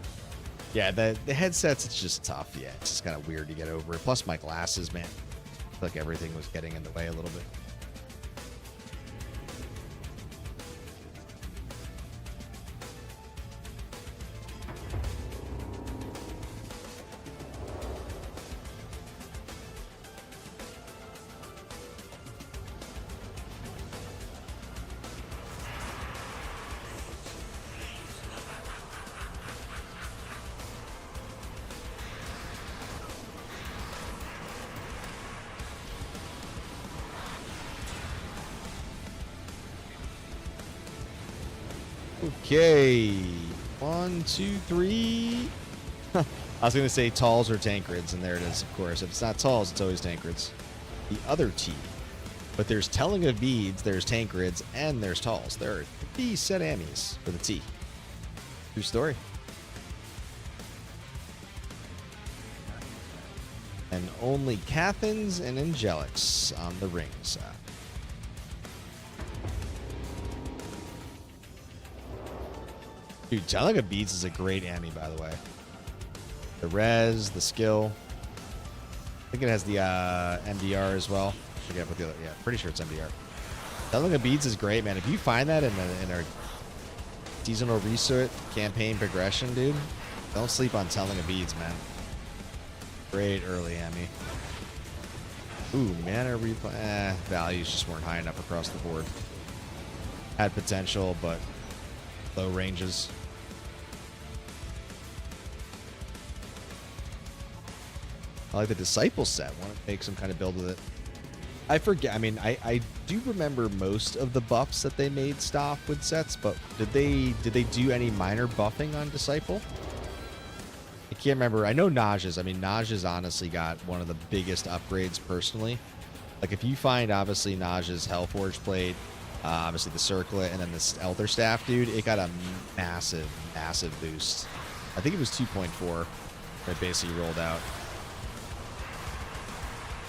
Yeah, the headsets, it's just tough. Yeah, it's just kind of weird to get over it. Plus my glasses, man. I feel like everything was getting in the way a little bit. Okay, 1, 2, 3. I was gonna say talls or tankards, and there it is. Of course, if it's not talls, it's always tankards. The other T. But there's telling of beads, there's tankards, and there's talls. There are 3 set ammies for the T. True story. And only Cathans and Angelics on the ring side. Dude, telling of beads is a great ammy, by the way. The res, the skill. I think it has the MDR as well. I forget what the other. Yeah, pretty sure it's MDR. Telling of beads is great, man. If you find that in our seasonal research campaign progression, dude, don't sleep on telling of beads, man. Great early ammy. Ooh, mana replay. Values just weren't high enough across the board. Had potential, but low ranges. I like the Disciple set. Want to make some kind of build with it. I forget. I mean, I do remember most of the buffs that they made stop with sets, but did they do any minor buffing on Disciple? I can't remember. I know Naj's. I mean, Naj's honestly got one of the biggest upgrades personally. Like, if you find, obviously, Naj's Hellforge plate, obviously the Circlet, and then this Elder Staff, dude, it got a massive, massive boost. I think it was 2.4 that basically rolled out.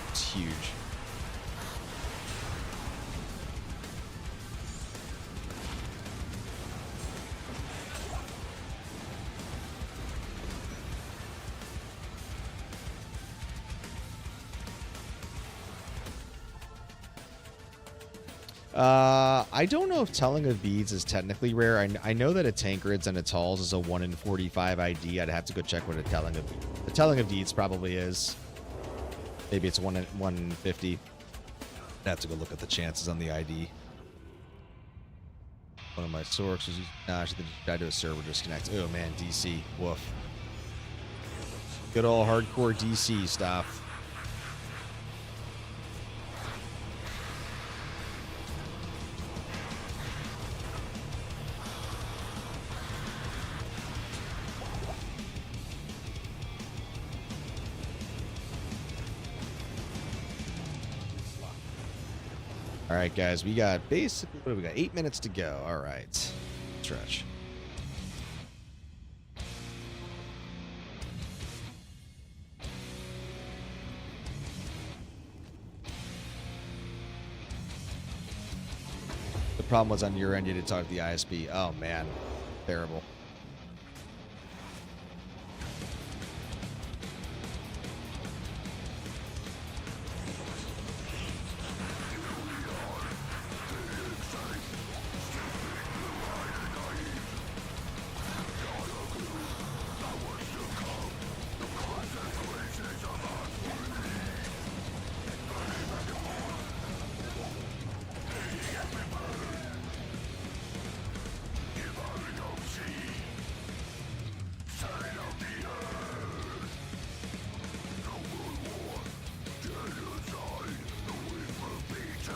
It's huge. I don't know if Telling of Beads is technically rare. I know that a Tankards and a Talls is a 1 in 45 ID. I'd have to go check what a Telling of the Telling of Deeds probably is. Maybe it's 1 in 150. I'd have to go look at the chances on the ID. One of my sources. I should died to a server disconnect. Oh man, DC. Woof. Good old hardcore DC stuff. All right, guys, we got basically, what do we got? 8 minutes to go. All right, stretch. problem was on your end. You did talk to the ISP. Oh, man. Terrible.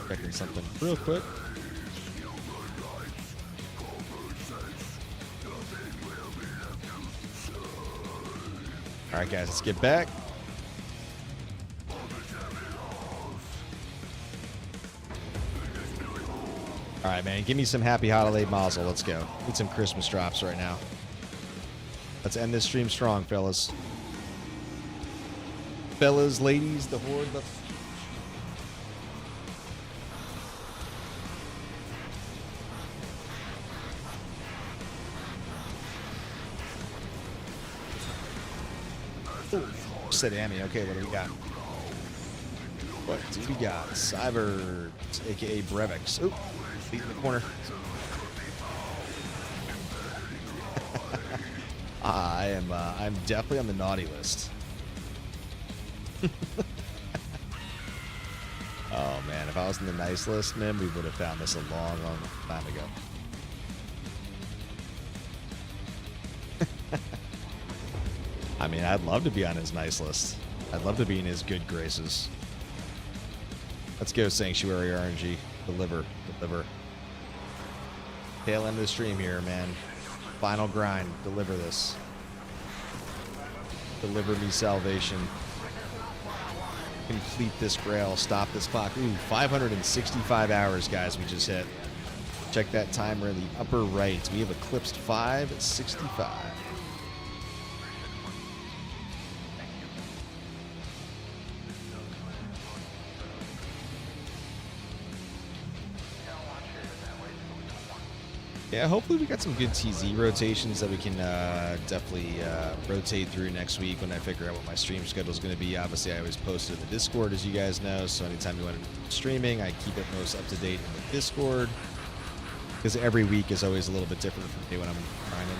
Checking something real quick. All right, guys, let's get back. All right, man, give me some happy holiday mazel. Let's go. Need some Christmas drops right now. Let's end this stream strong, fellas. Fellas, ladies, the horde. Said Amy. Okay, what do we got? What do we got? Cyber, aka Brevix. Oop, feet in the corner. I'm definitely on the naughty list. Oh man, if I was in the nice list, man, we would have found this a long, long time ago. I mean, I'd love to be on his nice list. I'd love to be in his good graces. Let's go, Sanctuary RNG. Deliver. Deliver. Tail end of the stream here, man. Final grind. Deliver this. Deliver me salvation. Complete this grail. Stop this clock. Ooh, 565 hours, guys, we just hit. Check that timer in the upper right. We have eclipsed 565. Yeah, hopefully we got some good TZ rotations that we can definitely rotate through next week when I figure out what my stream schedule is going to be. Obviously, I always post it in the Discord, as you guys know, so anytime you want to streaming, I keep it most up to date in the Discord, because every week is always a little bit different from me when I'm grinding.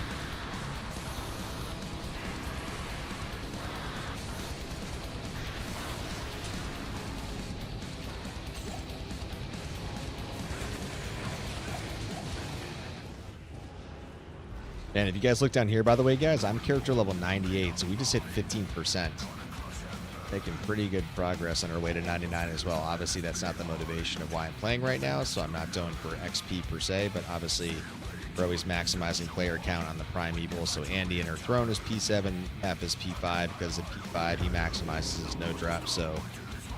And if you guys look down here, by the way, guys, I'm character level 98, so we just hit 15%. Making pretty good progress on our way to 99 as well. Obviously, that's not the motivation of why I'm playing right now, so I'm not going for XP per se, but obviously, we're always maximizing player count on the Primeval. So Andy in her throne is P7, F is P5, because at P5, he maximizes his no drop, so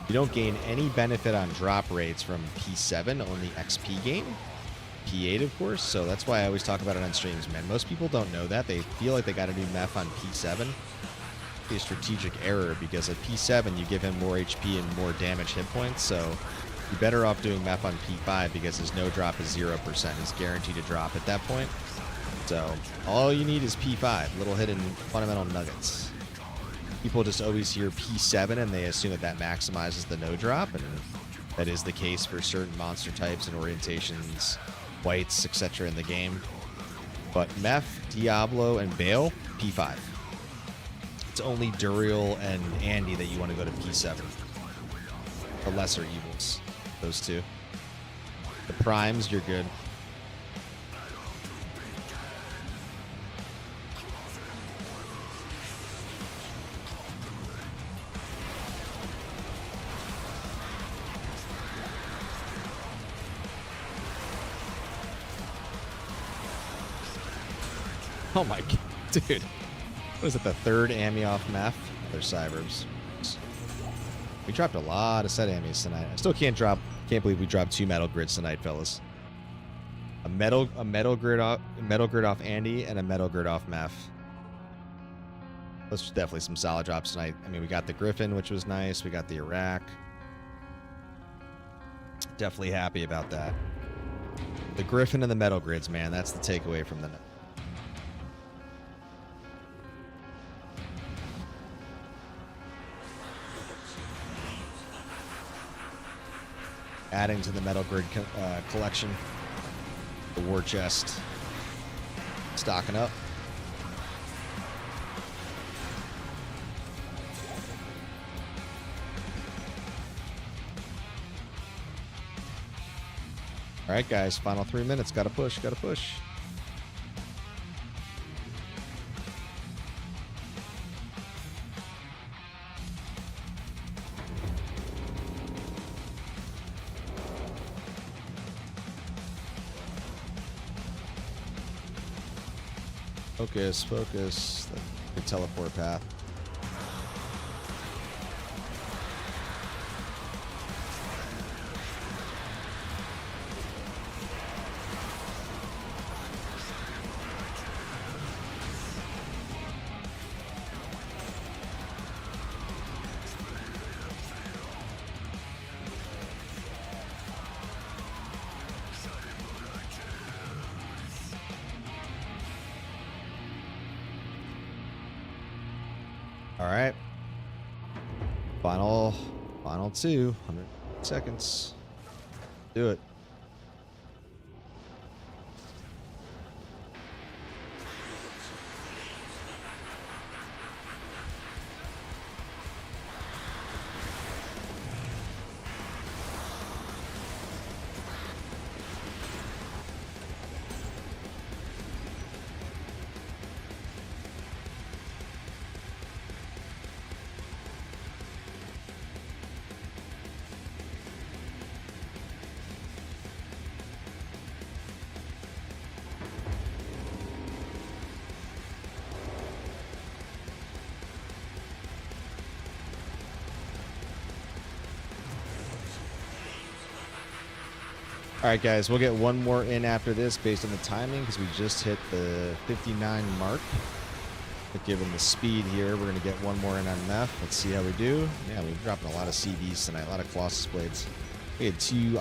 you don't gain any benefit on drop rates from P7, only XP gain. P8, of course, so that's why I always talk about it on streams, man. Most people don't know that. They feel like they got to do meth on P7. It's a strategic error, because at P7, you give him more HP and more damage hit points, so you're better off doing meth on P5 because his no drop is 0%. He's guaranteed to drop at that point. So all you need is P5, little hidden fundamental nuggets. People just always hear P7 and they assume that that maximizes the no drop, and that is the case for certain monster types and orientations, whites, etc. in the game. But Meph, Diablo, and Bale, P5. It's only Duriel and Andy that you want to go to P7. The lesser evils, those two. The primes, you're good. Oh my god, dude. What is it, the third Ammy off Meth? They're Cybers. We dropped a lot of set Ammys tonight. I still can't believe we dropped 2 Metal Grids tonight, fellas. A metal grid off Andy and a metal grid off Meth. Those are definitely some solid drops tonight. I mean, we got the Griffin, which was nice. We got the Iraq. Definitely happy about that. The Griffin and the Metalgrids, man. That's the takeaway from the night. Adding to the Metalgrid collection. The war chest. Stocking up. All right, guys. Final 3 minutes. Got to push. Got to push. Focus, focus. The teleport path. All right. Final 2, 100 seconds. Do it. All right, guys, we'll get one more in after this based on the timing because we just hit the 59 mark. But given the speed here, we're going to get one more in on meth. Let's see how we do. Yeah, we're dropping a lot of CVs tonight, a lot of Colossus Blades. We had 2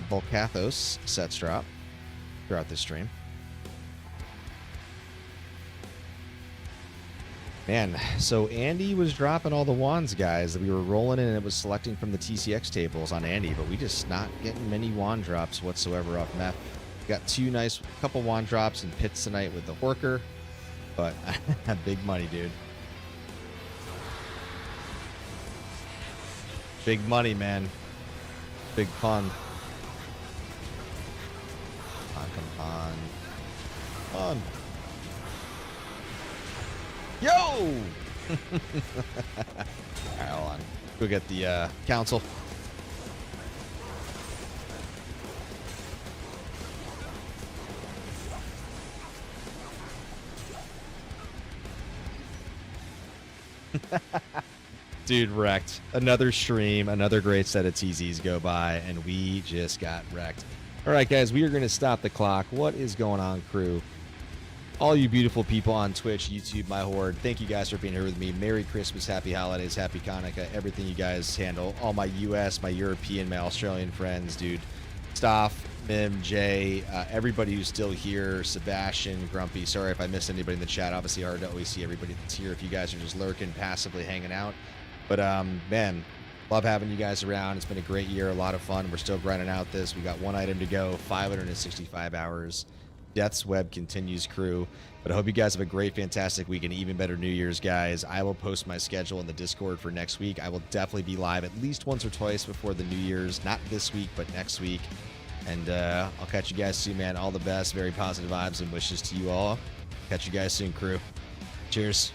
Volcathos sets drop throughout this stream. Man, so Andy was dropping all the wands, guys, that we were rolling in, and it was selecting from the TCX tables on Andy, but we just not getting many wand drops whatsoever off meth. We got 2 nice couple wand drops in pits tonight with the Horker, but big money, dude. Big money, man. Big fun. Come on. Come on. Yo! All right, hold on. Go get the council. Dude, wrecked. Another stream, another great set of TZs go by, and we just got wrecked. All right, guys, we are going to stop the clock. What is going on, crew? All you beautiful people on Twitch, YouTube, my horde, thank you guys for being here with me. Merry Christmas, happy holidays, happy Hanukkah, everything you guys handle. All my US, my European, my Australian friends, dude. Staff, Mim, Jay, everybody who's still here, Sebastian, Grumpy. Sorry if I missed anybody in the chat. Obviously hard to always see everybody that's here if you guys are just lurking, passively hanging out. But, man, love having you guys around. It's been a great year, a lot of fun. We're still grinding out this. We got 1 item to go, 565 hours. Death's Web continues, crew. But I hope you guys have a great, fantastic week and even better New Year's, guys. I will post my schedule in the Discord for next week. I will definitely be live at least once or twice before the New Year's. Not this week, but next week. And I'll catch you guys soon, man. All the best. Very positive vibes and wishes to you all. Catch you guys soon, crew. Cheers.